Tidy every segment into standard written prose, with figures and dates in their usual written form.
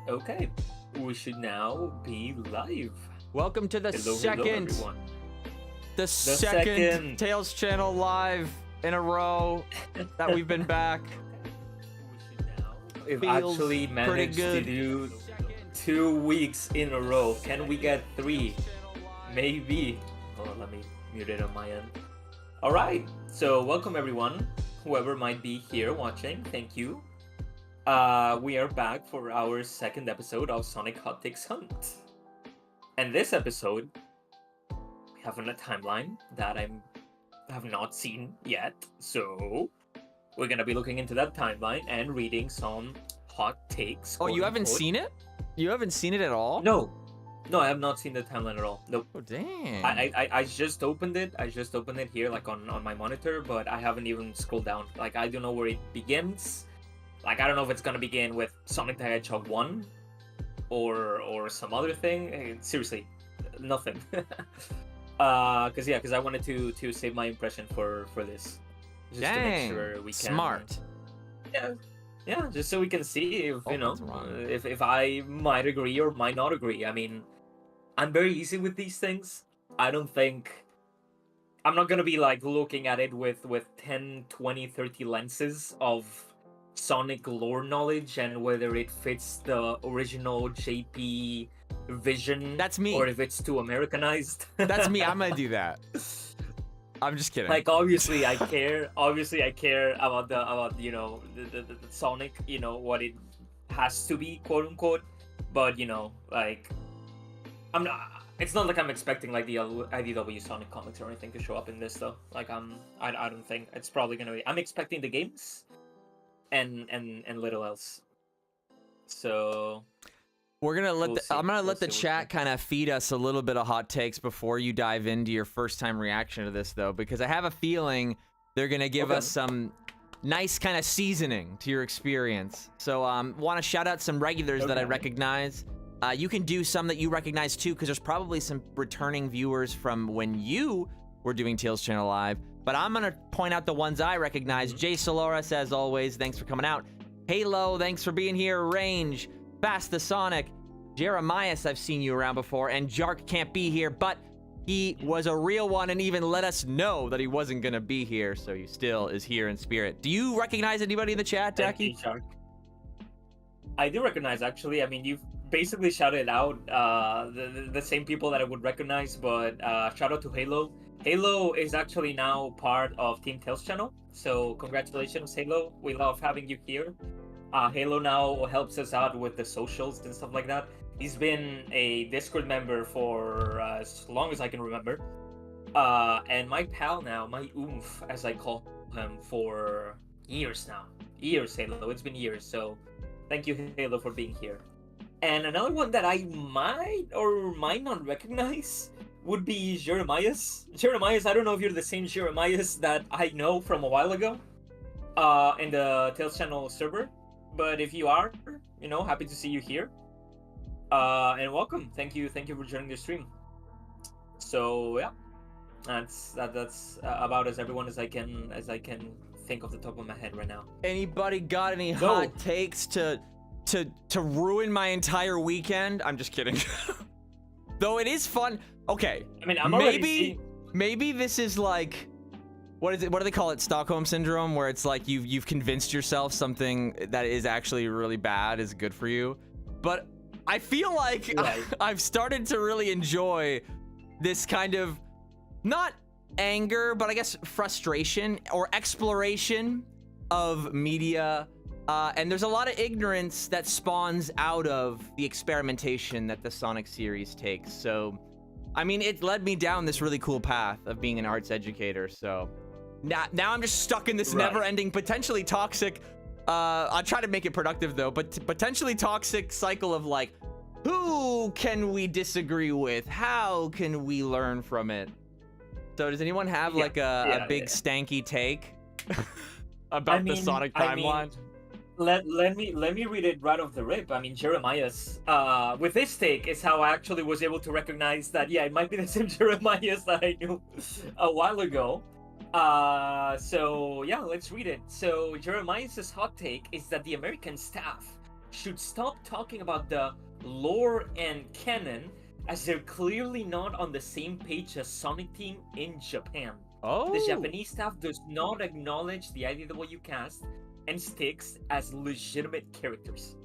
Okay, we should now be live. Welcome to the Hello, second everyone. second Tales channel live in a row that we've been back. We've Feels actually pretty managed to good. do 2 weeks in a row. Can we get 3? Maybe. Hold on, let me mute it on my end. All right, so welcome everyone, whoever might be here watching. Thank you. We are back for our second episode of Sonic Hot Takes Hunt. And this episode, we have a timeline that I have not seen yet. So we're gonna be looking into that timeline and reading some hot takes. Oh, you haven't seen it? You haven't seen it at all? No, I have not seen the timeline at all. Nope. Oh, dang. I just opened it. I just opened it here, like on my monitor, but I haven't even scrolled down. Like, I don't know where it begins. Like, I don't know if it's gonna begin with Sonic the Hedgehog 1 or some other thing. Seriously, nothing. Because I wanted to save my impression for this. Just Dang. to make sure we can. Smart. Yeah, just so we can see if, you know, that's wrong. if I might agree or might not agree. I mean, I'm very easy with these things. I don't think I'm not gonna be like looking at it with 10, 20, 30 lenses of Sonic lore knowledge and whether it fits the original JP vision. That's me. Or if it's too Americanized. That's me. I'm gonna do that. I'm just kidding. Like, obviously I care. Obviously I care about you know the Sonic, you know, what it has to be, quote unquote. But, you know, like, I'm not. It's not like I'm expecting like the IDW Sonic comics or anything to show up in this though. Like, I don't think it's probably gonna be. I'm expecting the games, and little else. So We're gonna let We'll see. I'm gonna let the We'll see. chat kind of feed us a little bit of hot takes before you dive into your first time reaction to this, though, because I have a feeling they're gonna give Okay. us some nice kind of seasoning to your experience. So want to shout out some regulars that I Okay. recognize. You can do some that you recognize too, because there's probably some returning viewers from when you were doing Tales Channel Live. But I'm gonna point out the ones I recognize. Jay Soloris, as always, thanks for coming out. Halo, thanks for being here. Range, Fast the Sonic, Jeremias, I've seen you around before, and Jark can't be here, but he was a real one and even let us know that he wasn't gonna be here, so he still is here in spirit. Do you recognize anybody in the chat, Thank you, Dakiii? Shark. I do recognize, actually. I mean, you've basically shouted out the same people that I would recognize, but shout out to Halo. Halo is actually now part of Team Tales channel, so congratulations, Halo. We love having you here. Halo now helps us out with the socials and stuff like that. He's been a Discord member for as long as I can remember. And my pal now, my oomph, as I call him, for years now. Years, Halo. It's been years, so thank you, Halo, for being here. And another one that I might or might not recognize would be Jeremias. Jeremias, I don't know if you're the same Jeremias that I know from a while ago in the Tales channel server. But if you are, you know, happy to see you here. And welcome. Thank you for joining the stream. So yeah, that's about as everyone as I can think of the top of my head right now. Anybody got any No. hot takes to ruin my entire weekend? I'm just kidding. Though it is fun. Okay. I mean, I'm already maybe seeing... maybe this is like, what is it? What do they call it? Stockholm syndrome, where it's like you've convinced yourself something that is actually really bad is good for you. But I feel like Right. I've started to really enjoy this kind of, not anger, but I guess frustration or exploration of media. And there's a lot of ignorance that spawns out of the experimentation that the Sonic series takes. So, I mean, it led me down this really cool path of being an arts educator. So now I'm just stuck in this Right. never-ending, potentially toxic, I'll try to make it productive though, but potentially toxic cycle of like, who can we disagree with? How can we learn from it? So does anyone have Yeah, like a big yeah. stanky take about the Sonic timeline? Let me read it right off the rip. I mean, Jeremias, with this take is how I actually was able to recognize that, yeah, it might be the same Jeremias that I knew a while ago. So yeah, let's read it. So Jeremias' hot take is that the American staff should stop talking about the lore and canon, as they're clearly not on the same page as Sonic Team in Japan. Oh. The Japanese staff does not acknowledge the IDW cast and Styx as legitimate characters.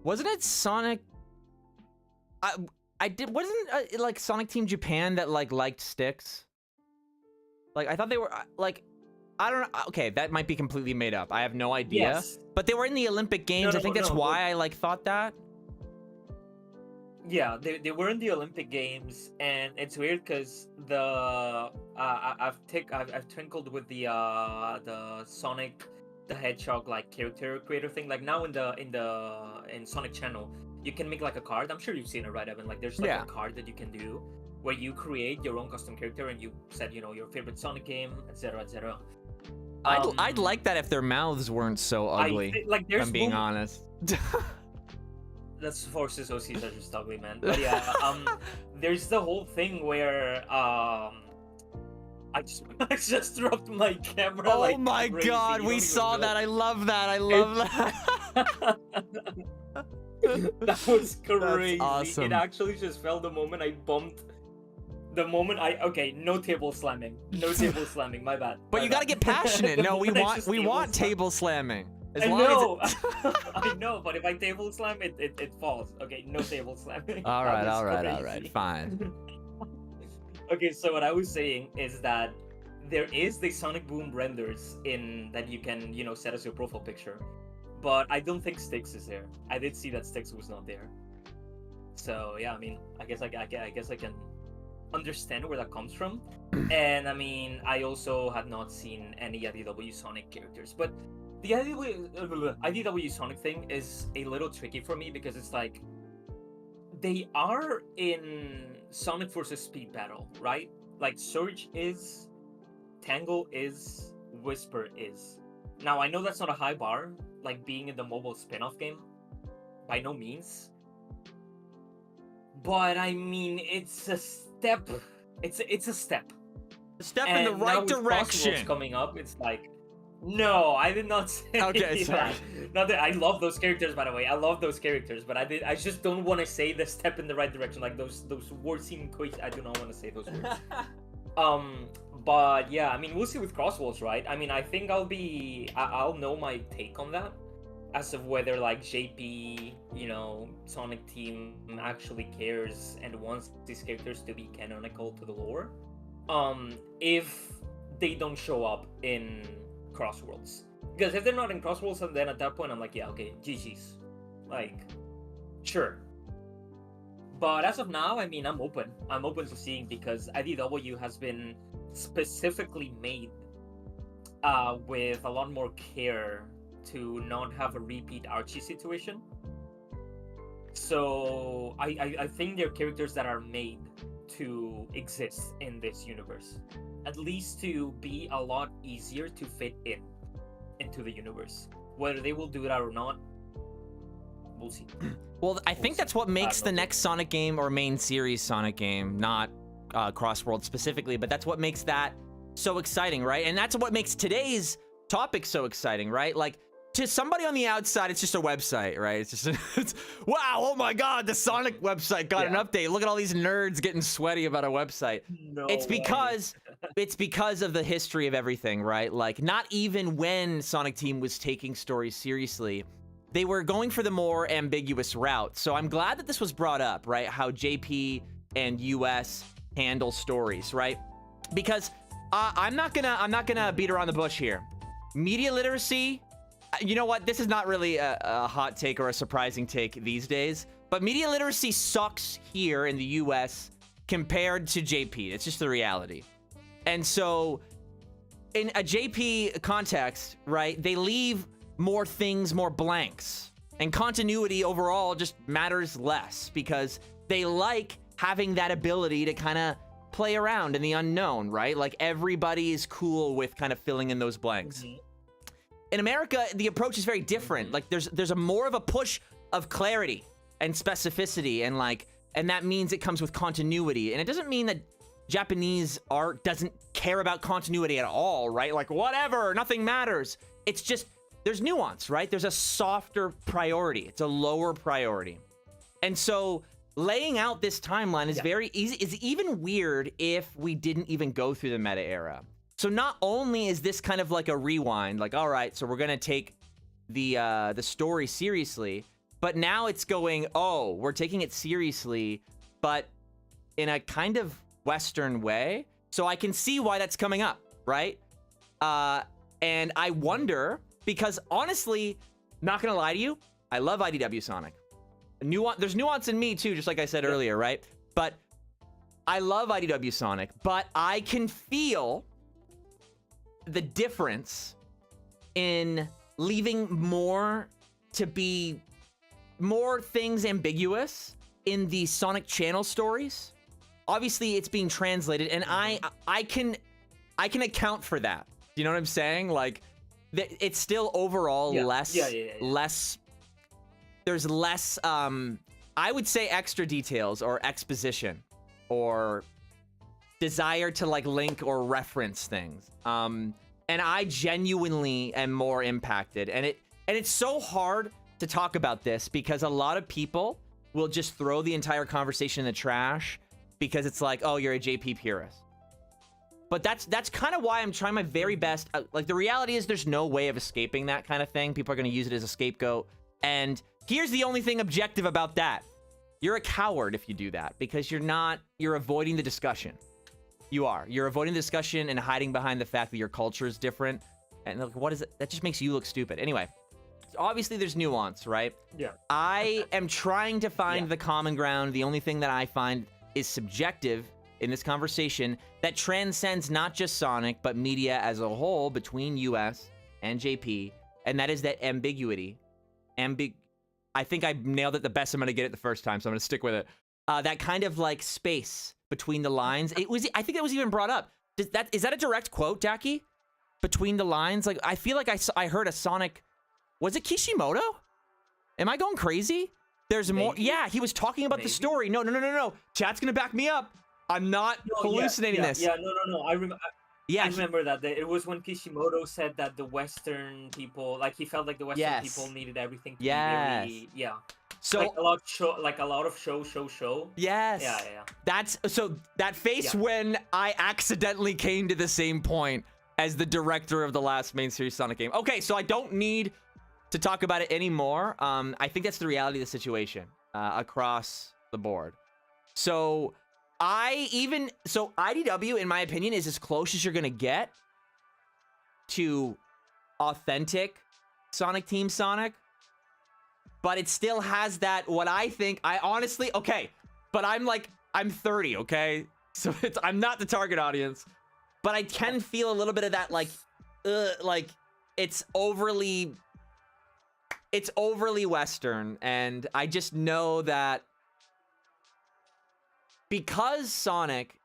Wasn't it Sonic? Wasn't it like Sonic Team Japan that like liked Styx? Like I thought they were like, I don't know. Okay, that might be completely made up. I have no idea. Yes. But they were in the Olympic Games. I think that's why I like thought that. Yeah, they were in the Olympic Games, and it's weird because I've twinkled with the Sonic the Hedgehog like character creator thing. Like now in Sonic Channel, you can make like a card. I'm sure you've seen it, right, Evan? Like there's like a card that you can do where you create your own custom character and you set, you know, your favorite Sonic game, etc., etc. I'd like that if their mouths weren't so ugly. Like if I'm being honest. That's forces OCs are just ugly, man. But yeah, there's the whole thing where I just dropped my camera. Oh like my crazy. god, we saw that. I love that. I love that. That was crazy. That's awesome. It actually just fell the moment I bumped. The moment okay, no table slamming. No table slamming, my bad. But you gotta get passionate. No, we want table slamming. As I long know. as I know, but if I table slam it falls. Okay, no table slamming. all right, fine. Okay, so what I was saying is that there is the Sonic Boom renders in that you can, you know, set as your profile picture. But I don't think Styx is there. I did see that Styx was not there. So yeah, I mean, I guess I can understand where that comes from. And I mean, I also had not seen any IDW Sonic characters, but the IDW Sonic thing is a little tricky for me because it's like they are in Sonic vs. Speed Battle, right? Like Surge is, Tangle is, Whisper is. Now I know that's not a high bar, like being in the mobile spin-off game, by no means. But I mean, it's a step. It's a step. A step in the right direction. Coming up, it's like, no, I did not say okay, sorry. that. Not that I love those characters, by the way. I love those characters, but I just don't want to say the step in the right direction. Like those words seem quite. I do not want to say those words. But yeah, I mean, we'll see with Crossworlds, right? I mean, I think I'll know my take on that as of whether like JP, you know, Sonic Team actually cares and wants these characters to be canonical to the lore. If they don't show up in Crossworlds, because if they're not in Crossworlds, then at that point I'm like, yeah, okay, GG's, like, sure. But as of now, I mean, I'm open to seeing, because IDW has been specifically made with a lot more care to not have a repeat Archie situation. So I think they're characters that are made to exist in this universe, at least to be a lot easier to fit into the universe. Whether they will do that or not, we'll see. Well, I think that's what makes the next Sonic game, or main series Sonic game, not Crossworld specifically, but that's what makes that so exciting, right? And that's what makes today's topic so exciting, right? Like, to somebody on the outside, it's just a website, right? It's just, wow, oh my God, the Sonic website got an update. Look at all these nerds getting sweaty about a website. No it's because of the history of everything, right? Like, not even when Sonic Team was taking stories seriously, they were going for the more ambiguous route. So I'm glad that this was brought up, right? How JP and US handle stories, right? Because I'm not gonna beat around the bush here. Media literacy. You know what? This is not really a hot take or a surprising take these days, but media literacy sucks here in the US compared to JP. It's just the reality. And so in a JP context, right, they leave more things, more blanks, and continuity overall just matters less because they like having that ability to kind of play around in the unknown, right? Like everybody is cool with kind of filling in those blanks. Mm-hmm. In America, the approach is very different. Like there's a more of a push of clarity and specificity, and that means it comes with continuity. And it doesn't mean that Japanese art doesn't care about continuity at all, right? Like whatever, nothing matters. It's just there's nuance, right? There's a softer priority. It's a lower priority. And so laying out this timeline is very easy. It's even weird if we didn't even go through the meta era. So not only is this kind of like a rewind, like, all right, so we're going to take the story seriously, but now it's going, oh, we're taking it seriously, but in a kind of Western way. So I can see why that's coming up, right? And I wonder, because honestly, not gonna lie to you, I love IDW Sonic. There's nuance in me too, just like I said earlier, right? But I love IDW Sonic, but I can feel the difference in leaving more things ambiguous in the Sonic channel stories. Obviously, it's being translated, and I can account for that. You know what I'm saying? Like, it's still overall less. There's less. I would say extra details or exposition or desire to like link or reference things. And I genuinely am more impacted, and it's so hard to talk about this because a lot of people will just throw the entire conversation in the trash because it's like, oh, you're a JP purist. But that's kind of why I'm trying my very best. Like, the reality is there's no way of escaping that kind of thing. People are going to use it as a scapegoat. And here's the only thing objective about that. You're a coward if you do that, because you're avoiding the discussion. You're avoiding the discussion and hiding behind the fact that your culture is different. And like, what is it? That just makes you look stupid. Anyway, obviously there's nuance, right? Yeah. I am trying to find the common ground. The only thing that I find is subjective in this conversation that transcends not just Sonic, but media as a whole between US and JP, and that is that ambiguity. I think I nailed it the best I'm gonna get it the first time, so I'm gonna stick with it. That kind of like space between the lines. I think it was even brought up. Is that a direct quote, Dakiii? Between the lines? Like, I feel like I heard a Sonic. Was it Kishimoto? Am I going crazy? There's more. Yeah, he was talking about the story. No. Chat's gonna back me up. I'm not hallucinating this. Yeah, no. I remember that. It was when Kishimoto said that the Western people, like, he felt like the Western people needed everything to be very, so like a lot of show. Yes. Yeah. That's so that face when I accidentally came to the same point as the director of the last main series Sonic game. Okay, so I don't need to talk about it anymore. I think that's the reality of the situation across the board. So IDW, in my opinion, is as close as you're gonna get to authentic Sonic Team Sonic, but it still has that, what I think, but I'm 30, okay? So I'm not the target audience, but I can feel a little bit of that, like it's overly Western, and I just know that because Sonic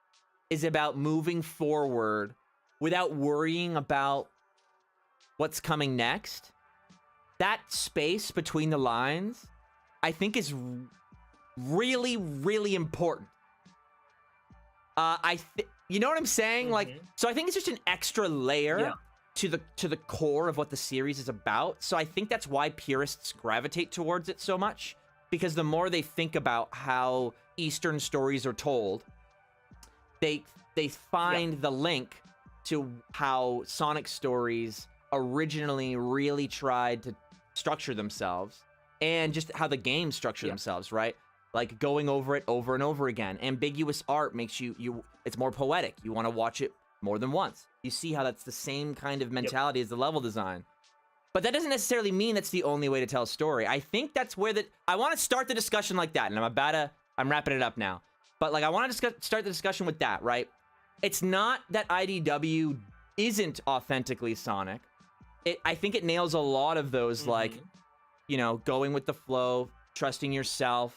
is about moving forward without worrying about what's coming next, that space between the lines, I think, is really, really important. You know what I'm saying? Mm-hmm. Like, so I think it's just an extra layer to the core of what the series is about. So I think that's why purists gravitate towards it so much, because the more they think about how Eastern stories are told, they find the link to how Sonic stories originally really tried to structure themselves, and just how the games structure themselves, right? Like, going over it over and over again. Ambiguous art makes you it's more poetic. You want to watch it more than once. You see how that's the same kind of mentality as the level design. But that doesn't necessarily mean that's the only way to tell a story. I think that's where I want to start the discussion like that, and I'm wrapping it up now. But like, I want to start the discussion with that, right? It's not that IDW isn't authentically Sonic. I think it nails a lot of those, like, you know, going with the flow, trusting yourself,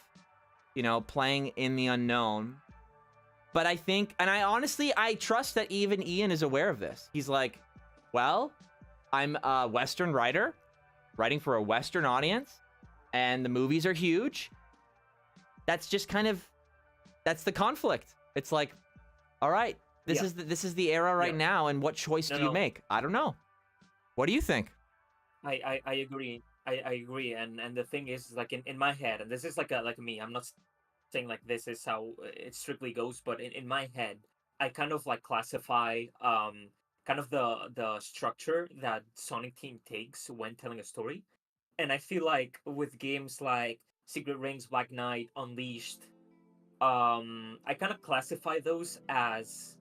you know, playing in the unknown. But I think, and I trust that even Ian is aware of this. He's like, well, I'm a Western writer, writing for a Western audience, and the movies are huge. That's just kind of, that's the conflict. It's like, all right, this is the era right now, and what choice do you make? I don't know. What do you think? I agree. I agree. And the thing is, like in my head, and this is like me. I'm not saying like this is how it strictly goes, but in my head, I kind of like classify kind of the structure that Sonic Team takes when telling a story. And I feel like with games like Secret Rings, Black Knight, Unleashed, I kind of classify those as,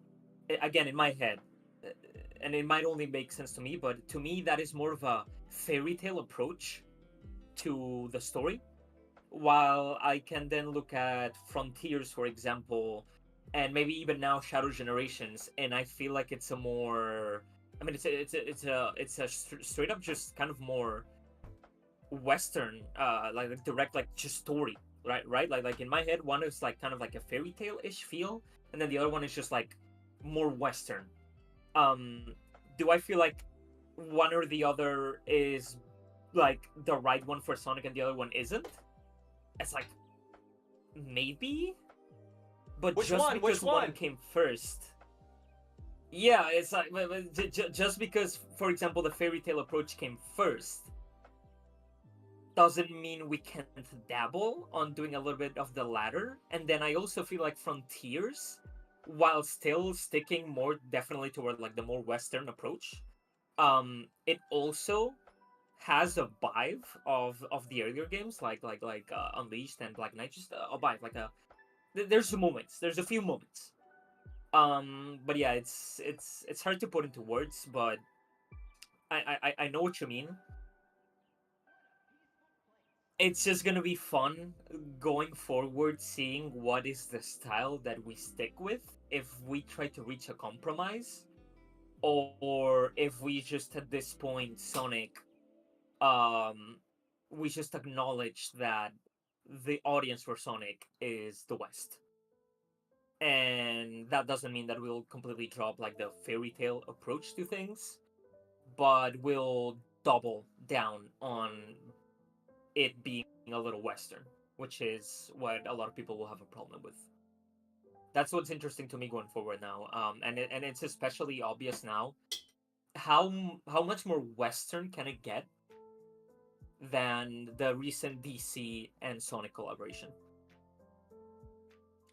again, in my head, uh, and it might only make sense to me, but to me that is more of a fairy tale approach to the story, while I can then look at Frontiers, for example, and maybe even now Shadow Generations, and I feel like it's a more, I mean, it's a straight up just kind of more Western, like direct, like just story, right, like in my head, one is like kind of like a fairy tale ish feel, and then the other one is just like more Western. Um, do I feel like one or the other is like the right one for Sonic and the other one isn't? It's like maybe, but Which just one? Which because one one? came first, yeah, it's like just because, for example, the fairy tale approach came first doesn't mean we can't dabble on doing a little bit of the latter. And then I also feel like Frontiers, while still sticking more definitely toward like the more Western approach, it also has a vibe of the earlier games like Unleashed and Black Knight, just a vibe like a there's moments, there's a few moments. But yeah, it's hard to put into words, but I know what you mean. It's just gonna be fun going forward, seeing what is the style that we stick with, if we try to reach a compromise, or if we just at this point, Sonic, um, we just acknowledge that the audience for Sonic is the West, and that doesn't mean that we'll completely drop like the fairy tale approach to things, but we'll double down on it being a little Western, which is what a lot of people will have a problem with. That's what's interesting to me going forward now, and it's especially obvious now how much more Western can it get than the recent DC and Sonic collaboration.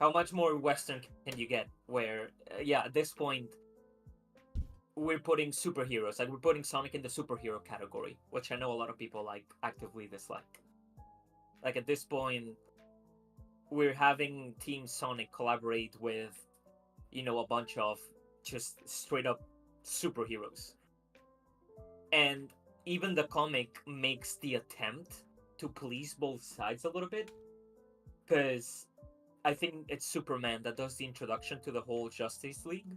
How much more Western can you get? Where yeah, at this point we're putting superheroes, like we're putting Sonic in the superhero category, which I know a lot of people like actively dislike. Like at this point, we're having Team Sonic collaborate with, a bunch of just straight up superheroes. And even the comic makes the attempt to please both sides a little bit, because I think it's Superman that does the introduction to the whole Justice League.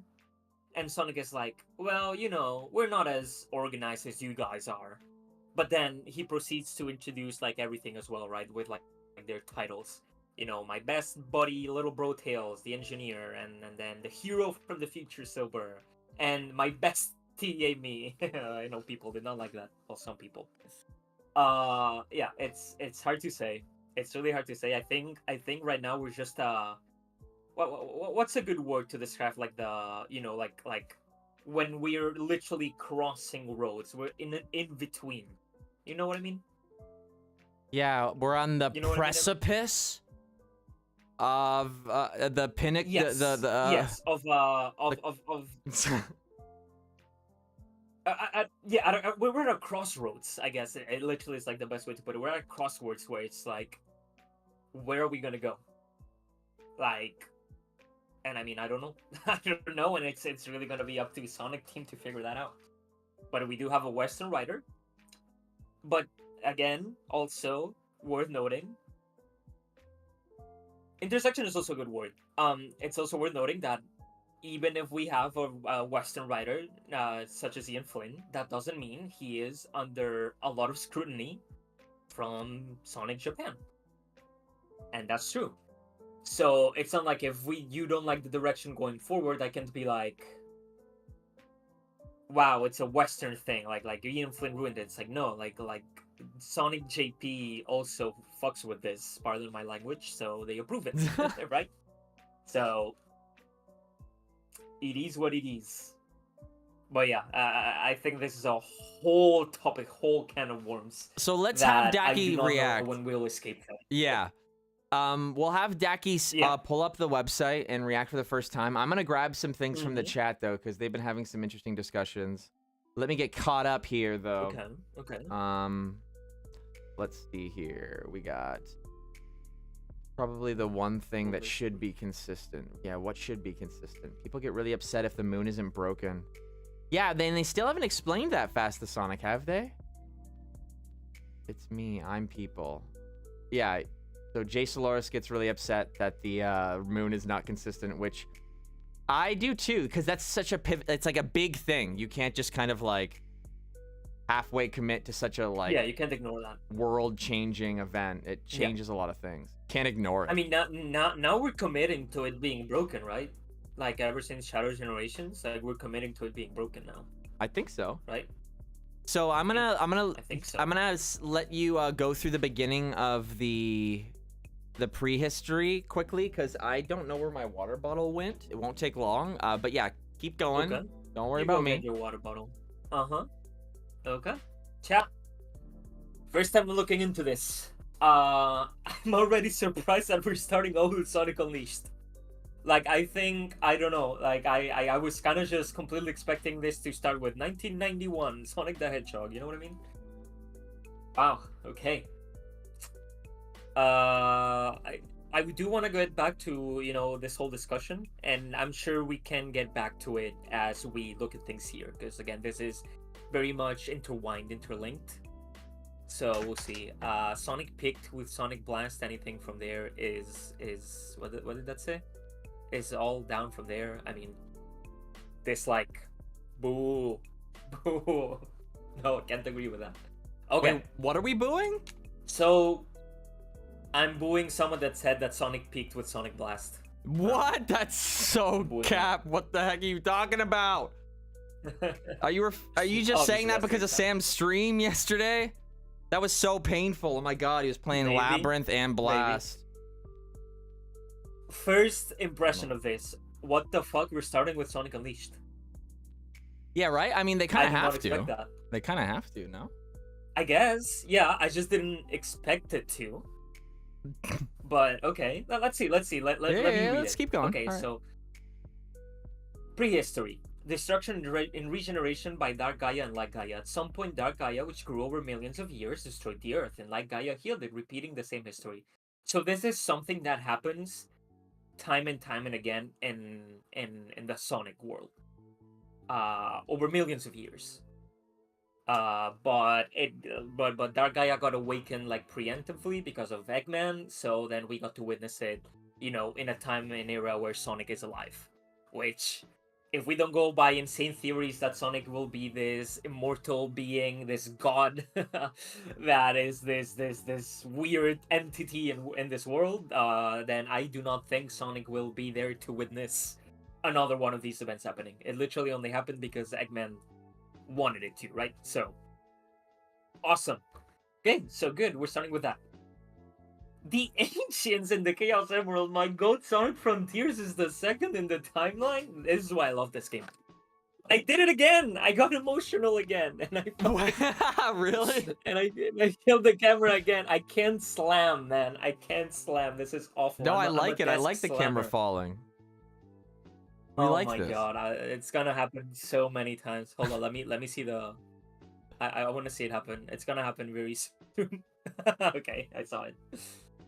And Sonic is like, well, we're not as organized as you guys are. But then he proceeds to introduce like everything as well, right? With like their titles. My best buddy, Little Bro Tails, the engineer, and then the hero from the future, Silver, and my bestie, Amy. I know people did not like that. Well, some people. Yeah, it's hard to say. It's really hard to say. I think right now we're just what's a good word to describe like the like when we're literally crossing roads, we're in an in between. You know what I mean? Yeah, we're on the You know what I mean? precipice of the pinnacle. Yes. Yes. Of yeah. We're at a crossroads. I guess it literally is like the best way to put it. We're at a crossroads where it's like, where are we gonna go? Like, and I mean, I don't know. I don't know, and it's really gonna be up to Sonic Team to figure that out. But we do have a Western writer. But again, also worth noting, intersection is also a good word. It's also worth noting that even if we have a Western writer such as Ian Flynn, that doesn't mean he is under a lot of scrutiny from Sonic Japan, and that's true. So it's not like if you don't like the direction going forward, I can be like, wow, it's a Western thing. Like Ian Flynn ruined it. It's like no, like Sonic JP also fucks with this. Pardon my language. So they approve it, right? So it is what it is. But yeah, I think this is a whole topic, whole can of worms. So let's have that I do Dakiii not react. know when we'll escape from. Yeah. We'll have Dakiii Yeah. pull up the website and react for the first time. I'm gonna grab some things from the Mhm. chat though, because they've been having some interesting discussions. Let me get caught up here though. Okay. Let's see here. We got probably the one thing that should be consistent. Yeah, what should be consistent? People get really upset if the moon isn't broken. Yeah, then they still haven't explained that fast to Sonic, have they? It's me, I'm people. Yeah, so Jay Soloris gets really upset that the moon is not consistent, which I do too, because that's such a pivot. It's like a big thing. You can't just kind of like halfway commit to such a like Yeah, you can't ignore that. world-changing event. It changes a lot of things. Can't ignore it. I mean, now we're committing to it being broken, right? Like ever since Shadow Generations, like we're committing to it being broken now, I think so. right? So I'm gonna think so. let you go through the beginning of the prehistory quickly, because I don't know where my water bottle went. It won't take long. But yeah, keep going. Okay. Don't worry You about go me. get your water bottle. Okay. Chat. First time looking into this. I'm already surprised that we're starting out with Sonic Unleashed. Like, I think, I don't know, like, I was kind of just completely expecting this to start with 1991, Sonic the Hedgehog, you know what I mean? Wow, okay. I do want to get back to, you know, this whole discussion, and I'm sure we can get back to it as we look at things here, because, again, this is very much intertwined, interlinked. So we'll see. Sonic picked with Sonic Blast. Anything from there is what did that say? Is all down from there. I mean, this like, boo, boo. No, can't agree with that. Okay. Wait, what are we booing? So, I'm booing someone that said that Sonic peaked with Sonic Blast. What? That's so cap. What the heck are you talking about? Are you just saying that because of Sam's stream yesterday? That was so painful. Oh my god, he was playing Maybe. Labyrinth and Blast. First impression of this. What the fuck? We're starting with Sonic Unleashed. Yeah, right? I mean, they kind of have I did not expect to. that. They kind of have to, no? I guess. Yeah, I just didn't expect it to. But okay, let's see. Let me read let's it. keep going. Okay, All so Prehistory. Destruction and regeneration by Dark Gaia and Light Gaia. At some point, Dark Gaia, which grew over millions of years, destroyed the Earth, and Light Gaia healed it, repeating the same history. So this is something that happens time and again in the Sonic world. Over millions of years. But Dark Gaia got awakened like preemptively because of Eggman, so then we got to witness it, you know, in a time and era where Sonic is alive. Which, if we don't go by insane theories that Sonic will be this immortal being, this god that is this weird entity in this world, then I do not think Sonic will be there to witness another one of these events happening. It literally only happened because Eggman wanted it to, right? So, awesome. Okay, so good. We're starting with that. The Ancients in the Chaos Emerald, my god, Sonic Frontiers is the second in the timeline. This is why I love this game. I did it again! I got emotional again, and I really? And I killed the camera again. I can't slam, man. I can't slam. This is awful. No, I like it. I like the camera falling. We like this. Oh my god, it's gonna happen so many times. Hold on, let me see the. I want to see it happen. It's gonna happen very soon. Okay, I saw it.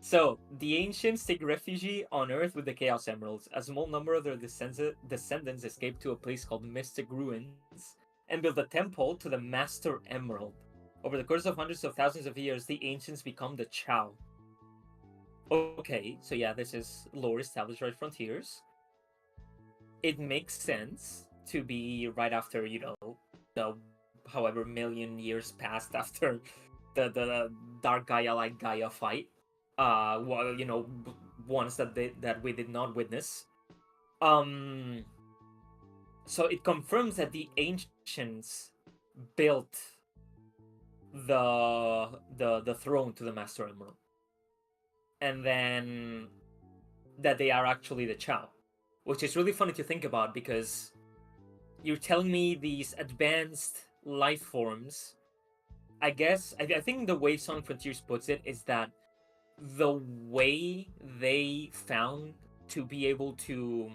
So, the Ancients take refuge on Earth with the Chaos Emeralds. A small number of their descendants escape to a place called Mystic Ruins and build a temple to the Master Emerald. Over the course of hundreds of thousands of years, the Ancients become the Chao. Okay, so yeah, this is lore established right Frontiers. It makes sense to be right after, you know, the however million years passed after the Dark Gaia Light Gaia fight. Well, you know, ones that we did not witness. So it confirms that the Ancients built the throne to the Master Emerald, and then that they are actually the Chao, which is really funny to think about because you're telling me these advanced life forms. I guess I think the way Sonic Frontiers puts it is that the way they found to be able to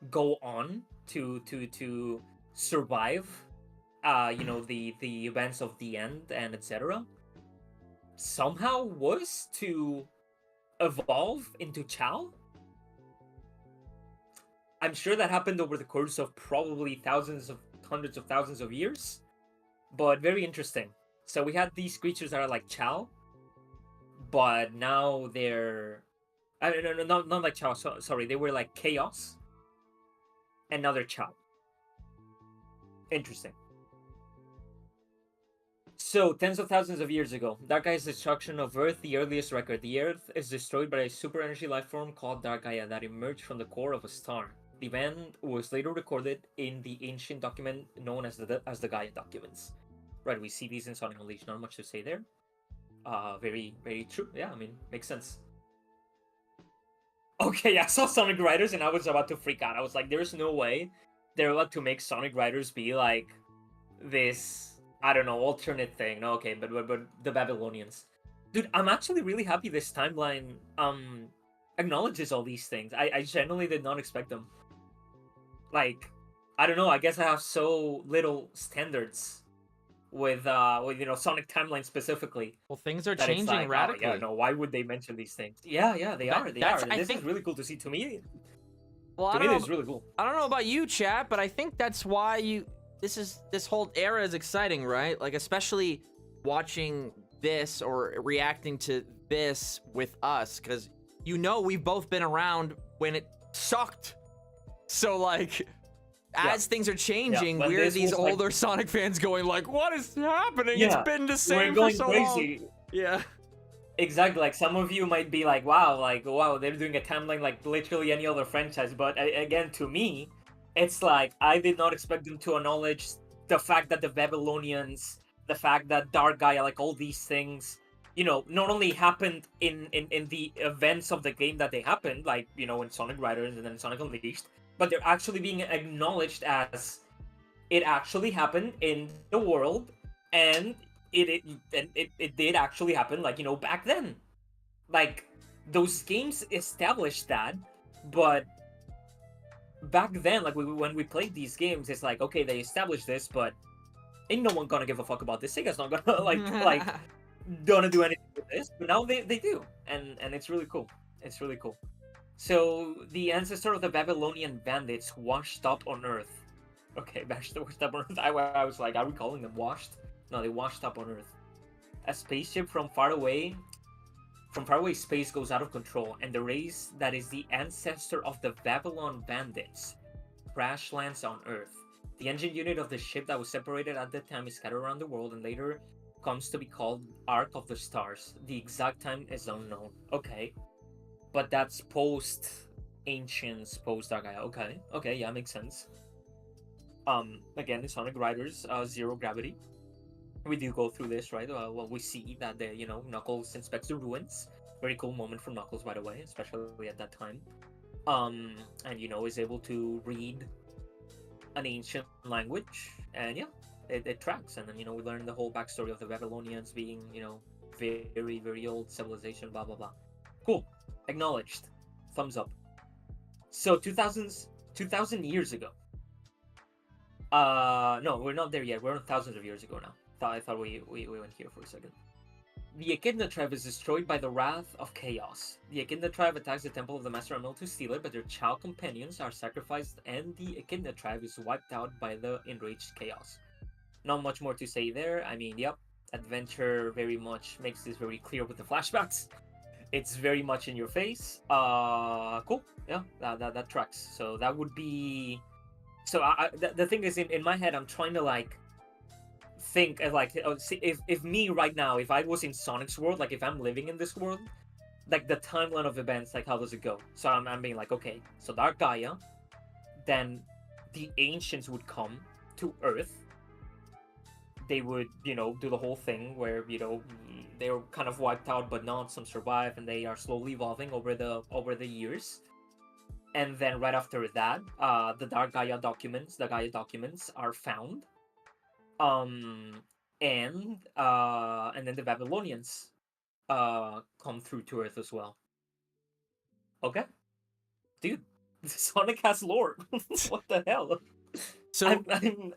go on to survive the events of the end and etc. somehow was to evolve into Chao. I'm sure that happened over the course of probably hundreds of thousands of years, but very interesting. So we had these creatures that are like Chao, but now they're no, not like Chao. Sorry, they were like Chaos, and now they're Chao. Interesting. So, tens of thousands of years ago, Dark Gaia's destruction of Earth, the earliest record. The Earth is destroyed by a super energy life form called Dark Gaia that emerged from the core of a star. The event was later recorded in the ancient document known as the Gaia documents. Right, we see these in Sonic Unleashed. Not much to say there. Very, very true. Yeah, I mean, makes sense. Okay, I saw Sonic Riders and I was about to freak out. I was like, there's no way they're about to make Sonic Riders be like this, I don't know, alternate thing. No, okay, but the Babylonians. Dude, I'm actually really happy this timeline acknowledges all these things. I genuinely did not expect them. Like, I don't know, I guess I have so little standards with Sonic Timeline specifically. Well, things are That it's changing like, radically. oh, yeah, no, why would they mention these things? Yeah, they are. This is really cool to see. To me, this is really cool. I don't know about you, chat, but I think that's why this whole era is exciting, right? Like, especially watching this or reacting to this with us, because we've both been around when it sucked. So like, as things are changing, we're these older Sonic fans going like, what is happening? It's been the same for so long. Yeah. Exactly. Like, some of you might be like, wow, they're doing a timeline like literally any other franchise. But again, to me, it's like, I did not expect them to acknowledge the fact that the Babylonians, the fact that Dark Gaia, like all these things, not only happened in the events of the game that they happened, like, in Sonic Riders and then Sonic Unleashed, but they're actually being acknowledged as it actually happened in the world, and it did actually happen, like, back then. Like, those games established that, but back then, like, when we played these games, it's like, okay, they established this, but ain't no one gonna give a fuck about this. Sega's not gonna like gonna do anything with this, but now they do, and it's really cool. It's really cool. So, the ancestor of the Babylonian bandits washed up on Earth. Okay, washed up on Earth. I was like, are we calling them washed? No, they washed up on Earth. A spaceship from faraway space goes out of control, and the race that is the ancestor of the Babylon bandits crash lands on Earth. The engine unit of the ship that was separated at that time is scattered around the world and later comes to be called Ark of the Stars. The exact time is unknown. Okay. But that's post-Ancients, post-Dark Gaia. Okay, yeah, makes sense. Again, the Sonic Riders, Zero Gravity. We do go through this, right? Well, we see that Knuckles inspects the ruins. Very cool moment from Knuckles, by the way, especially at that time. And is able to read an ancient language, and it tracks. And then we learn the whole backstory of the Babylonians being very, very old civilization, blah blah blah. Cool. Acknowledged. Thumbs up. So 2000 years ago. No, we're not there yet. We're thousands of years ago now. I thought we went here for a second. The Echidna tribe is destroyed by the wrath of chaos. The Echidna tribe attacks the temple of the Master Emerald to steal it, but their Chao companions are sacrificed and the Echidna tribe is wiped out by the enraged chaos. Not much more to say there. I mean, adventure very much makes this very clear with the flashbacks. It's very much in your face. Cool. Yeah, that tracks. So that would be. So the thing is, in my head, I'm trying to think if me right now, if I was in Sonic's world, like if I'm living in this world, like the timeline of events, like how does it go? So I'm being like, okay, so Dark Gaia, then the ancients would come to Earth. They would, do the whole thing where, they were kind of wiped out, but not some survive, and they are slowly evolving over the years. and then right after that, the Gaia documents are found, um, and then the Babylonians come through to Earth as well. Okay, dude, Sonic has lore. What the hell? So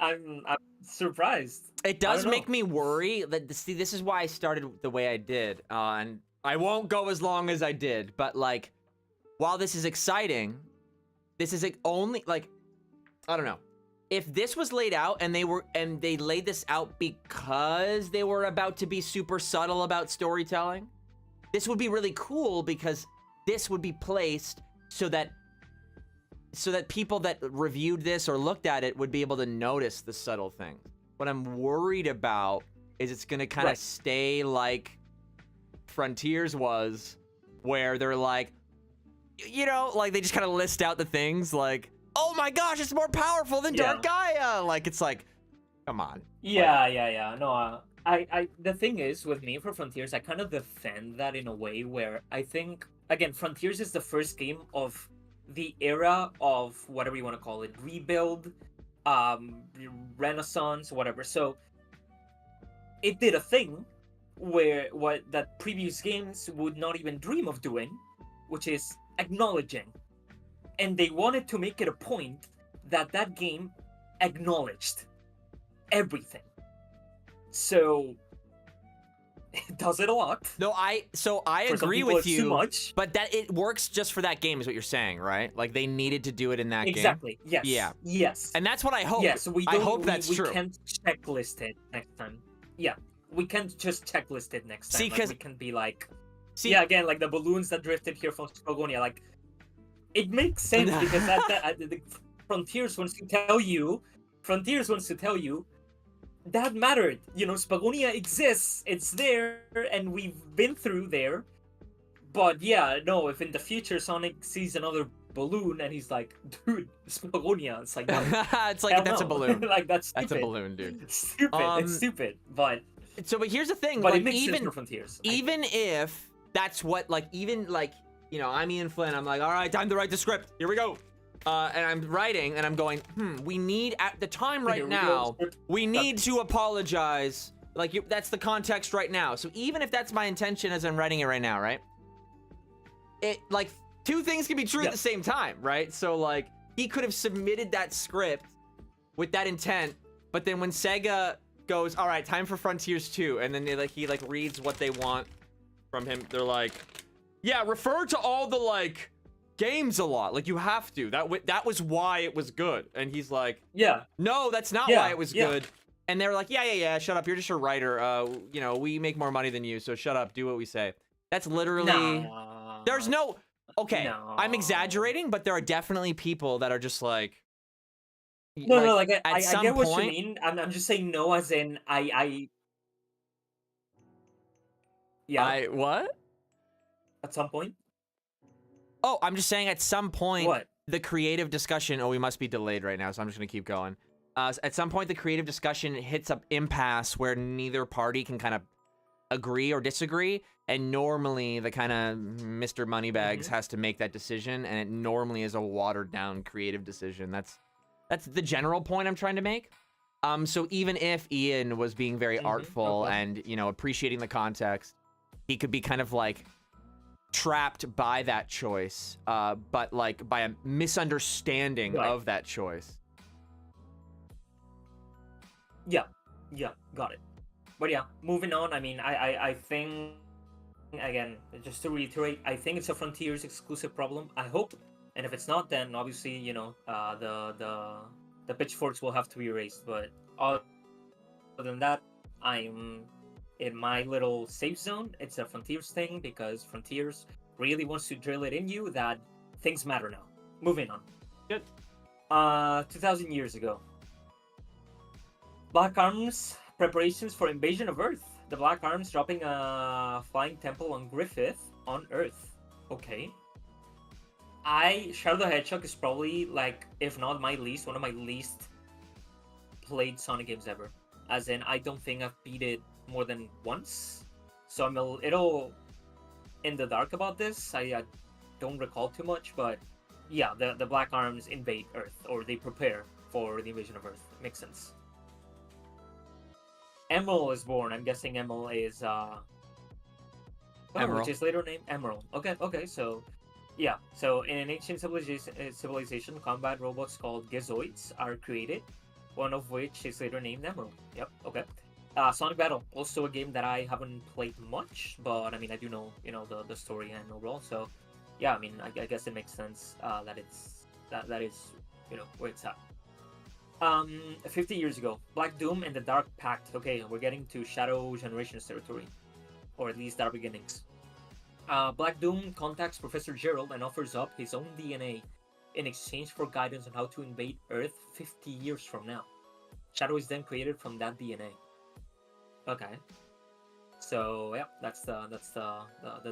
I'm surprised. it does make me worry that, see, this is why I started the way I did, and I won't go as long as I did, but like, while this is exciting, this is only like, I don't know. If this was laid out and they laid this out because they were about to be super subtle about storytelling, this would be really cool because this would be placed so that people that reviewed this or looked at it would be able to notice the subtle things. What I'm worried about is it's gonna kind of stay like Frontiers was, where they're like, you know, like they just kind of list out the things like, oh my gosh, it's more powerful than Dark Gaia. Like, it's like, come on. Yeah. No, I the thing is with me for Frontiers, I kind of defend that in a way where I think, again, Frontiers is the first game of the era of whatever you want to call it, rebuild, renaissance, whatever. So it did a thing where what that previous games would not even dream of doing, which is acknowledging. And they wanted to make it a point that that game acknowledged everything. So it does it a lot. No, I For some agree people, with it's you. too much. But that it works just for that game is what you're saying, right? Like they needed to do it in that game. Exactly. Yes. Yeah. Yes. And that's what I hope. Yeah, so I hope that's we true. can't checklist it next time. Yeah. We can't just checklist it next time. See, like, we can be like, see, yeah, again, like the balloons that drifted here from Spagonia, like, it makes sense because the Frontiers wants to tell you that mattered. You know, Spagonia exists, it's there, and we've been through there. But yeah, no, if in the future Sonic sees another balloon and he's like, dude, Spagonia, it's like, no, it's like, that's no. a balloon. Like, that's stupid. That's a balloon, dude. Stupid. It's stupid, but here's the thing, but like, it makes sense for Frontiers. Even if that's what, like, even like, you know, I'm Ian Flynn, I'm like, all right, time to write the script. Here we go. And I'm writing, and I'm going, we need, at the time right now, we need to apologize. Like, that's the context right now. So even if that's my intention as I'm writing it right now, right? It, like, two things can be true at the same time, right? So, like, he could have submitted that script with that intent, but then when Sega goes, all right, time for Frontiers 2, and then he reads what they want from him, they're like, yeah, refer to all the, like, games a lot. Like, you have to. That was why it was good. And he's like, yeah, no, that's not why it was good. And they're like, yeah, shut up. You're just a writer. You know, we make more money than you, so shut up. Do what we say. That's literally... There's no... Okay, No. I'm exaggerating, but there are definitely people that are just like... No, I get point, what you mean. I'm just saying no as in Yeah. What? At some point? Oh, I'm just saying at some point... What? The creative discussion... Oh, we must be delayed right now, so I'm just going to keep going. At some point, the creative discussion hits an impasse where neither party can kind of agree or disagree, and normally the kind of Mr. Moneybags has to make that decision, and it normally is a watered-down creative decision. That's the general point I'm trying to make. So even if Ian was being very artful and, you know, appreciating the context, he could be kind of like trapped by that choice, but like by a misunderstanding of that choice. Yeah, got it. But yeah, moving on. I mean, I think, again, just to reiterate, I think it's a Frontiers exclusive problem. I hope, and if it's not, then obviously, you know, the pitchforks will have to be erased. But other than that, I'm in my little safe zone. It's a Frontiers thing because Frontiers really wants to drill it in you that things matter now. Moving on. Good. 2,000 years ago. Black Arms preparations for invasion of Earth. The Black Arms dropping a flying temple on Griffith on Earth. Okay. Shadow the Hedgehog is probably, like, if not my least, one of my least played Sonic games ever. As in, I don't think I've beat it more than once. So I'm a little in the dark about this. I don't recall too much, but yeah, the Black Arms invade Earth, or they prepare for the invasion of Earth. Makes sense. Emerald is born. I'm guessing Emerald is Emerald. which is later named Emerald. Okay. So, yeah. So in an ancient civilization, combat robots called Gezoids are created, one of which is later named Emerald. Yep. Okay. Sonic Battle, also a game that I haven't played much, but I mean I do know the story and overall. So, yeah, I mean I guess it makes sense that that is where it's at. 50 years ago, Black Doom and the Dark Pact. Okay, we're getting to Shadow Generations territory, or at least our beginnings. Black Doom contacts Professor Gerald and offers up his own DNA in exchange for guidance on how to invade Earth 50 years from now. Shadow is then created from that DNA. Okay. So yeah, that's the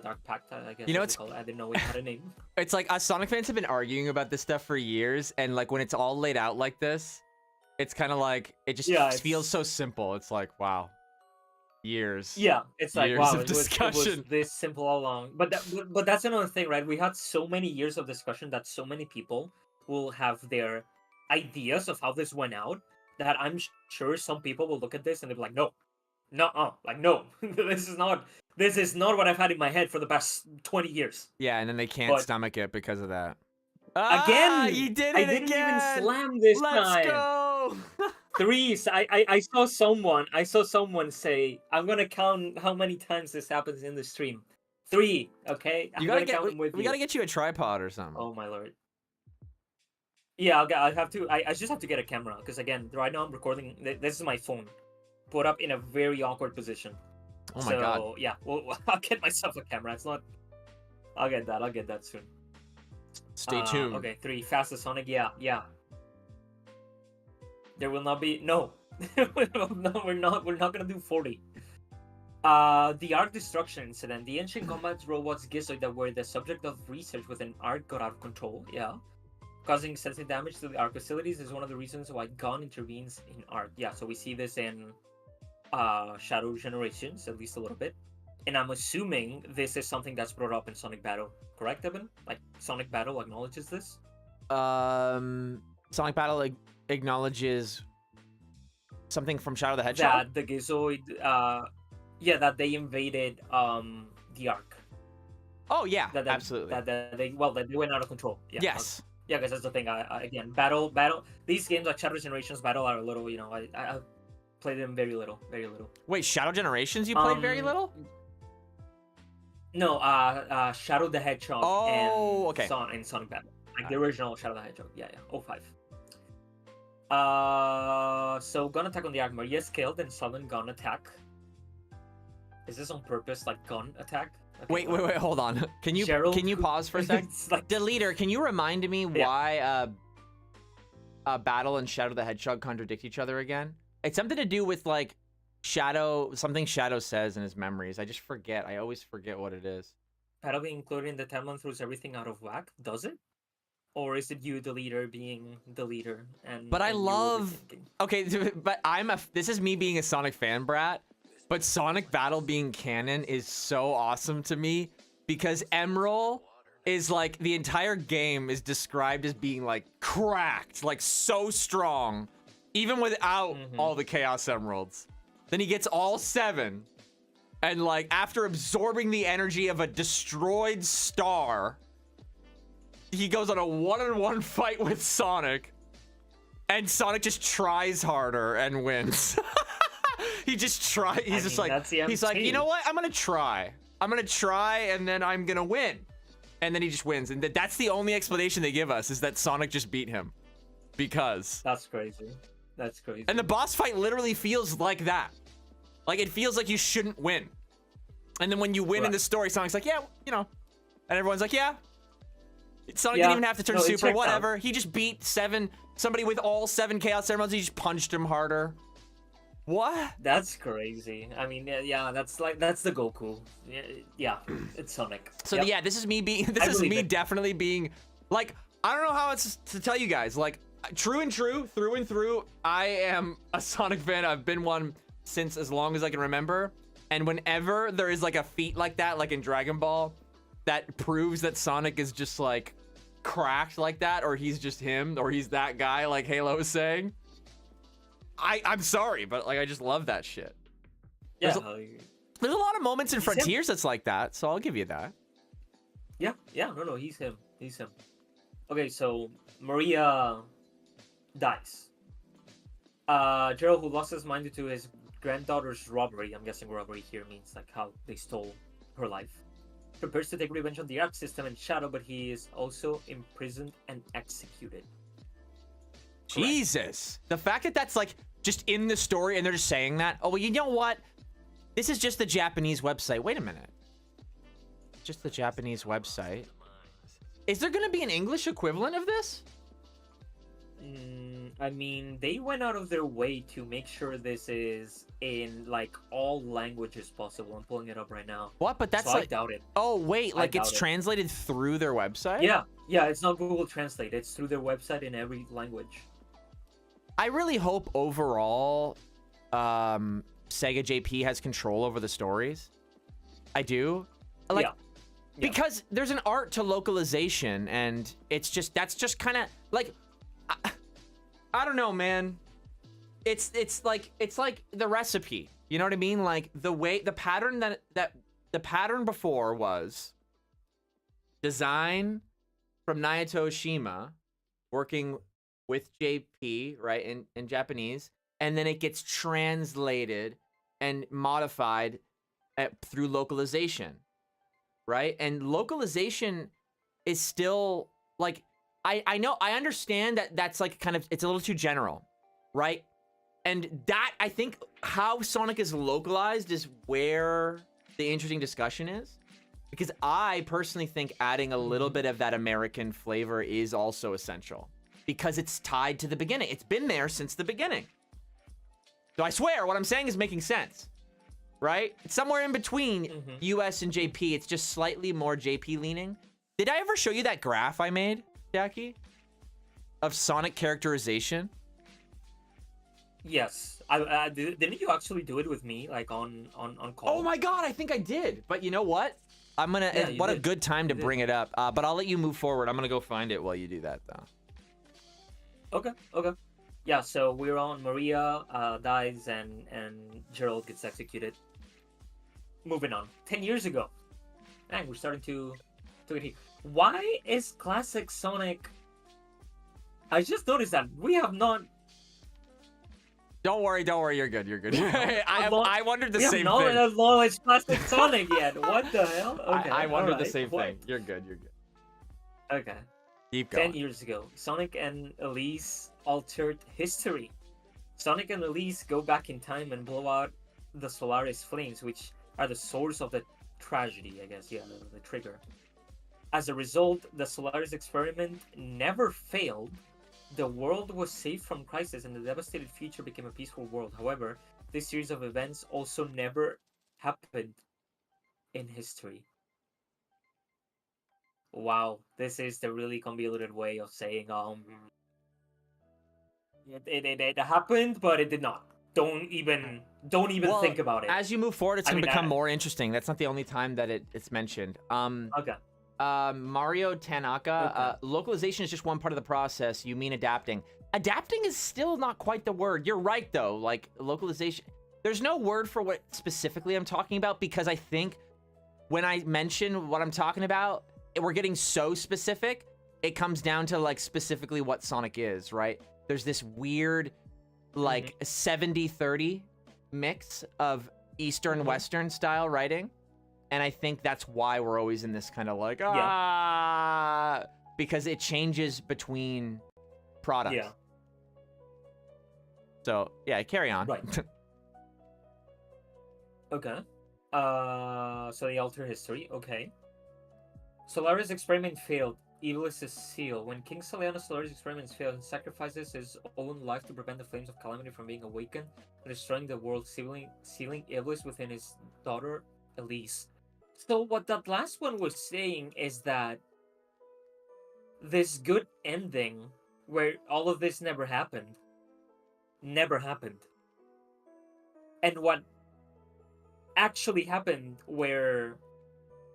Dark Pact, I guess. You know, it's called. I didn't know it had a name. It's like us Sonic fans have been arguing about this stuff for years, and like when it's all laid out like this, it's kind of like it just feels so simple. It's like, wow, years. Yeah, it's like years wow, of it was discussion. this simple all along. But that's another thing, right? We had so many years of discussion that so many people will have their ideas of how this went out. That I'm sure some people will look at this and they'll be like, no, like no, this is not what I've had in my head for the past 20 years. Yeah, and then they can't stomach it because of that. Again, you did I it didn't again. even slam this Let's time. go. Threes. I saw someone say, I'm gonna count how many times this happens in the stream. 3. Okay, We gotta get you a tripod or something. Oh my lord. Yeah, I have to. I just have to get a camera because again, right now I'm recording. This is my phone, put up in a very awkward position. Oh my god. So yeah, well, I'll get myself a camera. It's not. I'll get that soon. Stay tuned. Okay, 3. Fastest Sonic. Yeah. There will not be no. No, we're not gonna do 40. The Ark destruction incident. The ancient combat robots Gizoid that were the subject of research within Ark got out of control. Yeah. Causing extensive damage to the Ark facilities is one of the reasons why Gon intervenes in Ark. Yeah, so we see this in Shadow Generations, at least a little bit. And I'm assuming this is something that's brought up in Sonic Battle. Correct, Evan? Like, Sonic Battle acknowledges this? Sonic Battle acknowledges something from Shadow the Hedgehog? That the Gizoid, that they invaded the Ark. Oh, yeah, absolutely. That they went out of control. Yeah, yes. Okay. Yeah, because that's the thing. Again, battle. These games like Shadow Generations Battle are a little. I played them very little. Wait, Shadow Generations you played very little? No, Shadow the Hedgehog. Okay. In Sonic Battle, like the original Shadow the Hedgehog. Yeah. 05. So Gun attack on the Ark. Maria scaled and sudden Gun attack. Is this on purpose, like Gun attack? Okay, wait, hold on. Can you pause for a sec? Like... Deleter, can you remind me why Battle and Shadow the Hedgehog contradict each other again? It's something to do with like something Shadow says in his memories. I just forget. I always forget what it is. Battle being included in the timeline throws everything out of whack, does it? Or is it you, the leader, being the leader? But I love... Okay, but this is me being a Sonic fan brat. But Sonic Battle being canon is so awesome to me because Emerald is like the entire game is described as being like cracked, like so strong, even without all the Chaos Emeralds. Then he gets all 7, and like after absorbing the energy of a destroyed star, he goes on a 1-on-1 fight with Sonic, and Sonic just tries harder and wins. He just tries. He's like, you know what? I'm gonna try, and then I'm gonna win, and then he just wins. And that's the only explanation they give us is that Sonic just beat him, because that's crazy. And the boss fight literally feels like that. Like it feels like you shouldn't win, and then when you win in the story, Sonic's like, yeah, and everyone's like, yeah. Sonic didn't even have to turn super. Whatever. He just beat somebody with all 7 Chaos Emeralds. He just punched him harder. What? That's crazy. I mean, yeah, that's the Goku. Yeah, it's Sonic. So yeah, this is me definitely being like, I don't know how it's to tell you guys. Like, through and through, I am a Sonic fan. I've been one since as long as I can remember. And whenever there is like a feat like that, like in Dragon Ball, that proves that Sonic is just like cracked like that, or he's just him, or he's that guy, like Halo was saying. I'm sorry, but like I just love that shit. Yeah. There's a lot of moments in He's him. Frontiers that's like that, so I'll give you that. Yeah, no, he's him. He's him. Okay, so Maria dies. Gerald, who lost his mind due to his granddaughter's robbery, I'm guessing robbery here means like how they stole her life, prepares to take revenge on the Arc system and Shadow, but he is also imprisoned and executed. Jesus. The fact that that's like just in the story and they're just saying that. Oh, well, you know what? This is just the Japanese website. Wait a minute. Just the Japanese website. Is there going to be an English equivalent of this? I mean, they went out of their way to make sure this is in like all languages possible. I'm pulling it up right now. What? But that's so like... I doubt it. Oh, wait. Like it's translated through their website? Yeah. It's not Google Translate. It's through their website in every language. I really hope overall Sega JP has control over the stories. I do. Like, yeah. Because there's an art to localization, and it's just, that's just kind of like, I don't know, man. It's like the recipe. You know what I mean? Like the pattern the pattern before was design from Naoto Oshima working with JP, right, in Japanese, and then it gets translated and modified through localization, right? And localization is still like, I know, I understand that that's like kind of, it's a little too general, right? And that, I think how Sonic is localized is where the interesting discussion is, because I personally think adding a little bit of that American flavor is also essential, because it's tied to the beginning. It's been there since the beginning. So I swear what I'm saying is making sense, right? It's somewhere in between US and JP. It's just slightly more JP leaning. Did I ever show you that graph I made, Dakiii, of Sonic characterization? Yes. Didn't you actually do it with me, like on call? Oh my god, I think I did. But you know what? I'm gonna. Yeah, what did. A good time to bring it up. But I'll let you move forward. I'm gonna go find it while you do that, though. Okay. Yeah, so we're on Maria dies and Gerald gets executed. Moving on. 10 years ago. Man, we're starting to get here. Why is classic Sonic... I just noticed that we have not... Don't worry, you're good. I wondered the same thing. We have not acknowledged classic Sonic yet. What the hell? Okay, I wondered the same thing. You're good. Okay. Keep going. 10 years ago, Sonic and Elise altered history. Sonic and Elise go back in time and blow out the Solaris flames, which are the source of the tragedy, I guess. Yeah, the trigger. As a result, the Solaris experiment never failed. The world was saved from crisis and the devastated future became a peaceful world. However, this series of events also never happened in history. Wow, this is the really convoluted way of saying it happened, but it did not. Don't even think about it. As you move forward, it's gonna become more interesting. That's not the only time that it's mentioned. Okay. Mario Tanaka, localization is just one part of the process. You mean adapting. Adapting is still not quite the word. You're right, though. Like, localization... There's no word for what specifically I'm talking about, because I think when I mention what I'm talking about, we're getting so specific, it comes down to, like, specifically what Sonic is, right? There's this weird, like, 70-30 mix of Eastern-Western style writing. And I think that's why we're always in this kind of like, because it changes between products. Yeah. So, yeah, carry on. Right. Okay. So they alter history. Okay. Solaris' experiment failed. Evil is his seal. When King Saliano's Solaris experiments failed, he sacrifices his own life to prevent the flames of calamity from being awakened and destroying the world, sealing Iblis within his daughter, Elise. So what that last one was saying is that this good ending, where all of this never happened. And what actually happened, where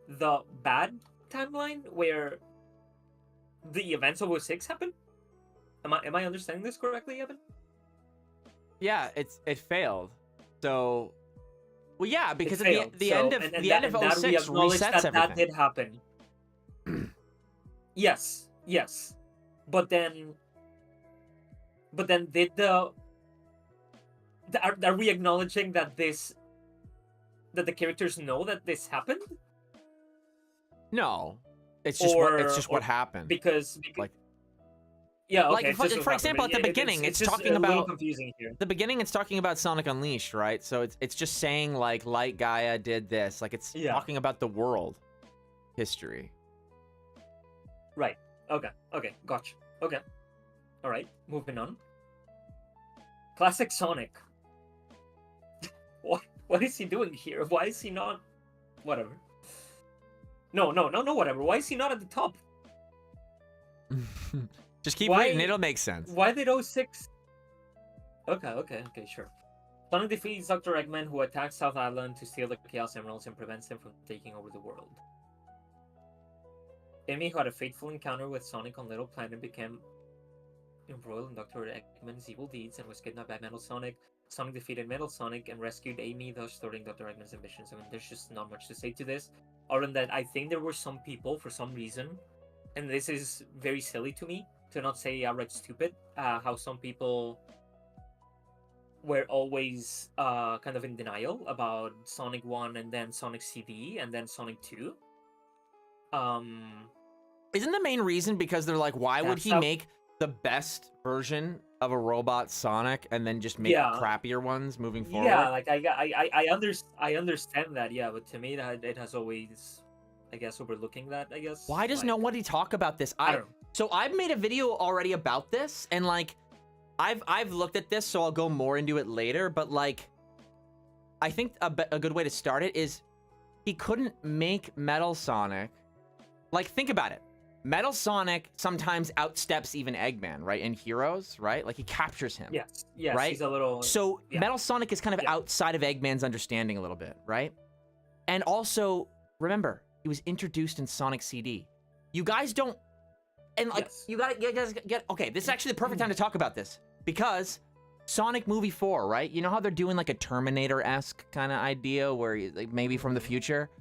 the bad timeline, where the events of 06 happened? Am I understanding this correctly, Evan? Yeah, it failed. So, well, yeah, because It failed. the So, end of and the that, end of and that we 06 acknowledge resets that everything. that did happen. Yes, yes, but then did are we acknowledging that that the characters know that this happened? No, it's just what happened. Because Like, yeah, okay, like it's just what for happened, example, at but the beginning, it's it's just talking a little about confusing here. the beginning. It's talking about Sonic Unleashed, right? So it's just saying like Light Gaia did this. Like it's talking about the world history. Right. Okay. Gotcha. Okay. All right. Moving on. Classic Sonic. What is he doing here? Why is he not? Whatever. No. Whatever. Why is he not at the top? Just keep reading. It'll make sense. Why did 06? Okay. Sure. Sonic defeats Dr. Eggman, who attacks South Island to steal the Chaos Emeralds and prevents him from taking over the world. Amy, who had a fateful encounter with Sonic on Little Planet, became embroiled in Dr. Eggman's evil deeds and was kidnapped by Metal Sonic. Sonic defeated Metal Sonic and rescued Amy, thus thwarting Dr. Eggman's ambitions. I mean, there's just not much to say to this, other than that I think there were some people, for some reason, and this is very silly to me, to not say outright stupid, how some people were always kind of in denial about Sonic 1 and then Sonic CD and then Sonic 2. Isn't the main reason because they're like, why would he make the best version of a robot Sonic and then just make crappier ones moving forward? Yeah, like I understand that, yeah, but to me it has always, I guess, overlooking that, I guess. Why does nobody talk about this? I don't know. So I've made a video already about this, and like I've looked at this, so I'll go more into it later, but like I think a good way to start it is he couldn't make Metal Sonic. Like, think about it. Metal Sonic sometimes outsteps even Eggman, right? In Heroes, right? Like, he captures him. Yes, right? He's a little... So, Metal Sonic is kind of outside of Eggman's understanding a little bit, right? And also, remember, he was introduced in Sonic CD. You guys don't... And, like, you guys get... Okay, this is actually the perfect time to talk about this. Because Sonic Movie 4, right? You know how they're doing, like, a Terminator-esque kind of idea where, like, maybe from the future?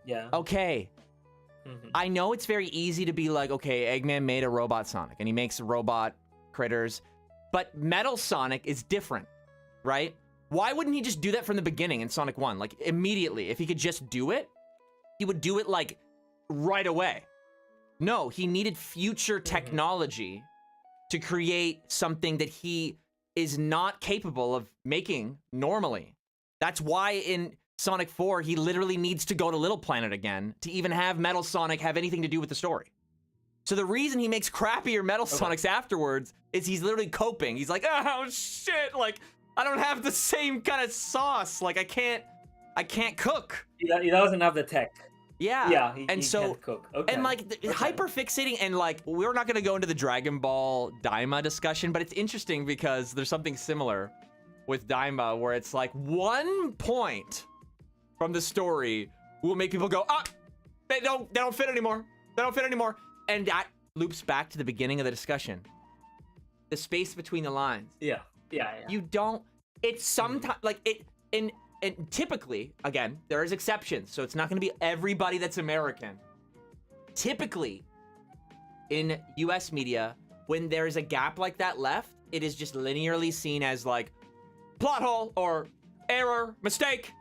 Yeah. Okay. I know it's very easy to be like, okay, Eggman made a robot Sonic, and he makes robot critters, but Metal Sonic is different, right? Why wouldn't he just do that from the beginning in Sonic 1? Like, immediately. If he could just do it, he would do it, like, right away. No, he needed future technology to create something that he is not capable of making normally. That's why in Sonic 4, he literally needs to go to Little Planet again to even have Metal Sonic have anything to do with the story. So the reason he makes crappier Metal Sonics afterwards is he's literally coping. He's like, oh shit, like, I don't have the same kind of sauce. Like, I can't cook. He doesn't have the tech. Yeah. He can't cook. Okay. And like, hyper fixating, and like, we're not gonna go into the Dragon Ball Daima discussion, but it's interesting because there's something similar with Daima where it's like 1 point from the story will make people go, they don't fit anymore. They don't fit anymore. And that loops back to the beginning of the discussion. The space between the lines. Yeah. You don't, it's sometimes, like, and typically, again, there is exceptions, so it's not gonna be everybody that's American. Typically, in US media, when there's a gap like that left, it is just linearly seen as like, plot hole, or error, mistake.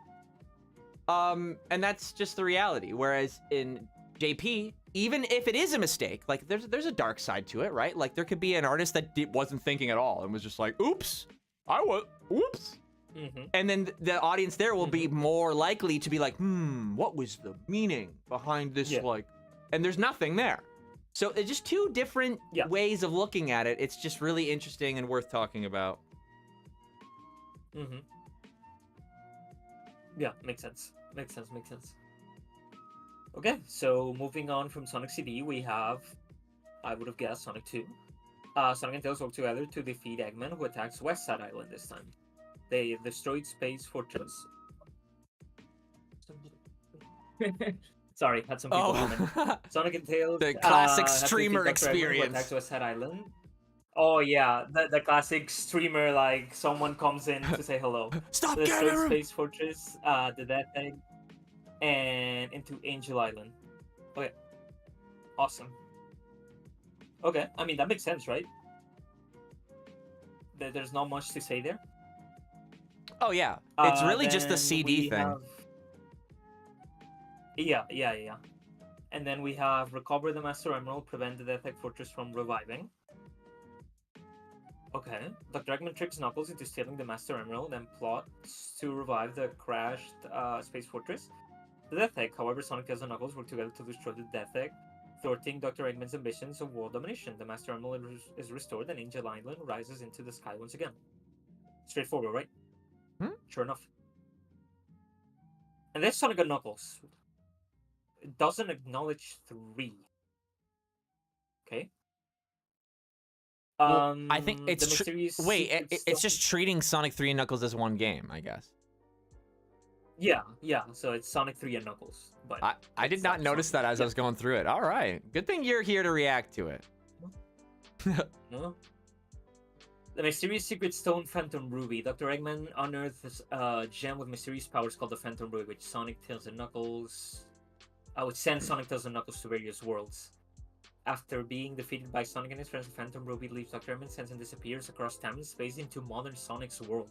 And that's just the reality. Whereas in JP, even if it is a mistake, like there's a dark side to it, right? Like there could be an artist that wasn't thinking at all and was just like, oops, oops. And then the audience there will be more likely to be like, what was the meaning behind this? Like, and there's nothing there. So it's just two different ways of looking at it. It's just really interesting and worth talking about. Yeah, makes sense. Makes sense. Okay, so moving on from Sonic CD, we have, I would have guessed, Sonic 2. Sonic and Tails work together to defeat Eggman, who attacks West Side Island this time. They destroyed Space Fortress. Sorry, had some people comment. Oh, Sonic and Tails. the classic has to streamer defeat Dr. Eggman to attack experience. to a sad island. Oh yeah, the classic streamer, like someone comes in to say hello. Stop The getting third him! space fortress, the Death Egg, and into Angel Island. Okay, awesome. Okay, I mean that makes sense, right? There's not much to say there. Oh yeah, it's really just the Then CD we thing. have- Yeah. And then we have recover the Master Emerald, prevent the Death Egg Fortress from reviving. Okay. Dr. Eggman tricks Knuckles into stealing the Master Emerald and plots to revive the crashed Space Fortress. The Death Egg, however, Sonic, Tails, and Knuckles work together to destroy the Death Egg, thwarting Dr. Eggman's ambitions of world domination. The Master Emerald is restored and Angel Island rises into the sky once again. Straightforward, right? Sure enough. And there's Sonic and Knuckles. It doesn't acknowledge 3. Okay. Well, I think it's the mysterious wait. secret It's stuff- just treating Sonic 3 and Knuckles as one game, I guess. Yeah. So it's Sonic 3 and Knuckles. But I did it's not notice Sonic. that as I was going through it. All right, good thing you're here to react to it. No. The mysterious secret stone, Phantom Ruby. Dr. Eggman unearths a gem with mysterious powers called the Phantom Ruby, which Sonic, Tails, and Knuckles. Would send Sonic, Tails, and Knuckles to various worlds. After being defeated by Sonic and his friends, the Phantom Ruby leaves Dr. Eggman's sense and disappears across time and space into modern Sonic's world.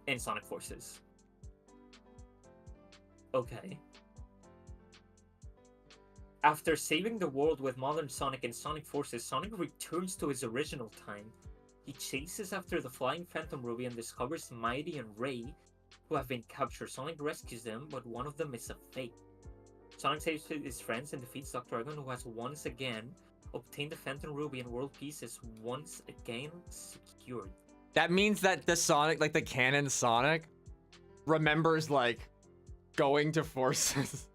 In Sonic Forces. Okay. After saving the world with modern Sonic and Sonic Forces, Sonic returns to his original time. He chases after the flying Phantom Ruby and discovers Mighty and Ray, who have been captured. Sonic rescues them, but one of them is a fake. Sonic saves his friends and defeats Dr. Eggman, who has once again obtained the Phantom Ruby, and world peace is once again secured. That means that the Sonic, like the canon Sonic, remembers like going to Forces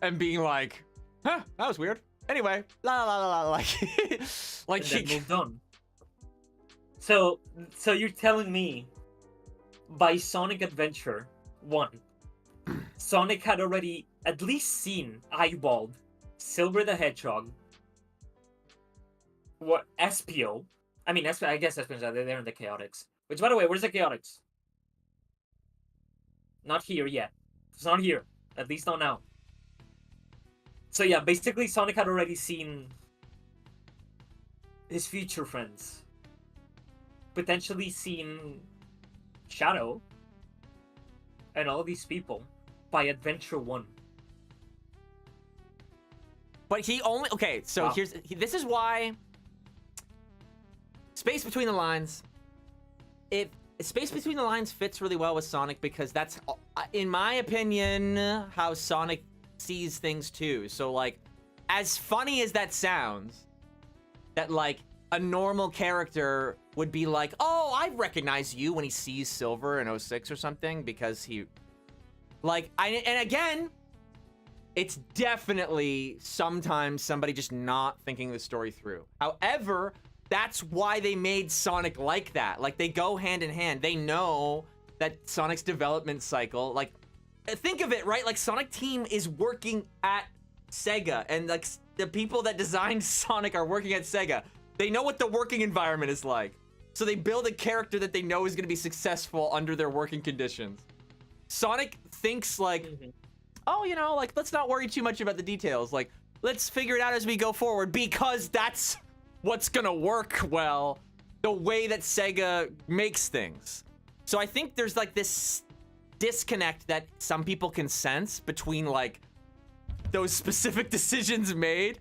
and being like, huh, that was weird. Anyway, la la la la, like, like And then he, moved on. So you're telling me by Sonic Adventure 1, Sonic had already at least seen, eyeballed, Silver the Hedgehog, what, Espio? I mean, I guess Espio's are there in the Chaotix. Which, by the way, where's the Chaotix? Not here yet. It's not here. At least not now. So yeah, basically Sonic had already seen his future friends. Potentially seen Shadow and all these people by Adventure 1. but he only, okay, so Wow. this is why Space Between the Lines, Space Between the Lines fits really well with Sonic because that's, in my opinion, how Sonic sees things too. So like, as funny as that sounds, that like a normal character would be like, oh, I recognize you when he sees Silver in 06 or something because he, like, and again, it's definitely sometimes somebody just not thinking the story through. However, that's why they made Sonic like that. Like, they go hand in hand. They know that Sonic's development cycle, like, think of it, right? Like, Sonic Team is working at Sega, and like the people that designed Sonic are working at Sega. They know what the working environment is like. So they build a character that they know is going to be successful under their working conditions. Sonic thinks like, oh, you know, like, let's not worry too much about the details. Like, let's figure it out as we go forward because that's what's gonna work well, the way that Sega makes things. So I think there's like this disconnect that some people can sense between like those specific decisions made.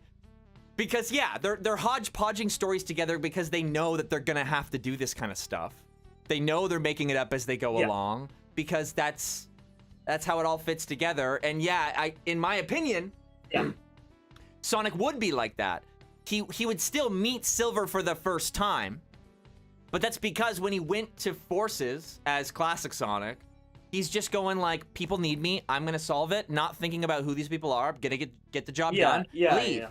Because yeah, they're hodgepodging stories together because they know that they're gonna have to do this kind of stuff. They know they're making it up as they go along because that's how it all fits together. And yeah, in my opinion, Sonic would be like that. He would still meet Silver for the first time, but that's because when he went to Forces as Classic Sonic, he's just going like, people need me, I'm gonna solve it, not thinking about who these people are, gonna get the job done, leave.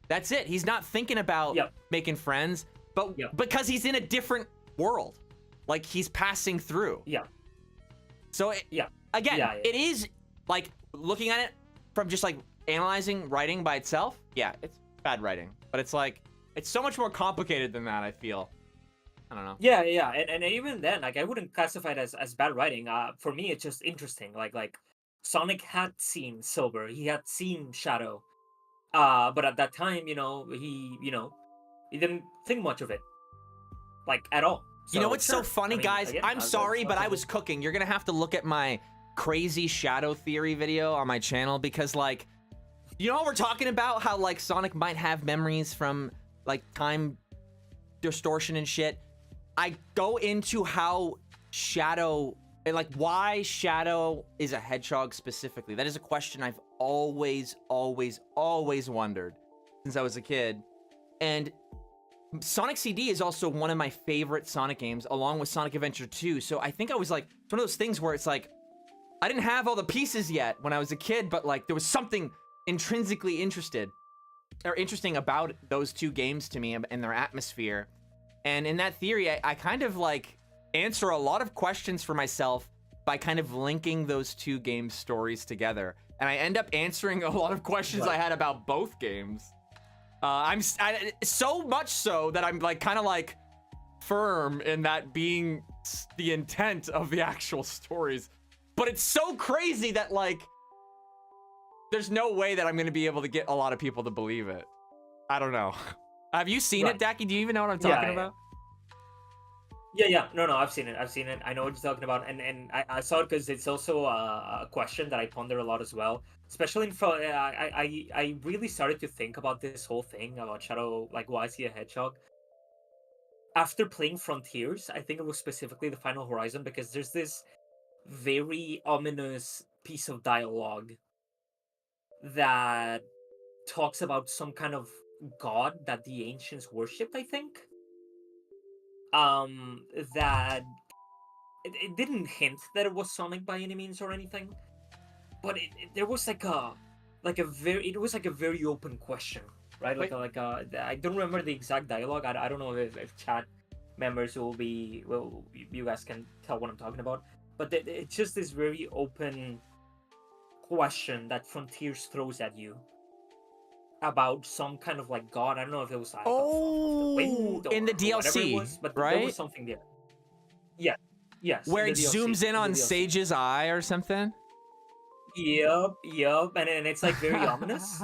That's it. He's not thinking about making friends, but because he's in a different world, like he's passing through. So again, it is like looking at it from just like analyzing writing by itself, yeah, it's bad writing. But it's like, it's so much more complicated than that, I feel. I don't know. Yeah, and even then, like I wouldn't classify it as bad writing. For me, it's just interesting. Like Sonic had seen Silver, he had seen Shadow, but at that time, he didn't think much of it, like at all. You know So what's so sure. funny, I mean, guys? again, I'm sorry, but I was possible. cooking. You're gonna have to look at my crazy shadow theory video on my channel because, like, you know what we're talking about? How, like, Sonic might have memories from, like, time distortion and shit. I go into how Shadow, and, like, why Shadow is a hedgehog specifically. That is a question I've always wondered since I was a kid. And Sonic CD is also one of my favorite Sonic games, along with Sonic Adventure 2. So I think I was like, it's one of those things where it's like, I didn't have all the pieces yet when I was a kid, but like there was something intrinsically interesting about those two games to me and their atmosphere. And in that theory, I kind of like answer a lot of questions for myself by kind of linking those two game stories together. And I end up answering a lot of questions I had about both games. So much so that I'm like kind of like firm in that being the intent of the actual stories. But it's so crazy that like there's no way that I'm going to be able to get a lot of people to believe it. I don't know. Have you seen it, Dakiii? Do you even know what I'm talking about? Yeah. No, I've seen it. I know what you're talking about, and I saw it because it's also a question that I ponder a lot as well. Especially in front, I really started to think about this whole thing about Shadow, like why is he a hedgehog? After playing Frontiers, I think it was specifically the Final Horizon because there's this very ominous piece of dialogue that talks about some kind of god that the ancients worshipped, I think. That it didn't hint that it was Sonic by any means or anything, but there was like a very open question, right? Wait. I don't remember the exact dialogue. I don't know if chat members you guys can tell what I'm talking about, but it's just this very open question that Frontiers throws at you about some kind of like god. I don't know if it was like of the wind In the or whatever it DLC, was, but there was right? something there. Yeah, yes, Where in it the DLC, zooms in in the on DLC. Sage's eye or something? Yep, and it's like very ominous.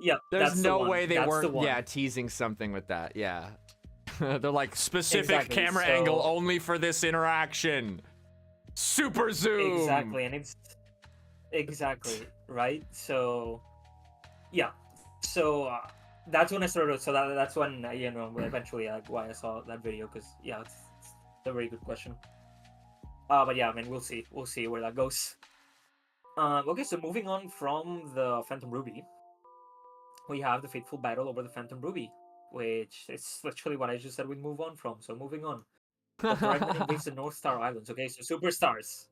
Yep, There's that's the no one. way they That's the weren't, one. yeah, teasing something with that. Yeah. They're like, specific Exactly. camera angle only for this interaction. Super zoom. Exactly, and it's exactly right. So, yeah. So that's when I started. So that's when eventually why I saw that video because it's a very good question. But yeah, I mean, we'll see where that goes. Okay, so moving on from the Phantom Ruby, we have the fateful battle over the Phantom Ruby, which is literally what I just said we'd move on from. So moving on. Dr. Eggman invades the North Star Islands. Okay, so Superstars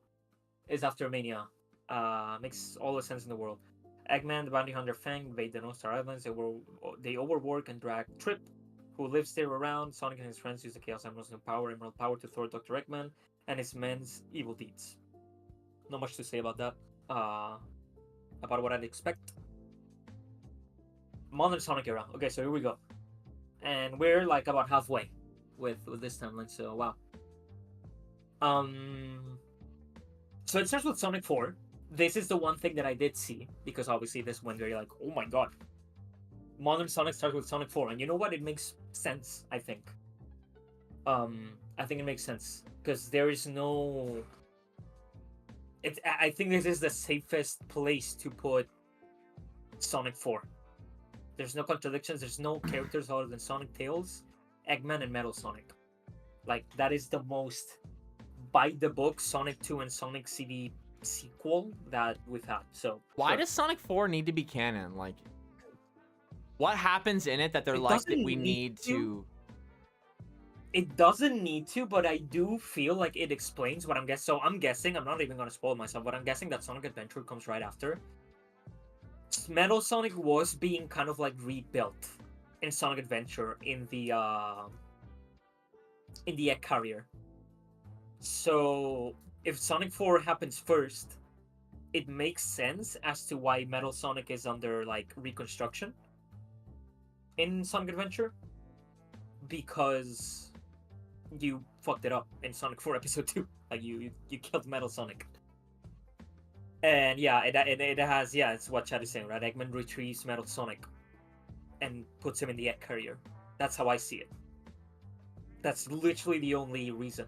is after Mania. Makes all the sense in the world. Eggman, the bounty hunter Fang invade the North Star Islands. They overwork and drag Trip, who lives there around. Sonic and his friends use the Chaos Emerald's new power, Emerald Power, to thwart Dr. Eggman and his men's evil deeds. Not much to say about that. About what I'd expect. Modern Sonic era. Okay, so here we go. And we're like about halfway with this timeline, so wow. So it starts with Sonic 4. This is the one thing that I did see, because obviously this went very like, oh my god. Modern Sonic starts with Sonic 4, and you know what? It makes sense, I think. I think it makes sense, because there is no... I think this is the safest place to put Sonic 4. There's no contradictions, there's no characters other than Sonic, Tails, Eggman, and Metal Sonic. Like, that is the most by the book Sonic 2 and Sonic CD sequel that we've had. So why does Sonic 4 need to be canon? Like, what happens in it that they're like that we need to? It doesn't need to, but I do feel like it explains what I'm guessing. So I'm guessing, I'm not even gonna spoil myself, but I'm guessing that Sonic Adventure comes right after. Metal Sonic was being kind of like rebuilt in Sonic Adventure in the Egg Carrier. So if Sonic 4 happens first, it makes sense as to why Metal Sonic is under like reconstruction in Sonic Adventure, because you fucked it up in Sonic 4 Episode 2. Like you killed Metal Sonic. And yeah, it has, yeah, it's what Chad is saying, right? Eggman retrieves Metal Sonic and puts him in the egg carrier. That's how I see it. That's literally the only reason.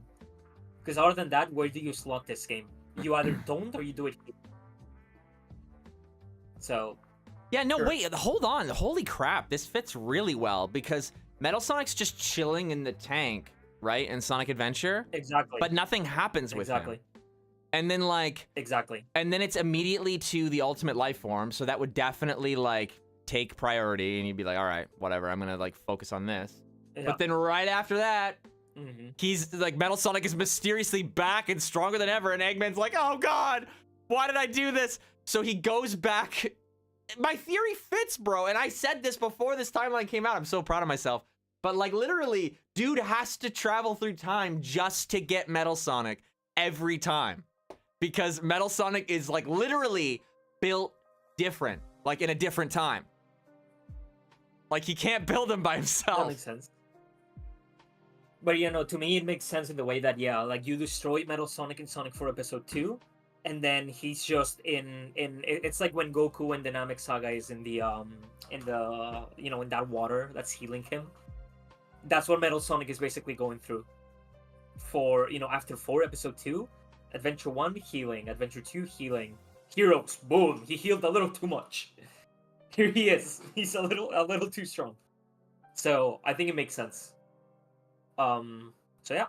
Because other than that, where do you slot this game? You either don't or you do it. So. Yeah, no, sure. wait, hold on. Holy crap, this fits really well because Metal Sonic's just chilling in the tank, right? In Sonic Adventure. Exactly. But nothing happens with him. And then like. Exactly. And then it's immediately to the ultimate life form, so that would definitely like take priority, and you'd be like, all right, whatever, I'm gonna like focus on this. Yeah. But then right after that, he's like, Metal Sonic is mysteriously back and stronger than ever, and Eggman's like, oh god, why did I do this? So he goes back. My theory fits, bro, and I said this before this timeline came out. I'm so proud of myself. But like literally, dude has to travel through time just to get Metal Sonic every time. Because Metal Sonic is like literally built different, like in a different time. Like he can't build him by himself. That makes sense. But you know, to me it makes sense in the way that, yeah, like you destroyed Metal Sonic in Sonic 4 Episode 2, and then he's just in it's like when Goku and Dynamic Saga is in the you know, in that water that's healing him. That's what Metal Sonic is basically going through. For, you know, after 4 Episode 2, Adventure 1 healing, Adventure 2 healing, Heroes, boom, he healed a little too much. Here he is. He's a little too strong. So I think it makes sense. So yeah.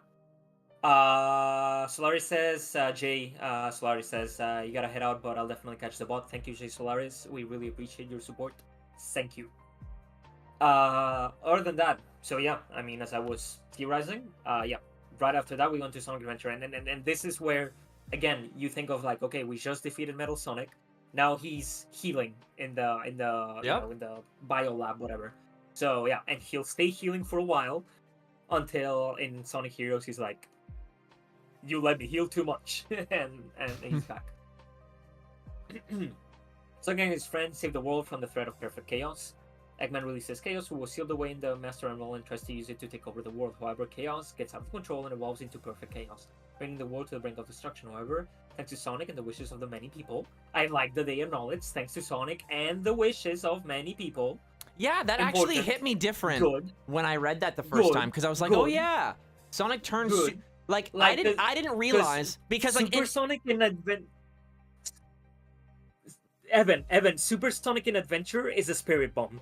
Solaris says, Jay, Solaris says, you gotta head out, but I'll definitely catch the bot. Thank you, Jay Solaris. We really appreciate your support. Thank you. Other than that, so yeah, I mean, as I was theorizing, yeah, right after that we go into Sonic Adventure, and this is where, again, you think of like, okay, we just defeated Metal Sonic. Now he's healing in the you know, in the bio lab, whatever. So yeah, and he'll stay healing for a while until in Sonic Heroes he's like, you let me heal too much, and he's back. Sonic and his friends save the world from the threat of perfect chaos. Eggman releases Chaos, who was sealed away in the Master Emerald and tries to use it to take over the world. However, Chaos gets out of control and evolves into perfect chaos, bringing the world to the brink of destruction. However, thanks to Sonic and the wishes of the many people, I like that they acknowledge thanks to Sonic and the wishes of many people. Yeah, that actually hit me different when I read that the first time, because I was like, oh yeah, Sonic turns like I didn't realize, because like Super Sonic in Evan, Super Sonic in Adventure is a spirit bomb.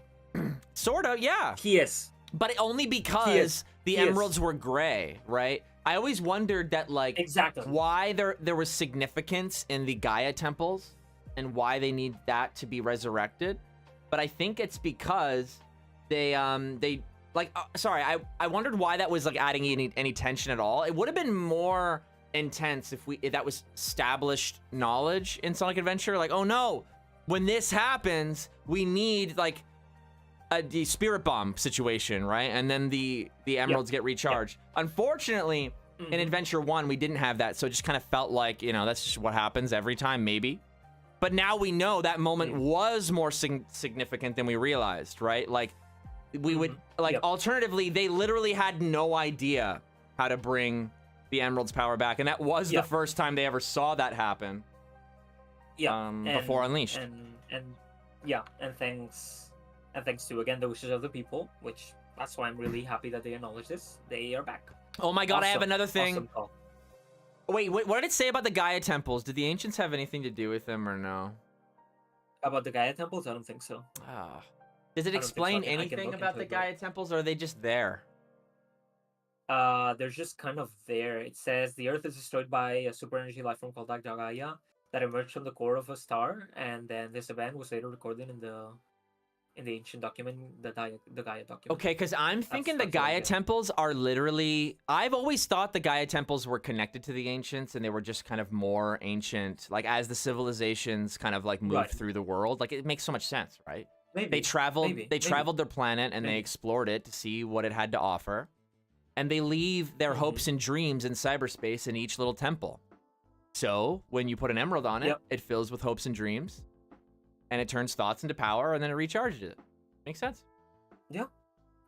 Sort of, yeah. He is. But only because the emeralds were gray, right? I always wondered that, like, why there was significance in the Gaia temples and why they need that to be resurrected. But I think it's because they like, sorry, I wondered why that was like adding any tension at all. It would have been more intense if that was established knowledge in Sonic Adventure. Like, oh no, when this happens, we need like the spirit bomb situation, right? And then the emeralds get recharged. Unfortunately, in Adventure 1, we didn't have that, so it just kind of felt like, you know, that's just what happens every time, maybe. But now we know that moment was more significant than we realized, right? Like, we would, like, alternatively, they literally had no idea how to bring the emerald's power back, and that was the first time they ever saw that happen. Before Unleashed. And thanks to, again, the wishes of the people, which that's why I'm really happy that they acknowledge this. They are back. Oh my god, awesome. I have another thing. Awesome. Wait, what did it say about the Gaia temples? Did the ancients have anything to do with them or no? About the Gaia temples? I don't think so. Does it explain anything about the Gaia temples, or are they just there? They're just kind of there. It says the Earth is destroyed by a super energy life form called Gaia that emerged from the core of a star, and then this event was later recorded in the ancient document, the Gaia document. Okay, because I'm thinking the Gaia temples are literally... I've always thought the Gaia temples were connected to the ancients, and they were just kind of more ancient, like as the civilizations kind of like moved through the world. Like, it makes so much sense, right? They traveled their planet, and they explored it to see what it had to offer. And they leave their hopes and dreams in cyberspace in each little temple. So when you put an emerald on it, Yep. it fills with hopes and dreams, and it turns thoughts into power, and then it recharges it. Makes sense. Yeah.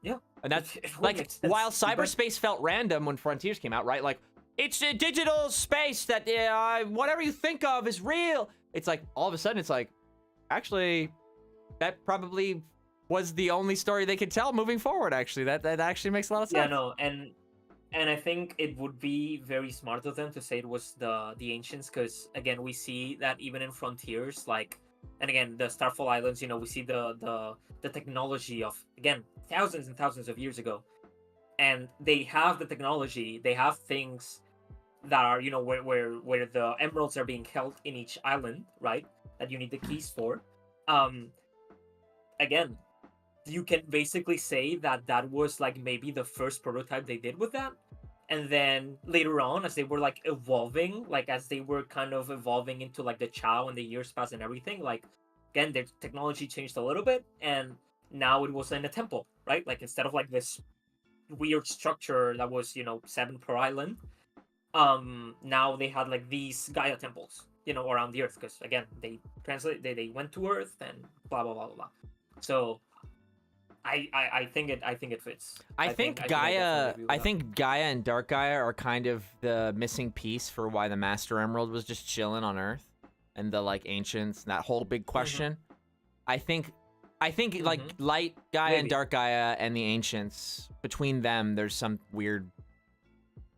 Yeah. And that's It would like, make sense. while But- cyberspace felt random when Frontiers came out, right? Like, it's a digital space that whatever you think of is real. It's like, all of a sudden, it's like, actually, that probably was the only story they could tell moving forward, actually. That actually makes a lot of sense. Yeah, no, and I think it would be very smart of them to say it was the ancients, because again, we see that even in Frontiers, like, and again, the Starfall Islands, you know, we see the technology of, again, thousands and thousands of years ago, and they have the technology, they have things that are, you know, where the emeralds are being held in each island, right? That you need the keys for. Again, you can basically say that that was like maybe the first prototype they did with that, and then later on, as they were like evolving, like as they were kind of evolving into like the Chao and the years passed and everything, like again, their technology changed a little bit, and now it was in a temple, right? Like instead of like this weird structure that was, you know, 7 per island, now they had like these Gaia temples, you know, around the earth, because again, they went to earth and blah blah blah blah blah. So I think it fits. I think definitely Gaia. agree with I that. think Gaia and Dark Gaia are kind of the missing piece for why the Master Emerald was just chilling on Earth, and the like ancients. That whole big question. I think like Light Gaia and Maybe. Dark Gaia and the ancients, between them, there's some weird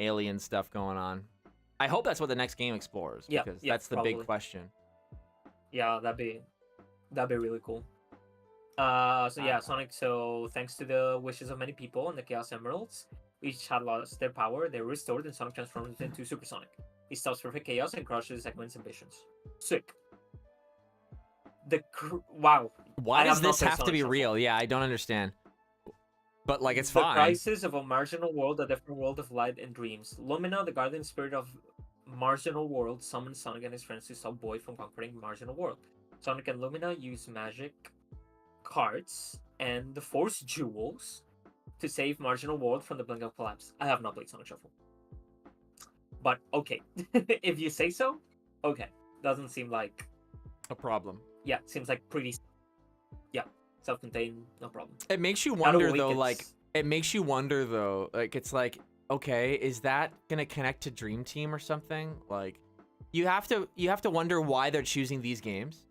alien stuff going on. I hope that's what the next game explores, Yeah, because yeah, that's the probably. big question. Yeah, that'd be really cool. So yeah, Sonic. So thanks to the wishes of many people and the Chaos Emeralds, each had lost their power. They're restored, and Sonic transforms into Super Sonic. He stops perfect chaos and crushes Eggman's ambitions. Sick. Wow. Why I does have not this played have to Sonic be so far. real? Yeah, I don't understand. But like, it's The fine. crisis of a marginal world, a different world of light and dreams. Lumina, the guardian spirit of marginal world, summons Sonic and his friends to stop Boy from conquering marginal world. Sonic and Lumina use magic cards and the Force jewels to save marginal world from the blink of collapse. I have not played Sonic Shuffle, but okay, if you say so. Okay, doesn't seem like A problem. yeah, seems like pretty self-contained, no problem. It makes you Shadow wonder Week, though, like, it's- it makes you wonder though, like, it's like, okay, is that gonna connect to Dream Team or something? Like, you have to wonder why they're choosing these games.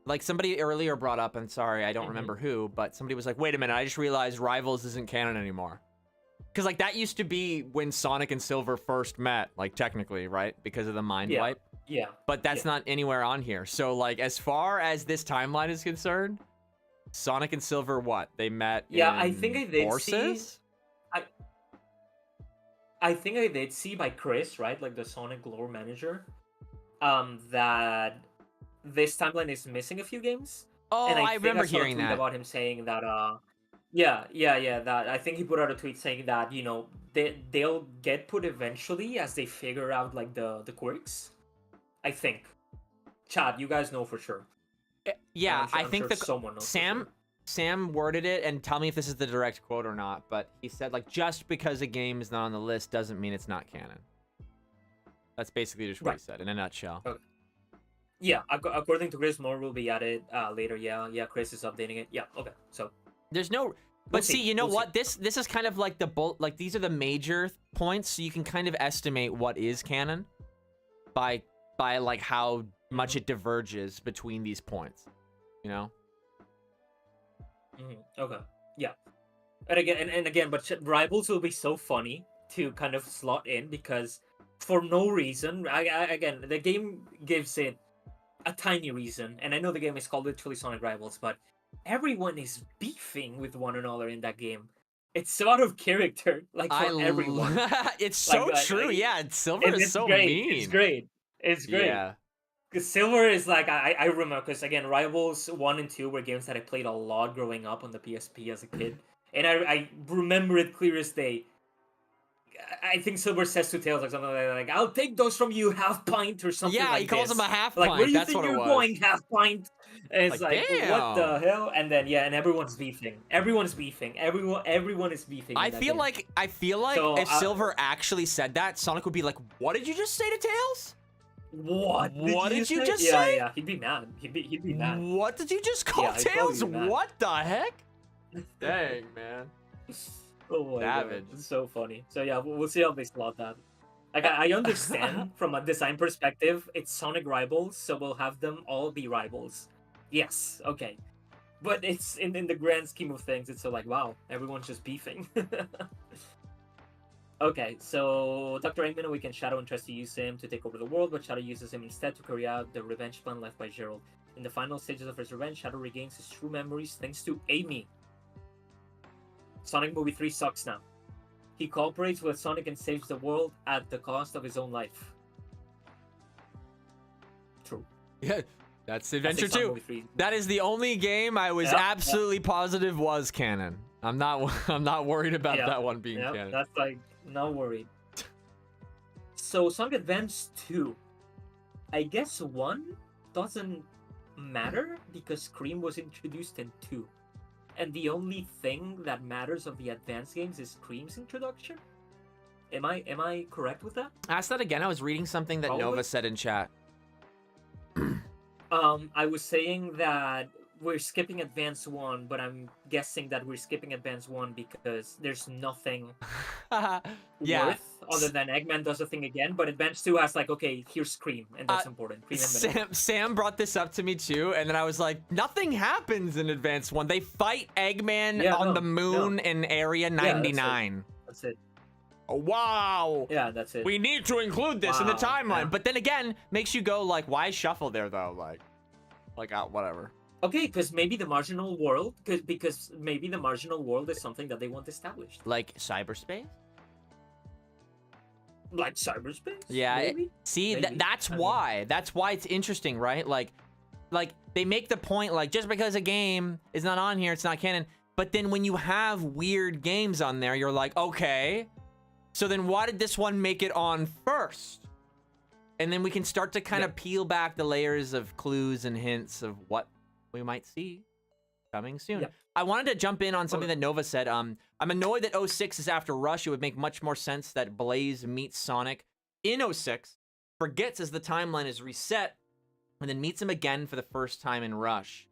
Like, somebody earlier brought up, and sorry, I don't remember who, but somebody was like, wait a minute, I just realized Rivals isn't canon anymore. Because, like, that used to be when Sonic and Silver first met, like, technically, right? Because of the mind Yeah. wipe. Yeah, But that's not anywhere on here. So, like, as far as this timeline is concerned, Sonic and Silver, what? They met Yeah, in I think I did Forces? I think I did see by Chris, right, like the Sonic lore manager, that this timeline is missing a few games. Oh, And I think remember saw a hearing tweet that. about him saying that that I think he put out a tweet saying that, you know, they'll get put eventually as they figure out like the quirks. I think. Chad, you guys know for sure. Yeah, I'm sure- I I'm think sure someone knows for sure. Sam worded it, and tell me if this is the direct quote or not, but he said, like, just because a game is not on the list doesn't mean it's not canon. That's basically just what he Right. said in a nutshell. Okay. Yeah, according to Chris, more will be added later. Yeah, Chris is updating it. Yeah, okay. So There's no, but see, you know we'll what? This is kind of like like these are the major points, so you can kind of estimate what is canon by like how much it diverges between these points. You know? Okay, yeah, and again, but Rivals will be so funny to kind of slot in because for no reason, again, the game gives it a tiny reason, and I know the game is called literally Sonic Rivals, but everyone is beefing with one another in that game. It's so out of character, like for everyone. It's so Like, true. Yeah, Silver And is it's so great. mean. It's great. Yeah. Because Silver is like I remember, because again, Rivals 1 and 2 were games that I played a lot growing up on the PSP as a kid, and I remember it clear as day. I think Silver says to Tails like something like "I'll take those from you, half pint" or something. Yeah, like he calls this. him a half Like, pint. where do you That's think what it you're was. going, half pint? And it's Like, like, what the damn. hell? And then and everyone's beefing. Everyone's beefing. Everyone is beefing. I in that feel game. like So, if Silver actually said that, Sonic would be like, "What did you just say to Tails?" What? What did you say? just Yeah, say? yeah. He'd be mad. He'd be mad. What did you just call Yeah, he'd probably Tails? be mad. What the heck? Dang, man. Oh my Savage. god, it's so funny. So yeah, we'll see how they slot that. Like I understand from a design perspective, it's Sonic rivals, so we'll have them all be rivals. Yes, okay. But it's in the grand scheme of things, it's so like wow, everyone's just beefing. Okay, so Dr. Eggman awakens Shadow and tries to use him to take over the world, but Shadow uses him instead to carry out the revenge plan left by Gerald. In the final stages of his revenge, Shadow regains his true memories thanks to Amy. Sonic Movie 3 sucks now. He cooperates with Sonic and saves the world at the cost of his own life. True. Yeah, that's Adventure 2. 3. That is the only game I was absolutely positive was canon. I'm not worried about that one being canon. That's like not worried. So Sonic Advance 2. I guess 1 doesn't matter because Cream was introduced in 2. And the only thing that matters of the advanced games is Cream's introduction? Am I correct with that? Ask that again. I was reading something that Nova said in chat. I was saying that we're skipping Advance 1, but I'm guessing that we're skipping Advance 1 because there's nothing worth other than Eggman does the thing again. But Advance 2 has like, okay, here's Cream, and that's important. Cream and Sam brought this up to me too, and then I was like, nothing happens in Advance 1. They fight Eggman on the moon in Area 99. That's it. Oh, wow. Yeah, that's it. We need to include this in the timeline. Yeah. But then again, makes you go like, why shuffle there though? Like whatever. Okay, because maybe the marginal world, because maybe the marginal world is something that they want established. Like cyberspace? Like cyberspace? Yeah. Maybe? That's why. That's why it's interesting, right? Like they make the point like just because a game is not on here, it's not canon. But then when you have weird games on there, you're like, okay, so then why did this one make it on first? And then we can start to kind of peel back the layers of clues and hints of what we might see coming soon. Yep. I wanted to jump in on something that Nova said. I'm annoyed that 06 is after Rush. It would make much more sense that Blaze meets Sonic in 06, forgets as the timeline is reset, and then meets him again for the first time in Rush.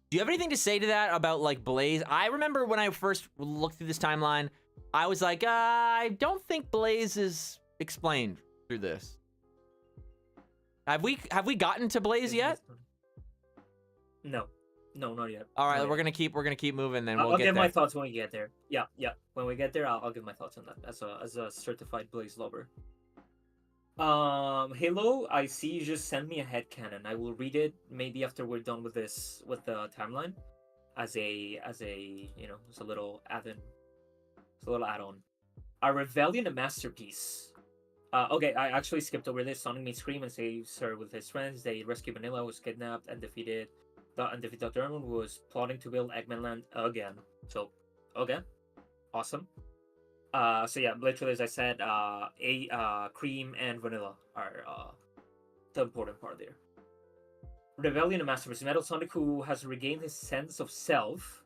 Do you have anything to say to that about like Blaze? I remember when I first looked through this timeline, I was like, I don't think Blaze is explained through this. Have we gotten to Blaze yet? No, not yet. All right, not we're gonna keep moving. Then I'll we'll get give there. my thoughts when we get there. Yeah. When we get there, I'll give my thoughts on that as a certified Blaze lover. Halo, I see you just sent me a headcanon. I will read it maybe after we're done with this with the timeline, as a as a little add-in. It's a little add-on. A rebellion, a masterpiece. Okay, I actually skipped over this. Sonic meets Scream and saves her with his friends. They rescue Vanilla, who was kidnapped and defeat Dr. Emerald, who was plotting to build Eggman Land again. So, okay, awesome. So yeah, literally as I said, Cream and Vanilla are the important part there. Rebellion and masterpiece. Metal Sonic, who has regained his sense of self,